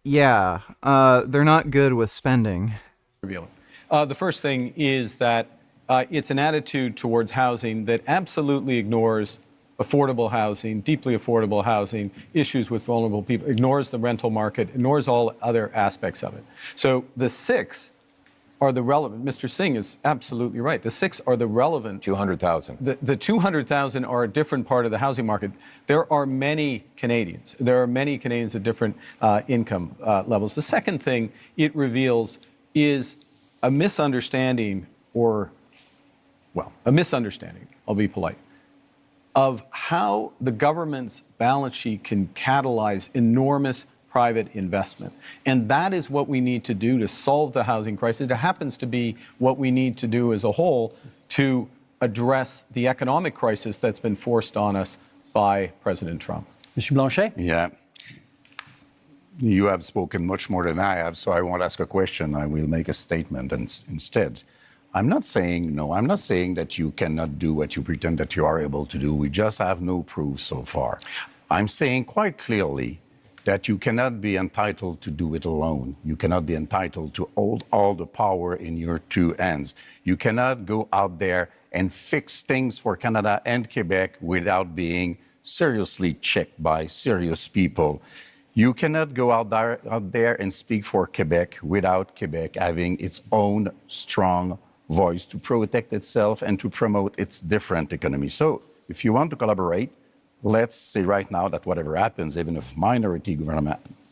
yeah, they're not good with spending. The first thing is that it's an attitude towards housing that absolutely ignores affordable housing, deeply affordable housing, issues with vulnerable people, ignores the rental market, ignores all other aspects of it. So the 6 are the relevant. Mr. Singh is absolutely right. The 6 are the relevant. 200,000. The 200,000 are a different part of the housing market. There are many Canadians. There are many Canadians at different income levels. The second thing it reveals is a misunderstanding, I'll be polite, of how the government's balance sheet can catalyze enormous private investment. And that is what we need to do to solve the housing crisis. It happens to be what we need to do as a whole to address the economic crisis that's been forced on us by President Trump. Mr. Blanchet? Yeah. You have spoken much more than I have, so I won't ask a question. I will make a statement instead. I'm not saying no. I'm not saying that you cannot do what you pretend that you are able to do. We just have no proof so far. I'm saying quite clearly that you cannot be entitled to do it alone. You cannot be entitled to hold all the power in your two hands. You cannot go out there and fix things for Canada and Quebec without being seriously checked by serious people. You cannot go out there and speak for Quebec without Quebec having its own strong voice to protect itself and to promote its different economy. So if you want to collaborate, let's say right now that whatever happens, even if minority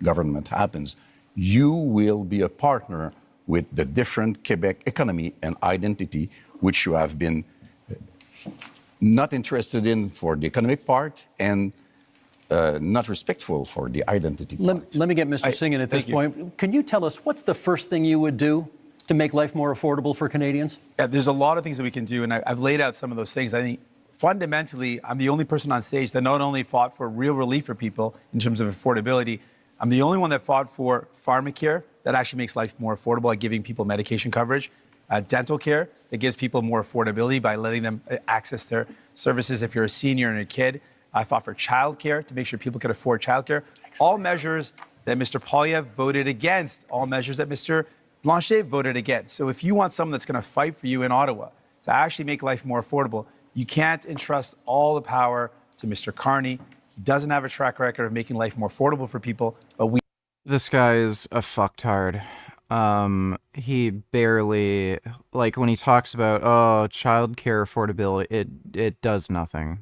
government happens, you will be a partner with the different Quebec economy and identity, which you have been not interested in for the economic part and not respectful for the identity part. Let me get Mr. Singhan at this point. Can you tell us what's the first thing you would do to make life more affordable for Canadians? Yeah, there's a lot of things that we can do, and I've laid out some of those things. I think fundamentally, I'm the only person on stage that not only fought for real relief for people in terms of affordability, I'm the only one that fought for pharmacare that actually makes life more affordable by giving people medication coverage, dental care that gives people more affordability by letting them access their services if you're a senior and a kid. I fought for childcare to make sure people could afford childcare. All measures that Mr. Poilievre voted against, all measures that Mr. Blanchet voted against. So if you want someone that's going to fight for you in Ottawa to actually make life more affordable, you can't entrust all the power to Mr. Carney. He doesn't have a track record of making life more affordable for people, but we... This guy is a fucktard. He barely, like when he talks about, childcare affordability, it does nothing.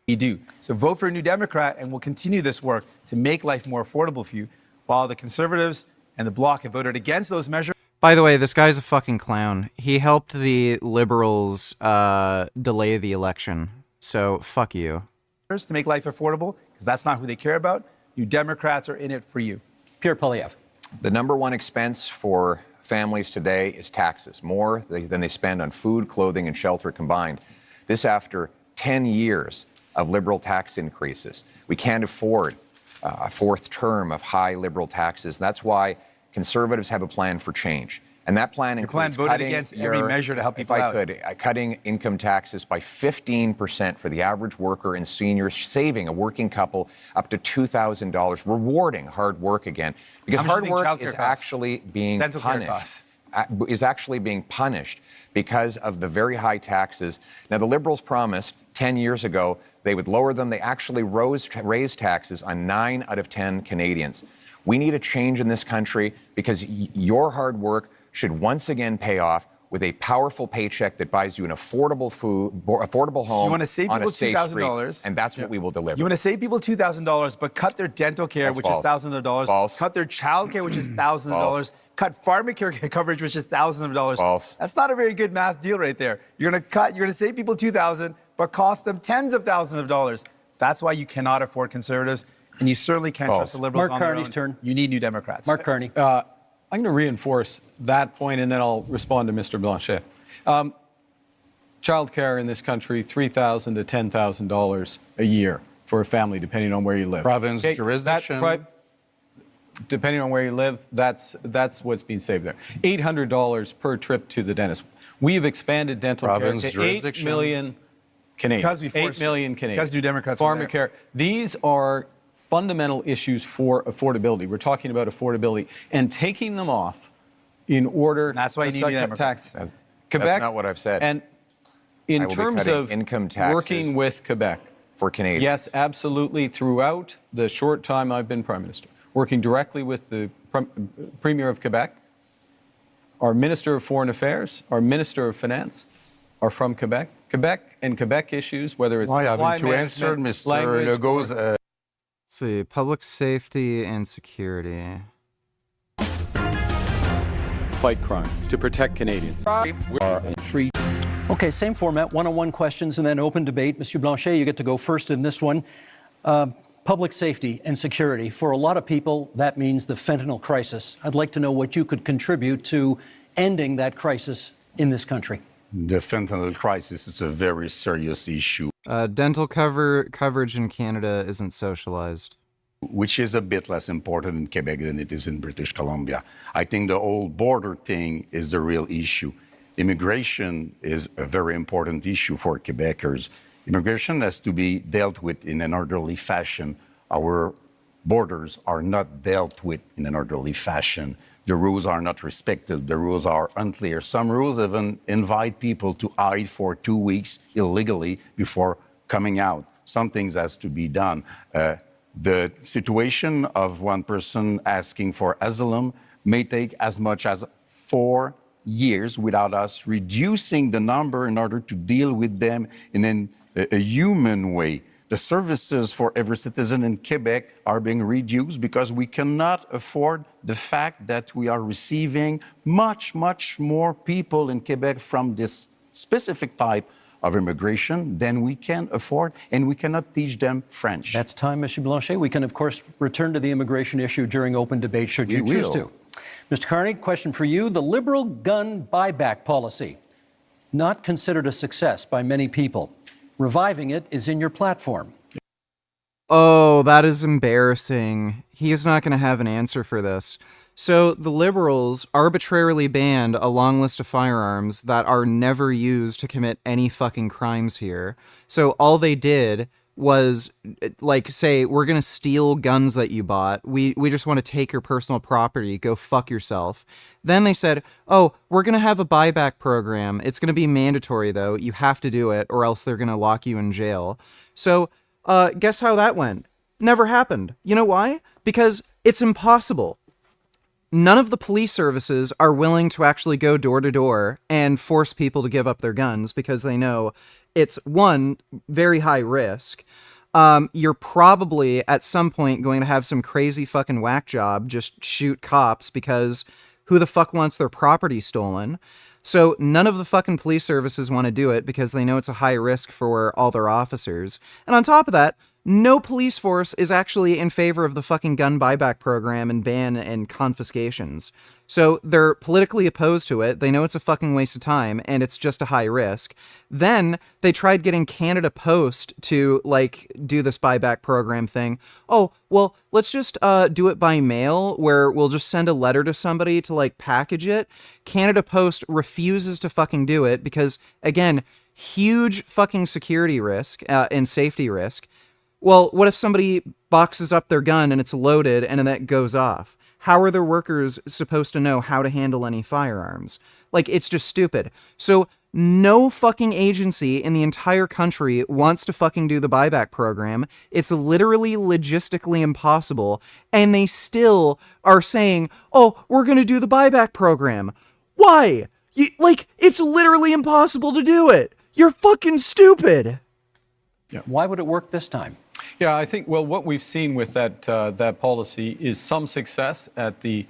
We do. So vote for a New Democrat and we'll continue this work to make life more affordable for you, while the Conservatives and the Bloc have voted against those measures. By the way, this guy's a fucking clown. He helped the Liberals delay the election. So, fuck you. To make life affordable, because that's not who they care about. New Democrats are in it for you. Pierre Poilievre. The number one expense for families today is taxes, more than they spend on food, clothing, and shelter combined. This after 10 years of Liberal tax increases. We can't afford a fourth term of high Liberal taxes. That's why Conservatives have a plan for change. And that plan includes voted against every measure to help people out. Cutting income taxes by 15% for the average worker and senior, saving a working couple up to $2,000, rewarding hard work again. Because hard work is actually being punished because of the very high taxes. Now, the Liberals promised 10 years ago they would lower them. They actually raised taxes on 9 out of 10 Canadians. We need a change in this country because your hard work should once again pay off with a powerful paycheck that buys you an affordable home so you want to save on people a safe $2,000, street, and that's what we will deliver. You want to save people $2,000, but cut their dental care, which is thousands of dollars. Cut their child care, which is thousands of dollars. Cut pharmacare coverage, which is thousands of dollars. That's not a very good math deal right there. You're going to save people $2,000, but cost them tens of thousands of dollars. That's why you cannot afford Conservatives, and you certainly can't trust the Liberals on their own. Mark Carney's turn. You need New Democrats. Mark Carney. I'm going to reinforce that point, and then I'll respond to Mr. Blanchet. Child care in this country, $3,000 to $10,000 a year for a family, depending on where you live. Province, jurisdiction. Depending on where you live, that's what's being saved there. $800 per trip to the dentist. We've expanded dental care to 8 million Canadians. Because we 8 million Canadians. Because New Democrats are there. Pharmacare. These are fundamental issues for affordability. We're talking about affordability and taking them off in order. That's why you need New Democrats. Quebec, that's not what I've said. And in terms of income taxes working with Quebec for Canadians, yes, absolutely. Throughout the short time I've been Prime Minister, working directly with the Premier of Quebec, our Minister of Foreign Affairs, our Minister of Finance are from Quebec. Quebec and Quebec issues, whether it's supply management, Mr. Legault's. Let's see, public safety and security. Fight crime to protect Canadians. Okay, same format, one-on-one questions and then open debate. Mr. Blanchet, you get to go first in this one. Public safety and security. For a lot of people, that means the fentanyl crisis. I'd like to know what you could contribute to ending that crisis in this country. The fentanyl crisis is a very serious issue. Dental coverage in Canada isn't socialized. Which is a bit less important in Quebec than it is in British Columbia. I think the whole border thing is the real issue. Immigration is a very important issue for Quebecers. Immigration has to be dealt with in an orderly fashion. Our borders are not dealt with in an orderly fashion. The rules are not respected. The rules are unclear. Some rules even invite people to hide for 2 weeks illegally before coming out. Some things has to be done. The situation of one person asking for asylum may take as much as 4 years without us reducing the number in order to deal with them in a human way. The services for every citizen in Quebec are being reduced because we cannot afford the fact that we are receiving much, much more people in Quebec from this specific type of immigration than we can afford, and we cannot teach them French. That's time, Mr. Blanchet. We can, of course, return to the immigration issue during open debate, should you choose to. Mr. Carney, question for you. The Liberal gun buyback policy, not considered a success by many people. Reviving it is in your platform. Oh, that is embarrassing. He is not going to have an answer for this. So the Liberals arbitrarily banned a long list of firearms that are never used to commit any fucking crimes here. So all they did was, like, say, we're going to steal guns that you bought. We just want to take your personal property. Go fuck yourself. Then they said, oh, we're going to have a buyback program. It's going to be mandatory, though. You have to do it, or else they're going to lock you in jail. So guess how that went? Never happened. You know why? Because it's impossible. None of the police services are willing to actually go door to door and force people to give up their guns because they know it's, one, very high risk. You're probably at some point going to have some crazy fucking whack job just shoot cops because who the fuck wants their property stolen? So none of the fucking police services want to do it because they know it's a high risk for all their officers. And on top of that, no police force is actually in favor of the fucking gun buyback program and ban and confiscations. So they're politically opposed to it. They know it's a fucking waste of time and it's just a high risk. Then they tried getting Canada Post to, like, do this buyback program thing. Oh, well, let's just do it by mail where we'll just send a letter to somebody to, like, package it. Canada Post refuses to fucking do it because, again, huge fucking security risk and safety risk. Well, what if somebody boxes up their gun and it's loaded and then that goes off? How are their workers supposed to know how to handle any firearms? Like, it's just stupid. So no fucking agency in the entire country wants to fucking do the buyback program. It's literally logistically impossible. And they still are saying, oh, we're going to do the buyback program. Why? It's literally impossible to do it. You're fucking stupid. Yeah. Why would it work this time? Yeah, I think, well, what we've seen with that policy is some success at the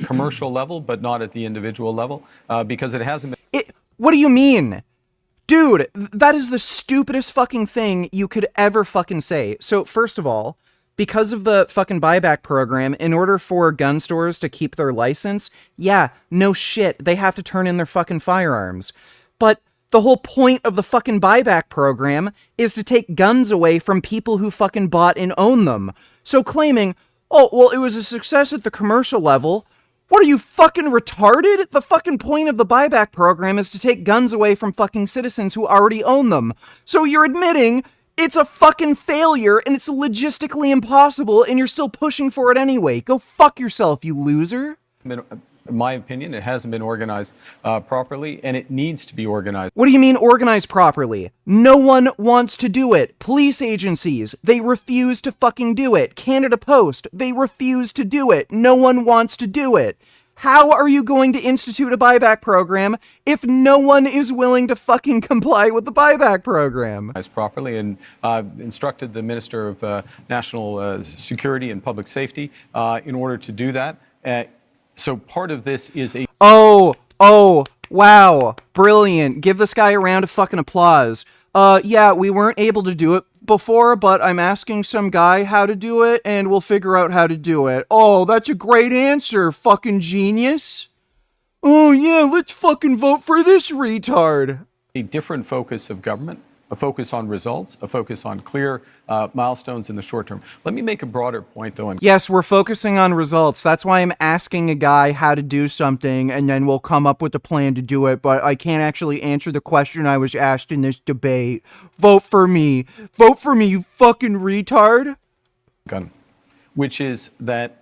commercial level, but not at the individual level, because it hasn't been... What do you mean? Dude, that is the stupidest fucking thing you could ever fucking say. So, first of all, because of the fucking buyback program, in order for gun stores to keep their license, yeah, no shit, they have to turn in their fucking firearms. But the whole point of the fucking buyback program is to take guns away from people who fucking bought and own them. So claiming, oh, well, it was a success at the commercial level. What are you, fucking retarded? The fucking point of the buyback program is to take guns away from fucking citizens who already own them. So you're admitting it's a fucking failure and it's logistically impossible and you're still pushing for it anyway. Go fuck yourself, you loser. In my opinion, it hasn't been organized properly, and it needs to be organized. What do you mean organized properly? No one wants to do it. Police agencies, they refuse to fucking do it. Canada Post, they refuse to do it. No one wants to do it. How are you going to institute a buyback program if no one is willing to fucking comply with the buyback program? Properly, and instructed the Minister of National Security and Public Safety in order to do that. So part of this is a... Oh, wow, brilliant. Give this guy a round of fucking applause. Yeah, we weren't able to do it before, but I'm asking some guy how to do it, and we'll figure out how to do it. Oh, that's a great answer, fucking genius. Oh, yeah, let's fucking vote for this retard. A different focus of government a focus on results, a focus on clear milestones in the short term. Let me make a broader point, though. Yes, we're focusing on results. That's why I'm asking a guy how to do something, and then we'll come up with a plan to do it, but I can't actually answer the question I was asked in this debate. Vote for me. Vote for me, you fucking retard. Gun, which is that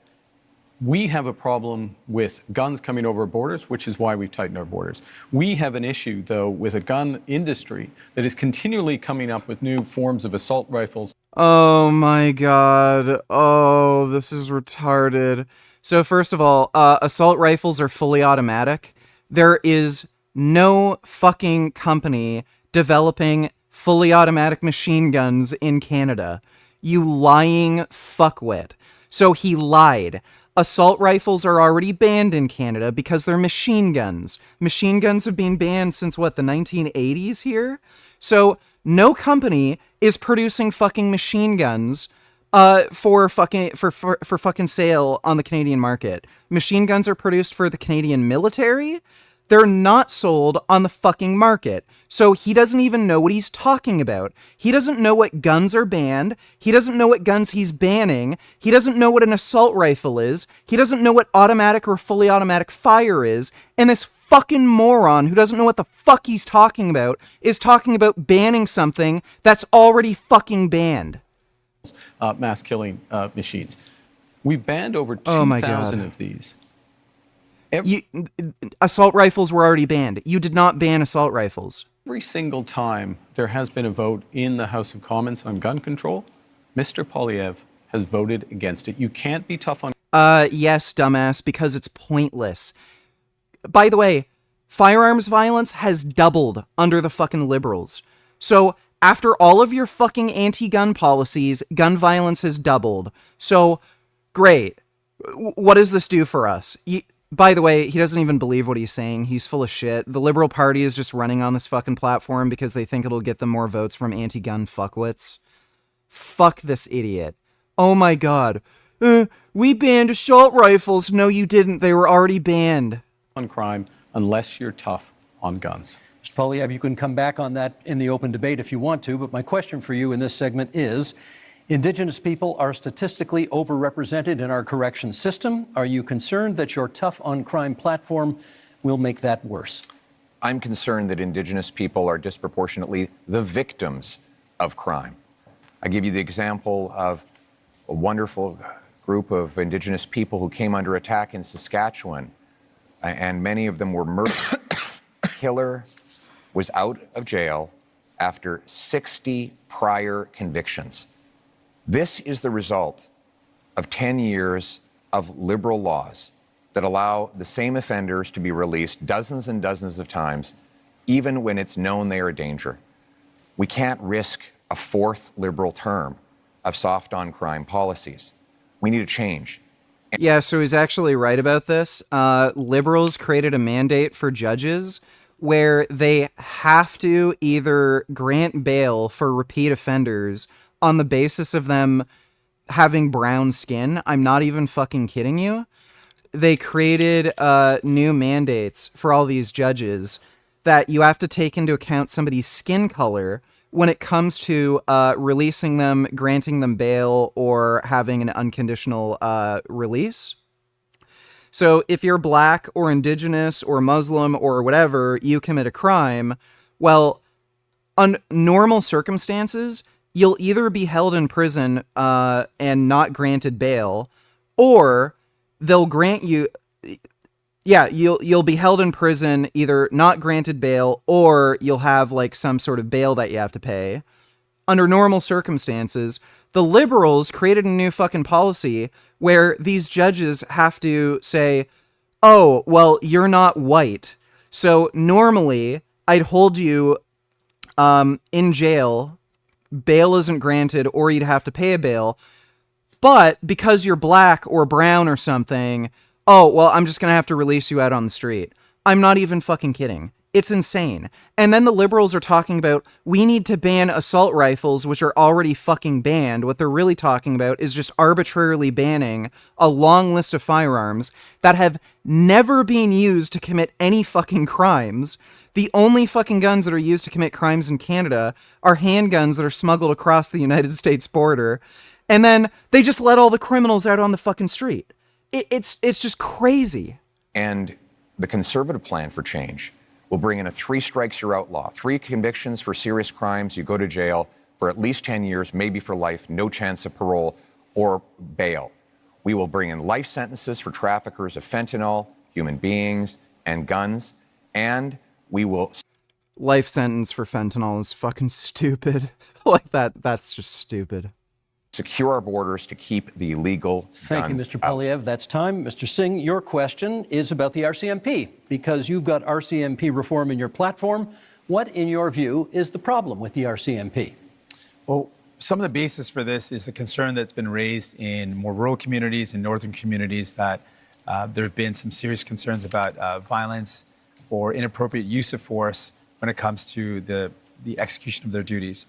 we have a problem with guns coming over borders, which is why we've tightened our borders. We have an issue, though, with a gun industry that is continually coming up with new forms of assault rifles. Oh my god. Oh, this is retarded. So first of all, assault rifles are fully automatic. There is no fucking company developing fully automatic machine guns in Canada. You lying fuckwit. So he lied. Assault rifles are already banned in Canada because they're machine guns. Machine guns have been banned since, what, the 1980s here? So no company is producing fucking machine guns for fucking sale on the Canadian market. Machine guns are produced for the Canadian military. They're not sold on the fucking market. So he doesn't even know what he's talking about. He doesn't know what guns are banned. He doesn't know what guns he's banning. He doesn't know what an assault rifle is. He doesn't know what automatic or fully automatic fire is. And this fucking moron who doesn't know what the fuck he's talking about is talking about banning something that's already fucking banned. Mass killing machines. We banned over 2,000 of these. Assault rifles were already banned. You did not ban assault rifles. Every single time there has been a vote in the House of Commons on gun control, Mr. Poilievre has voted against it. You can't be tough on... Yes, dumbass, because it's pointless. By the way, firearms violence has doubled under the fucking Liberals. So, after all of your fucking anti-gun policies, gun violence has doubled. So, great. What does this do for us? By the way, he doesn't even believe what he's saying. He's full of shit. The Liberal Party is just running on this fucking platform because they think it'll get them more votes from anti-gun fuckwits. Fuck this idiot. Oh my god. We banned assault rifles. No, you didn't. They were already banned. On crime unless you're tough on guns. Mr. Poilievre, you can come back on that in the open debate if you want to, but my question for you in this segment is, Indigenous people are statistically overrepresented in our corrections system. Are you concerned that your tough on crime platform will make that worse? I'm concerned that Indigenous people are disproportionately the victims of crime. I give you the example of a wonderful group of Indigenous people who came under attack in Saskatchewan, and many of them were murdered. The killer was out of jail after 60 prior convictions. This is the result of 10 years of liberal laws that allow the same offenders to be released dozens and dozens of times, even when it's known they are a danger. We can't risk a fourth liberal term of soft on crime policies. We need a change. Yeah, so he's actually right about this. Liberals created a mandate for judges where they have to either grant bail for repeat offenders on the basis of them having brown skin. I'm not even fucking kidding you. They created new mandates for all these judges that you have to take into account somebody's skin color when it comes to releasing them, granting them bail, or having an unconditional release. So if you're black or Indigenous or Muslim or whatever, you commit a crime, well, on normal circumstances, you'll either be held in prison and not granted bail, or they'll grant you... Yeah, you'll be held in prison, either not granted bail, or you'll have like some sort of bail that you have to pay. Under normal circumstances, the Liberals created a new fucking policy where these judges have to say, oh, well, you're not white. So normally I'd hold you in jail, bail isn't granted, or you'd have to pay a bail. But because you're black or brown or something, oh, well, I'm just going to have to release you out on the street. I'm not even fucking kidding. It's insane. And then the liberals are talking about, we need to ban assault rifles, which are already fucking banned. What they're really talking about is just arbitrarily banning a long list of firearms that have never been used to commit any fucking crimes. The only fucking guns that are used to commit crimes in Canada are handguns that are smuggled across the United States border. And then they just let all the criminals out on the fucking street. It's just crazy. And the Conservative plan for change will bring in a 3 strikes you're outlaw. 3 convictions for serious crimes, you go to jail for at least 10 years, maybe for life, no chance of parole or bail. We will bring in life sentences for traffickers of fentanyl, human beings, and guns. And we will... Life sentence for fentanyl is fucking stupid. Like that's just stupid. Secure our borders to keep the illegal Thank you, guns Mr. out. Polyev. That's time. Mr. Singh, your question is about the RCMP, because you've got RCMP reform in your platform. What, in your view, is the problem with the RCMP? Well, some of the basis for this is the concern that's been raised in more rural communities and northern communities that there have been some serious concerns about violence or inappropriate use of force when it comes to the execution of their duties.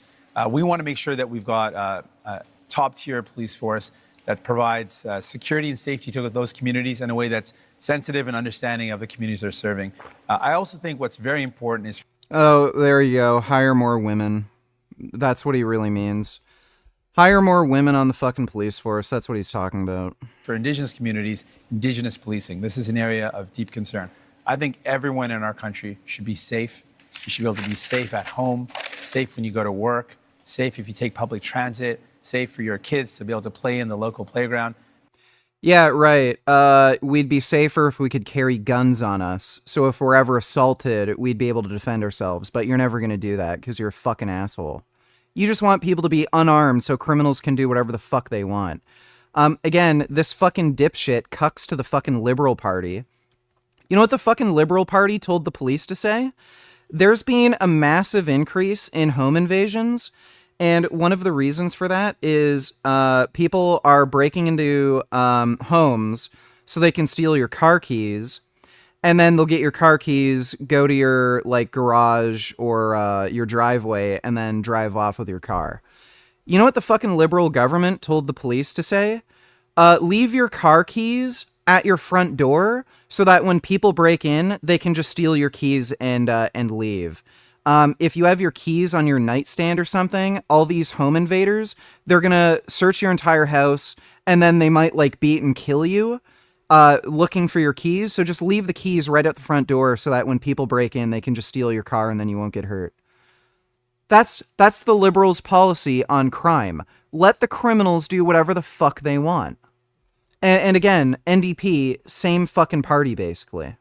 We want to make sure that we've got a top-tier police force that provides security and safety to those communities in a way that's sensitive and understanding of the communities they're serving. I also think what's very important is... Oh, there you go. Hire more women. That's what he really means. Hire more women on the fucking police force. That's what he's talking about. For Indigenous communities, Indigenous policing. This is an area of deep concern. I think everyone in our country should be safe. You should be able to be safe at home, safe when you go to work, safe if you take public transit, safe for your kids to be able to play in the local playground. Yeah, right. We'd be safer if we could carry guns on us. So if we're ever assaulted, we'd be able to defend ourselves. But you're never going to do that because you're a fucking asshole. You just want people to be unarmed so criminals can do whatever the fuck they want. Again, this fucking dipshit cucks to the fucking Liberal Party. You know what the fucking Liberal Party told the police to say? There's been a massive increase in home invasions. And one of the reasons for that is people are breaking into homes so they can steal your car keys. And then they'll get your car keys, go to your like garage or your driveway, and then drive off with your car. You know what the fucking Liberal government told the police to say? Leave your car keys at your front door so that when people break in, they can just steal your keys and leave. If you have your keys on your nightstand or something, all these home invaders, they're gonna search your entire house and then they might like beat and kill you looking for your keys. So just leave the keys right at the front door so that when people break in, they can just steal your car and then you won't get hurt. That's the Liberals' policy on crime. Let the criminals do whatever the fuck they want. And again, NDP, same fucking party, basically.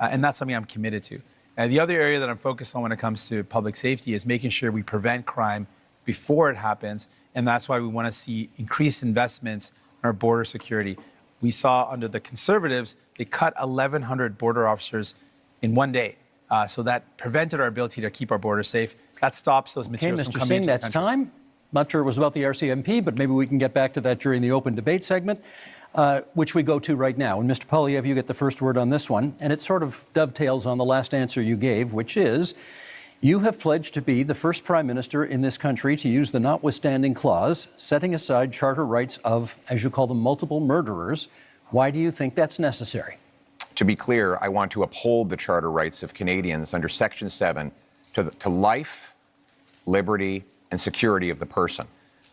And that's something I'm committed to. And the other area that I'm focused on when it comes to public safety is making sure we prevent crime before it happens. And that's why we want to see increased investments in our border security. We saw under the Conservatives, they cut 1,100 border officers in one day. So that prevented our ability to keep our borders safe. That stops those materials from Mr. coming Singh, into the that's country. time. Not sure it was about the RCMP, but maybe we can get back to that during the open debate segment, which we go to right now. And Mr. Polyev, you get the first word on this one, and it sort of dovetails on the last answer you gave, which is you have pledged to be the first prime minister in this country to use the notwithstanding clause, setting aside charter rights of, as you call them, multiple murderers. Why do you think that's necessary? To be clear, I want to uphold the charter rights of Canadians under Section 7 to life, liberty, and security of the person.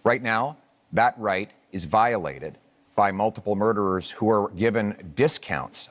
Right now, that right is violated by multiple murderers who are given discounts.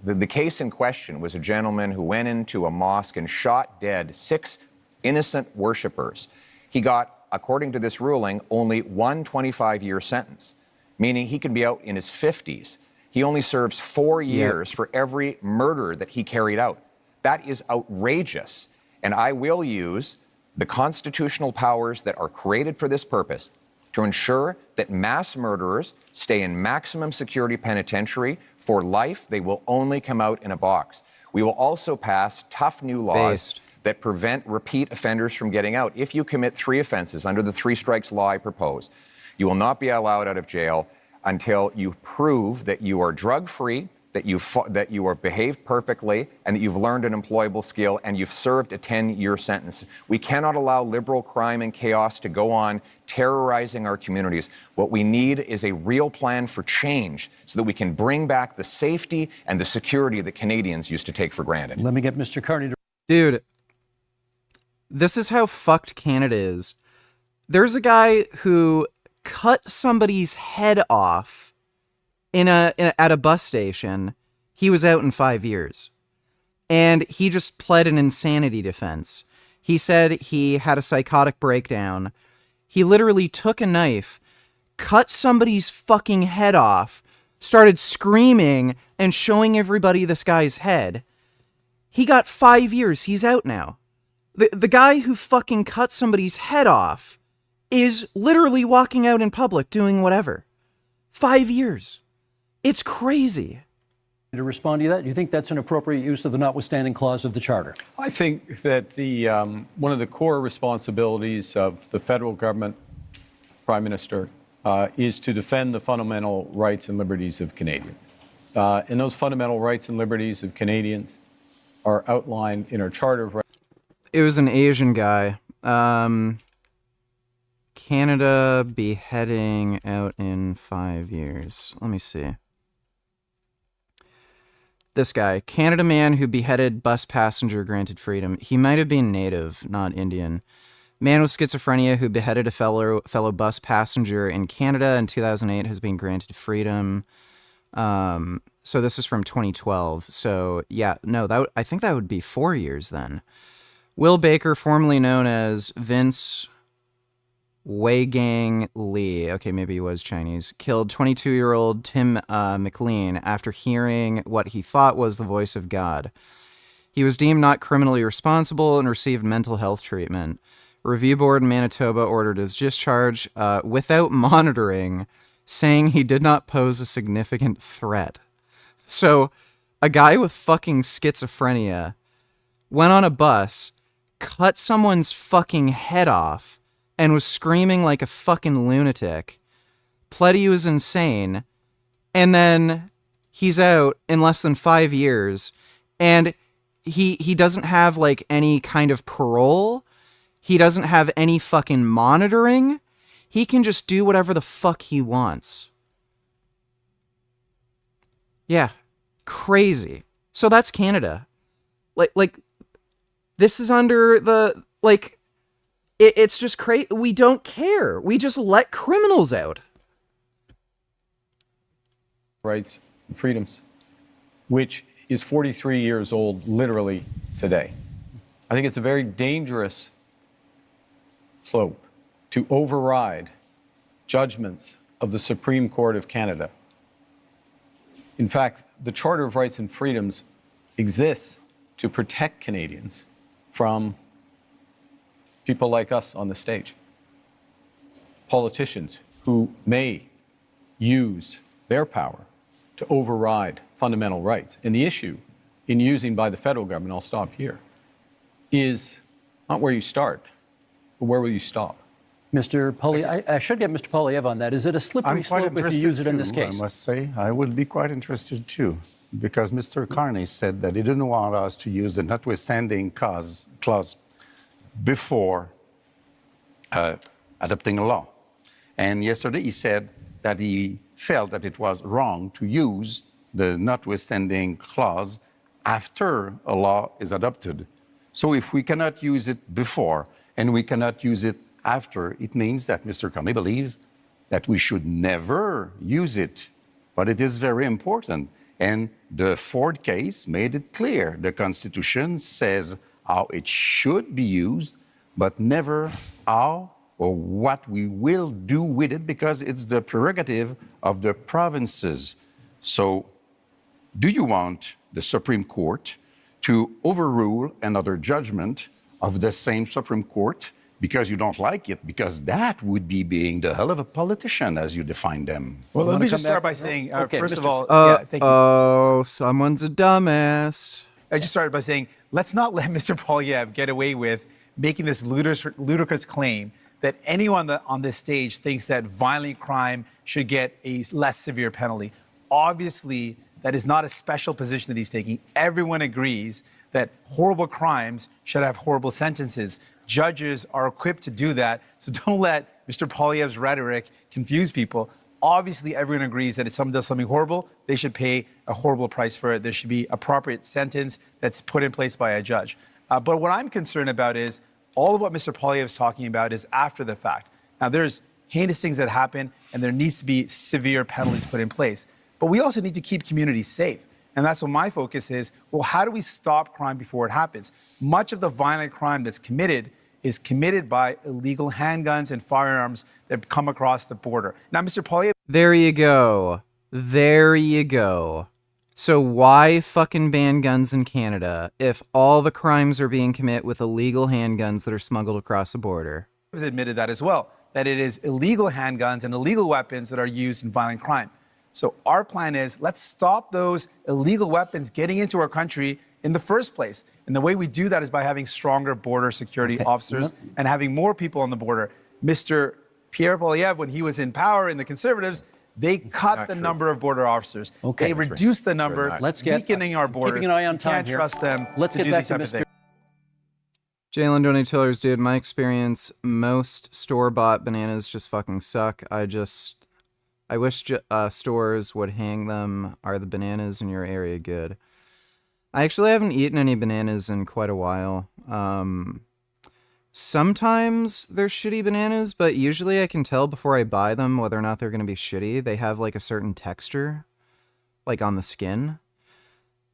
The case in question was a gentleman who went into a mosque and shot dead 6 innocent worshipers. He got, according to this ruling, only one 25-year sentence, meaning he can be out in his 50s. He only serves 4 years for every murder that he carried out. That is outrageous. And I will use the constitutional powers that are created for this purpose to ensure that mass murderers stay in maximum security penitentiary for life. They will only come out in a box. We will also pass tough new laws that prevent repeat offenders from getting out. If you commit 3 offenses under the 3 strikes law I propose, you will not be allowed out of jail until you prove that you are drug-free, that that you are behaved perfectly and that you've learned an employable skill and you've served a 10-year sentence. We cannot allow liberal crime and chaos to go on terrorizing our communities. What we need is a real plan for change so that we can bring back the safety and the security that Canadians used to take for granted. Let me get Mr. Carney to... Dude, this is how fucked Canada is. There's a guy who cut somebody's head off at a bus station. He was out in 5 years. And he just pled an insanity defense. He said he had a psychotic breakdown. He literally took a knife, cut somebody's fucking head off, started screaming and showing everybody this guy's head. He got 5 years. He's out now. The guy who fucking cut somebody's head off is literally walking out in public doing whatever. 5 years. It's crazy. To respond to that, do you think that's an appropriate use of the notwithstanding clause of the Charter? I think that the one of the core responsibilities of the federal government, Prime Minister, is to defend the fundamental rights and liberties of Canadians. And those fundamental rights and liberties of Canadians are outlined in our Charter of Rights. It was an Asian guy. Canada beheading out in 5 years. Let me see. This guy, Canada man who beheaded bus passenger granted freedom. He might have been native, not Indian. Man with schizophrenia who beheaded a fellow bus passenger in Canada in 2008 has been granted freedom. So this is from 2012. So yeah, no, I think that would be 4 years then. Will Baker, formerly known as Vince Weigang Lee, okay, maybe he was Chinese, killed 22-year-old Tim McLean after hearing what he thought was the voice of God. He was deemed not criminally responsible and received mental health treatment. Review board in Manitoba ordered his discharge without monitoring, saying he did not pose a significant threat. So, a guy with fucking schizophrenia went on a bus, cut someone's fucking head off, and was screaming like a fucking lunatic, pled he was insane, and then he's out in less than 5 years, and he doesn't have, like, any kind of parole. He doesn't have any fucking monitoring. He can just do whatever the fuck he wants. Yeah, crazy. So that's Canada. Like, this is under the, like... It's just crazy. We don't care. We just let criminals out. Rights and freedoms, which is 43 years old literally today. I think it's a very dangerous slope to override judgments of the Supreme Court of Canada. In fact, the Charter of Rights and Freedoms exists to protect Canadians from people like us on the stage, politicians who may use their power to override fundamental rights. And the issue in using by the federal government, I'll stop here, is not where you start, but where will you stop? Mr. Poilievre, I should get Mr. Poilievre on that. Is it a slippery slope if you use it in this case? I must say, I would be quite interested too, because Mr. Carney said that he didn't want us to use the notwithstanding clause before adopting a law. And yesterday he said that he felt that it was wrong to use the notwithstanding clause after a law is adopted. So if we cannot use it before and we cannot use it after, it means that Mr. Carney believes that we should never use it. But it is very important. And the Ford case made it clear. The Constitution says how it should be used, but never how or what we will do with it, because it's the prerogative of the provinces. So, do you want the Supreme Court to overrule another judgment of the same Supreme Court because you don't like it? Because that would be being the hell of a politician as you define them. Well, let me just start by saying, first of all, thank you. Oh, someone's a dumbass. I just started by saying, let's not let Mr. Poilievre get away with making this ludicrous claim that anyone on this stage thinks that violent crime should get a less severe penalty. Obviously, that is not a special position that he's taking. Everyone agrees that horrible crimes should have horrible sentences. Judges are equipped to do that. So don't let Mr. Poilievre's rhetoric confuse people. Obviously, everyone agrees that if someone does something horrible, they should pay a horrible price for it. There should be appropriate sentence that's put in place by a judge. But what I'm concerned about is all of what Mr. Poilievre is talking about is after the fact. Now, there's heinous things that happen, and there needs to be severe penalties put in place. But we also need to keep communities safe. And that's what my focus is. Well, how do we stop crime before it happens? Much of the violent crime that's committed is committed by illegal handguns and firearms that come across the border. Now, Mr. Poilievre... There you go. There you go. So why fucking ban guns in Canada if all the crimes are being committed with illegal handguns that are smuggled across the border? has admitted that as well, that it is illegal handguns and illegal weapons that are used in violent crime. So our plan is, let's stop those illegal weapons getting into our country in the first place. And the way we do that is by having stronger border security officers and having more people on the border. Mr. Pierre Poilievre, when he was in power in the Conservatives, they cut the number of border officers. They reduced the number, weakening our borders. Keeping an eye on time can't here. trust them Let's to get do back these to type of Mr. things. Jalen Donate Tillers, dude, my experience, most store-bought bananas just fucking suck. I wish stores would hang them. Are the bananas in your area good? I actually haven't eaten any bananas in quite a while. Sometimes they're shitty bananas, but usually I can tell before I buy them whether or not they're going to be shitty. They have like a certain texture, like on the skin.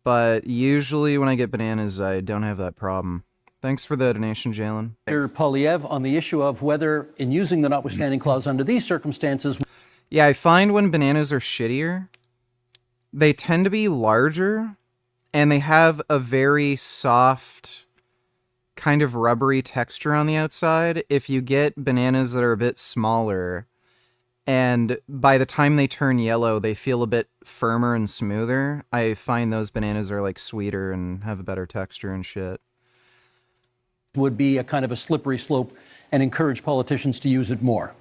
But usually when I get bananas, I don't have that problem. Thanks for the donation, Jalen. Mr. Poilievre, on the issue of whether, in using the notwithstanding clause under these circumstances... Yeah, I find when bananas are shittier, they tend to be larger, and they have a very soft, kind of rubbery texture on the outside. If you get bananas that are a bit smaller, and by the time they turn yellow, they feel a bit firmer and smoother, I find those bananas are like sweeter and have a better texture and shit. Would be a kind of a slippery slope and encourage politicians to use it more.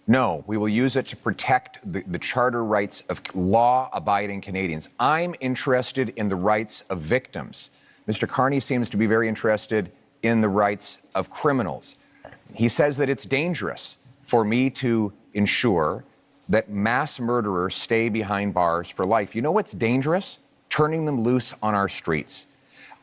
No, we will use it to protect the charter rights of law-abiding Canadians. I'm interested in the rights of victims. Mr. Carney seems to be very interested in the rights of criminals. He says that it's dangerous for me to ensure that mass murderers stay behind bars for life. You know what's dangerous? Turning them loose on our streets.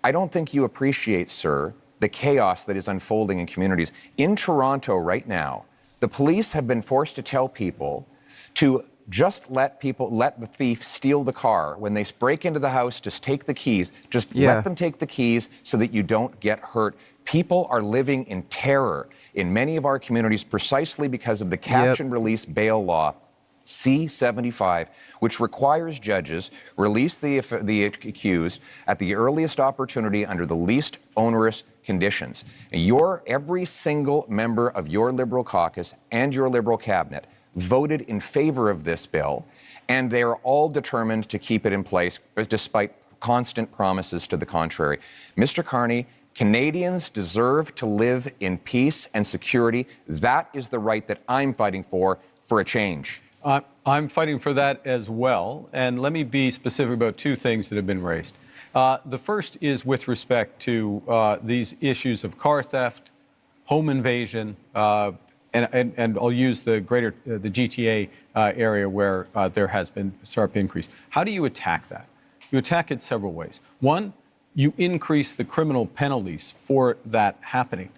I don't think you appreciate, sir, the chaos that is unfolding in communities. In Toronto right now, the police have been forced to tell people to just let the thief steal the car. When they break into the house, just take the keys. Just let them take the keys so that you don't get hurt. People are living in terror in many of our communities precisely because of the catch and release bail law, C-75, which requires judges release the accused at the earliest opportunity under the least onerous conditions. Every single member of your Liberal caucus and your Liberal cabinet voted in favor of this bill, and they are all determined to keep it in place despite constant promises to the contrary. Mr. Carney, Canadians deserve to live in peace and security. That is the right that I'm fighting for a change. I'm fighting for that as well. And let me be specific about two things that have been raised. The first is with respect to these issues of car theft, home invasion, and I'll use the GTA area where there has been a sharp increase. How do you attack that? You attack it several ways. One, you increase the criminal penalties for that happening,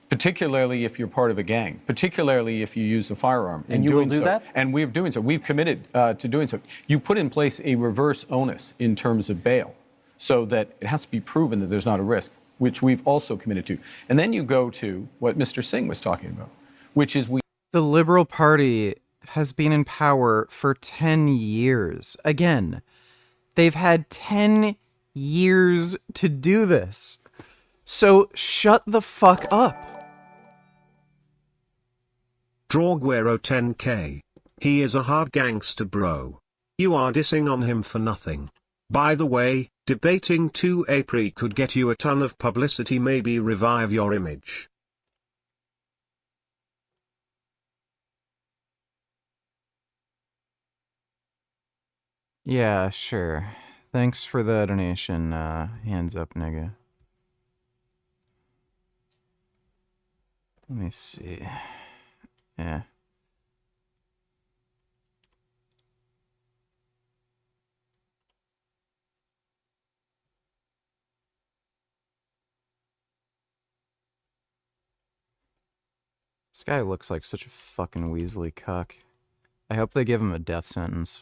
particularly if you're part of a gang, particularly if you use a firearm. And you will do that? And we're doing so. We've committed to doing so. You put in place a reverse onus in terms of bail so that it has to be proven that there's not a risk, which we've also committed to. And then you go to what Mr. Singh was talking about, which is the Liberal Party has been in power for 10 years. Again, they've had 10 years to do this. So shut the fuck up. Drawguero 10K. He is a hard gangster, bro. You are dissing on him for nothing. By the way, debating 2 April could get you a ton of publicity, maybe revive your image. Yeah, sure. Thanks for the donation. Hands up, nigga. Let me see. Yeah. This guy looks like such a fucking Weasley cuck. I hope they give him a death sentence.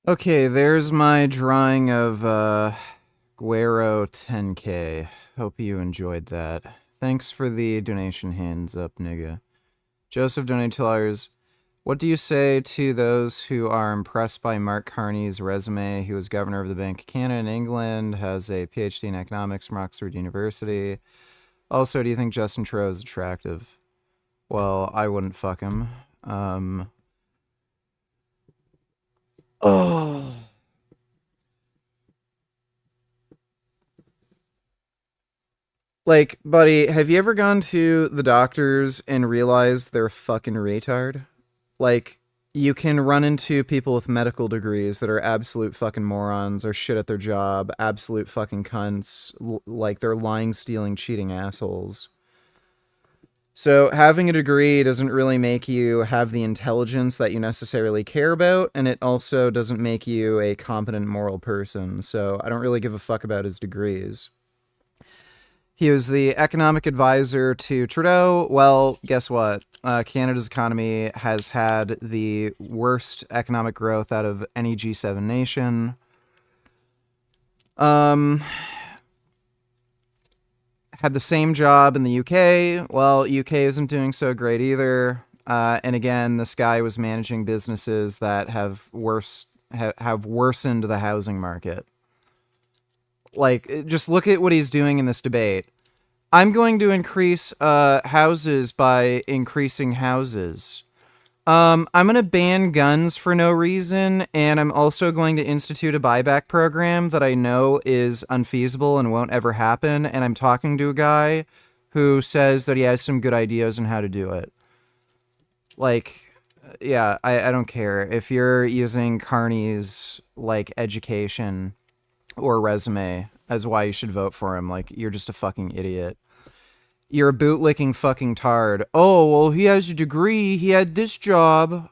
Okay, there's my drawing of Guero 10K. Hope you enjoyed that. Thanks for the donation, hands up, nigga. Joseph donated $2. What do you say to those who are impressed by Mark Carney's resume? He was governor of the Bank of Canada in England, has a PhD in economics from Oxford University. Also, do you think Justin Trudeau is attractive? Well, I wouldn't fuck him. Oh. Like, buddy, have you ever gone to the doctors and realized they're fucking retard? Like, you can run into people with medical degrees that are absolute fucking morons or shit at their job, absolute fucking cunts, like they're lying, stealing, cheating assholes. So having a degree doesn't really make you have the intelligence that you necessarily care about, and it also doesn't make you a competent moral person. So I don't really give a fuck about his degrees. He was the economic advisor to Trudeau. Well, guess what? Canada's economy has had the worst economic growth out of any G7 nation. Had the same job in the UK. Well, UK isn't doing so great either. And again, this guy was managing businesses that have worsened the housing market. Like, just look at what he's doing in this debate. I'm going to increase houses by increasing houses. I'm going to ban guns for no reason, and I'm also going to institute a buyback program that I know is unfeasible and won't ever happen, and I'm talking to a guy who says that he has some good ideas on how to do it. Like, yeah, I don't care. If you're using Carney's, like, education or resume as why you should vote for him, like, you're just a fucking idiot. You're a bootlicking fucking tard. Oh, well, he has a degree. He had this job.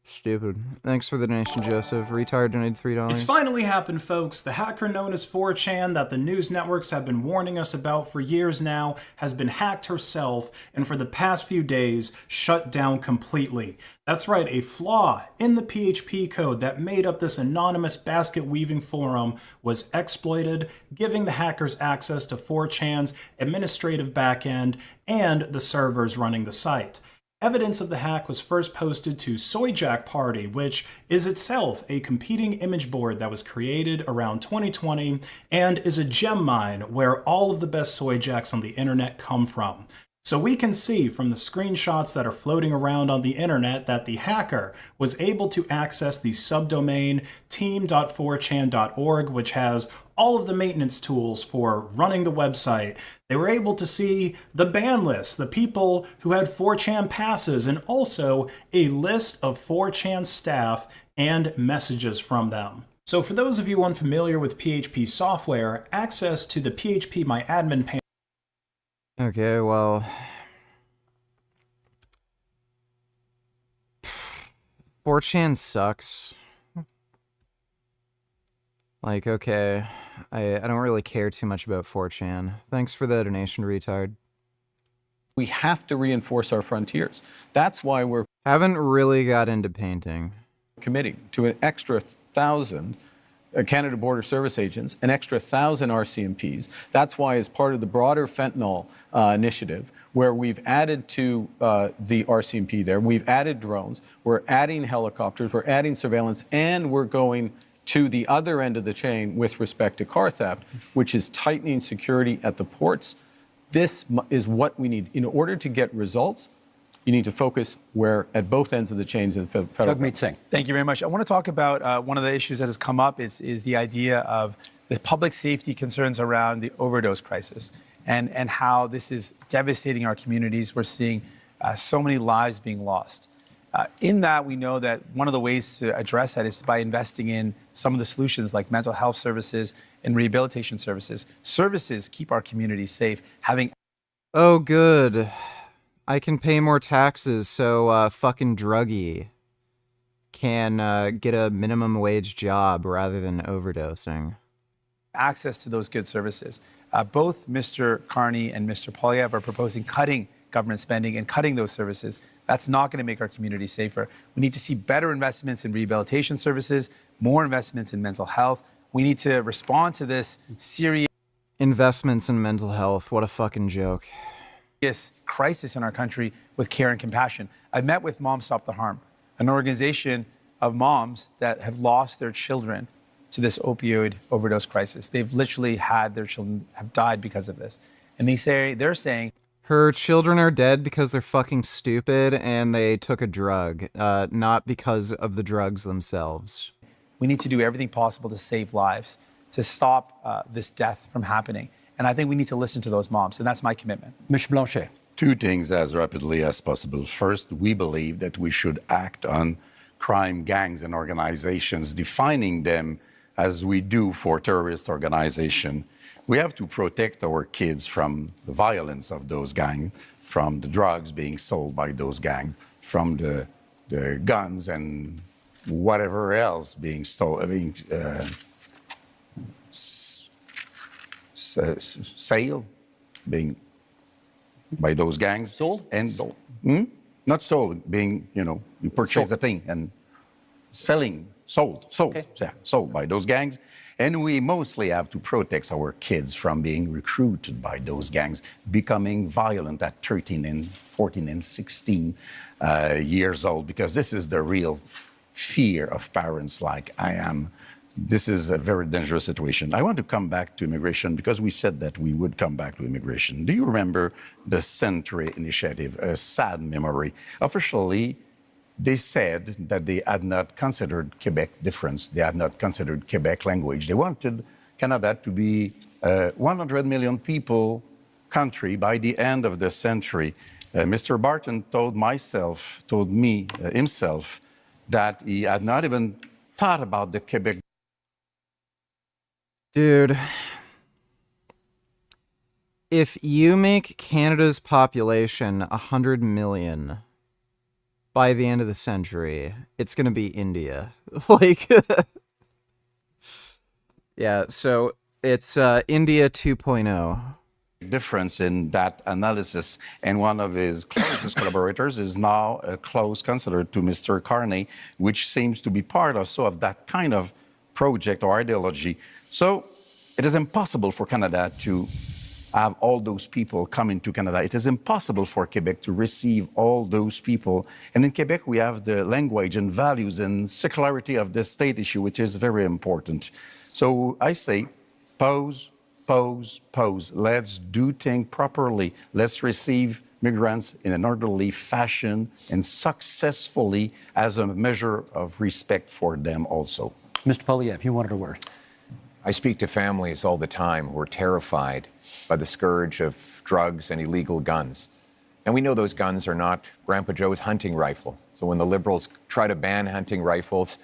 Stupid. Thanks for the donation, Joseph. Retard donated $3. It's finally happened, folks. The hacker known as 4chan that the news networks have been warning us about for years now has been hacked herself, and for the past few days, shut down completely. That's right, a flaw in the PHP code that made up this anonymous basket weaving forum was exploited, giving the hackers access to 4chan's administrative backend and the servers running the site. Evidence of the hack was first posted to Soyjack Party, which is itself a competing image board that was created around 2020 and is a gem mine where all of the best Soyjacks on the internet come from. So we can see from the screenshots that are floating around on the internet that the hacker was able to access the subdomain team.4chan.org, which has all of the maintenance tools for running the website. They were able to see the ban list, the people who had 4chan passes, and also a list of 4chan staff and messages from them. So for those of you unfamiliar with PHP software, access to the PHP My Admin panel. Okay, well, 4chan sucks. Like, okay, I don't really care too much about 4chan. Thanks for the donation, retard. We have to reinforce our frontiers. That's why we're haven't really got into painting. Committing to an extra 1,000 Canada Border Service agents, an extra 1,000 RCMPs. That's why, as part of the broader fentanyl initiative, where we've added to the RCMP there, we've added drones, we're adding helicopters, we're adding surveillance, and we're going to the other end of the chain with respect to car theft, which is tightening security at the ports. This is what we need. In order to get results, you need to focus where at both ends of the chains in the federal government. Thank you very much. I want to talk about one of the issues that has come up is the idea of the public safety concerns around the overdose crisis and how this is devastating our communities. We're seeing so many lives being lost. In that, we know that one of the ways to address that is by investing in some of the solutions like mental health services and rehabilitation services. Services keep our communities safe. Oh, good. I can pay more taxes, so fucking druggie can get a minimum wage job rather than overdosing. Access to those good services. Both Mr. Carney and Mr. Poilievre are proposing cutting government spending and cutting those services. That's not going to make our community safer. We need to see better investments in rehabilitation services, more investments in mental health. We need to respond to this serious Investments in mental health. What a fucking joke. crisis in our country with care and compassion. I've met with Moms Stop the Harm, an organization of moms that have lost their children to this opioid overdose crisis. They've literally had their children have died because of this. And they're saying her children are dead because they're fucking stupid and they took a drug, not because of the drugs themselves. We need to do everything possible to save lives, to stop this death from happening. And I think we need to listen to those moms, and that's my commitment. Mr. Blanchet. Two things as rapidly as possible. First, we believe that we should act on crime gangs and organizations, defining them as we do for terrorist organization. We have to protect our kids from the violence of those gangs, from the drugs being sold by those gangs, from the guns and whatever else being stolen, sale, being by those gangs. Sold? And not sold, being, you purchase a thing and selling, sold, Okay. yeah, sold by those gangs. And we mostly have to protect our kids from being recruited by those gangs, becoming violent at 13 and 14 and 16 years old, because this is the real fear of parents like I am. This is a very dangerous situation. I want to come back to immigration because we said that we would come back to immigration. Do you remember the Century Initiative, a sad memory? Officially, they said that they had not considered Quebec difference. They had not considered Quebec language. They wanted Canada to be a 100 million people country by the end of the century. Mr. Barton told me himself that he had not even thought about the Quebec. Dude, if you make Canada's population 100 million by the end of the century, it's going to be India. Yeah, so it's India 2.0. Difference in that analysis, and one of his closest collaborators is now a close counselor to Mr. Carney, which seems to be part of that kind of project or ideology. So it is impossible for Canada to have all those people come into Canada. It is impossible for Quebec to receive all those people. And in Quebec, we have the language and values and secularity of the state issue, which is very important. So I say, pause. Let's do things properly. Let's receive migrants in an orderly fashion and successfully as a measure of respect for them also. Mr. Polyev, you wanted a word. I speak to families all the time who are terrified by the scourge of drugs and illegal guns. And we know those guns are not Grandpa Joe's hunting rifle. So when the Liberals try to ban hunting rifles,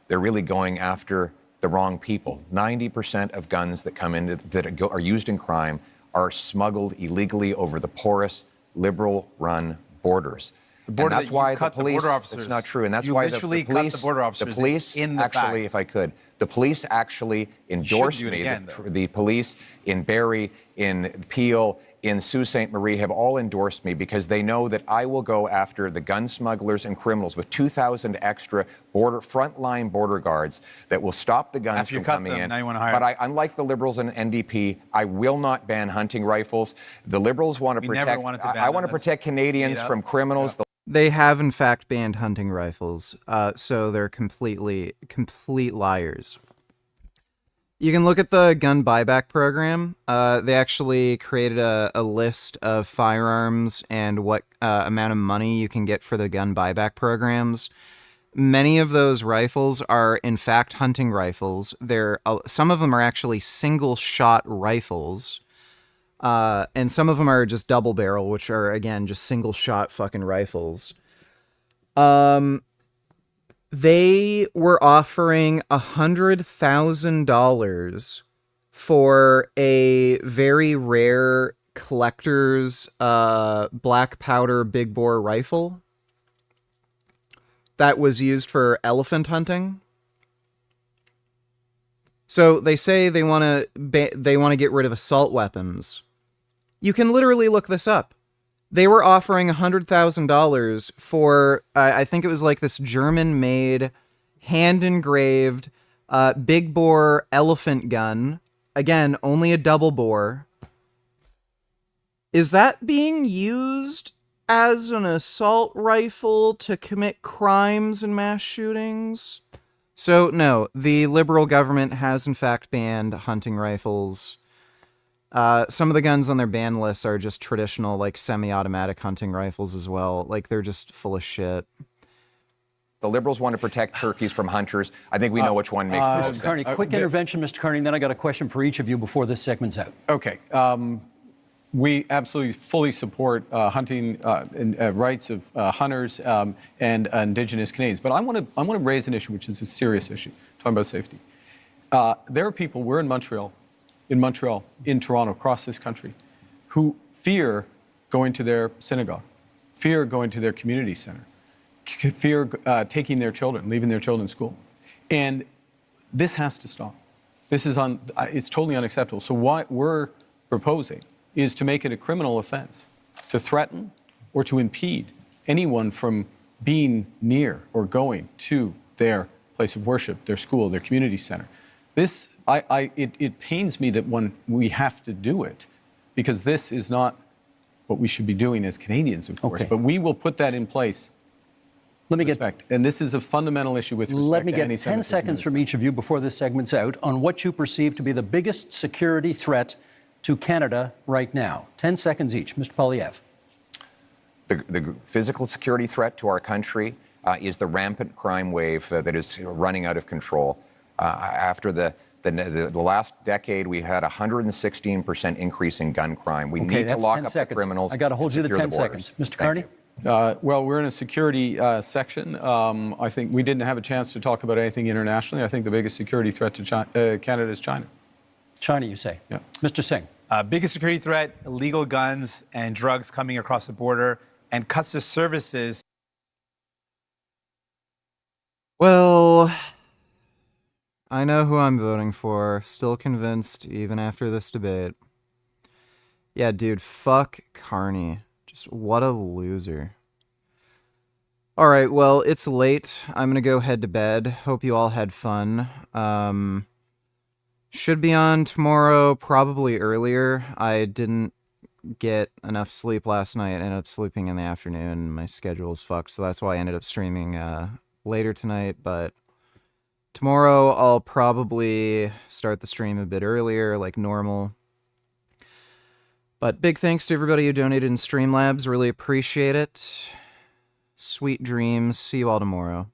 they're really going after the wrong people. 90% of guns that come in that are used in crime are smuggled illegally over the porous, Liberal-run borders. The border and that's why the police. border officers. It's not true, and that's you why literally the police. cut the border officers. The police in the actually, facts. if I could, the police actually endorsed do it me. again, The police in Barrie, in Peel, in Sault Ste. Marie have all endorsed me because they know that I will go after the gun smugglers and criminals with 2,000 extra frontline border guards that will stop the guns After you from cut coming them, in. now you want to hire But them. unlike the Liberals and NDP, I will not ban hunting rifles. The Liberals want to We never protect. wanted to ban I want to them. That's protect Canadians made up. from criminals. They have, in fact, banned hunting rifles, so they're complete liars. You can look at the gun buyback program. They actually created a list of firearms and what amount of money you can get for the gun buyback programs. Many of those rifles are, in fact, hunting rifles. Some of them are actually single-shot rifles. And some of them are just double barrel, which are, again, just single shot fucking rifles. They were offering $100,000 for a very rare collector's black powder big bore rifle that was used for elephant hunting. So they say they want to get rid of assault weapons. You can literally look this up. They were offering $100,000 for, I think it was like this German-made, hand-engraved, big bore elephant gun. Again, only a double bore. Is that being used as an assault rifle to commit crimes and mass shootings? So, no, the Liberal government has in fact banned hunting rifles. Some of the guns on their ban lists are just traditional, like, semi-automatic hunting rifles as well. Like, they're just full of shit. The Liberals want to protect turkeys from hunters. I think we know which one makes the most Mr. Carney, sense. quick intervention, Mr. Carney, then I got a question for each of you before this segment's out. Okay. We absolutely fully support hunting and rights of hunters and Indigenous Canadians. But I want to raise an issue, which is a serious issue, talking about safety. There are people, we're in Montreal, in Toronto, across this country, who fear going to their synagogue, fear going to their community center, fear taking their children, leaving their children in school. And this has to stop. This is it's totally unacceptable. So what we're proposing is to make it a criminal offense to threaten or to impede anyone from being near or going to their place of worship, their school, their community center. This, it pains me that when we have to do it, because this is not what we should be doing as Canadians, of course, but we will put that in place. Let me get, and this is a fundamental issue with respect let me to get 10 anti-Semitism. seconds from each of you before this segment's out on what you perceive to be the biggest security threat to Canada right now. 10 seconds each. Mr. Poilievre. The physical security threat to our country is the rampant crime wave that is running out of control. After the last decade, we had a 116% increase in gun crime. We need to lock up the criminals. I got to hold you to 10 borders. seconds. Mr. Carney? Well, we're in a security section. I think we didn't have a chance to talk about anything internationally. I think the biggest security threat to Canada is China. China, you say? Yeah. Mr. Singh? Biggest security threat, illegal guns and drugs coming across the border and cuts to services. Well, I know who I'm voting for. Still convinced even after this debate. Yeah, dude, fuck Carney. Just what a loser. All right, well, it's late. I'm going to go head to bed. Hope you all had fun. Should be on tomorrow, probably earlier. I didn't get enough sleep last night. I ended up sleeping in the afternoon. My schedule's fucked, so that's why I ended up streaming later tonight. But tomorrow, I'll probably start the stream a bit earlier, like normal. But big thanks to everybody who donated in Streamlabs. Really appreciate it. Sweet dreams. See you all tomorrow.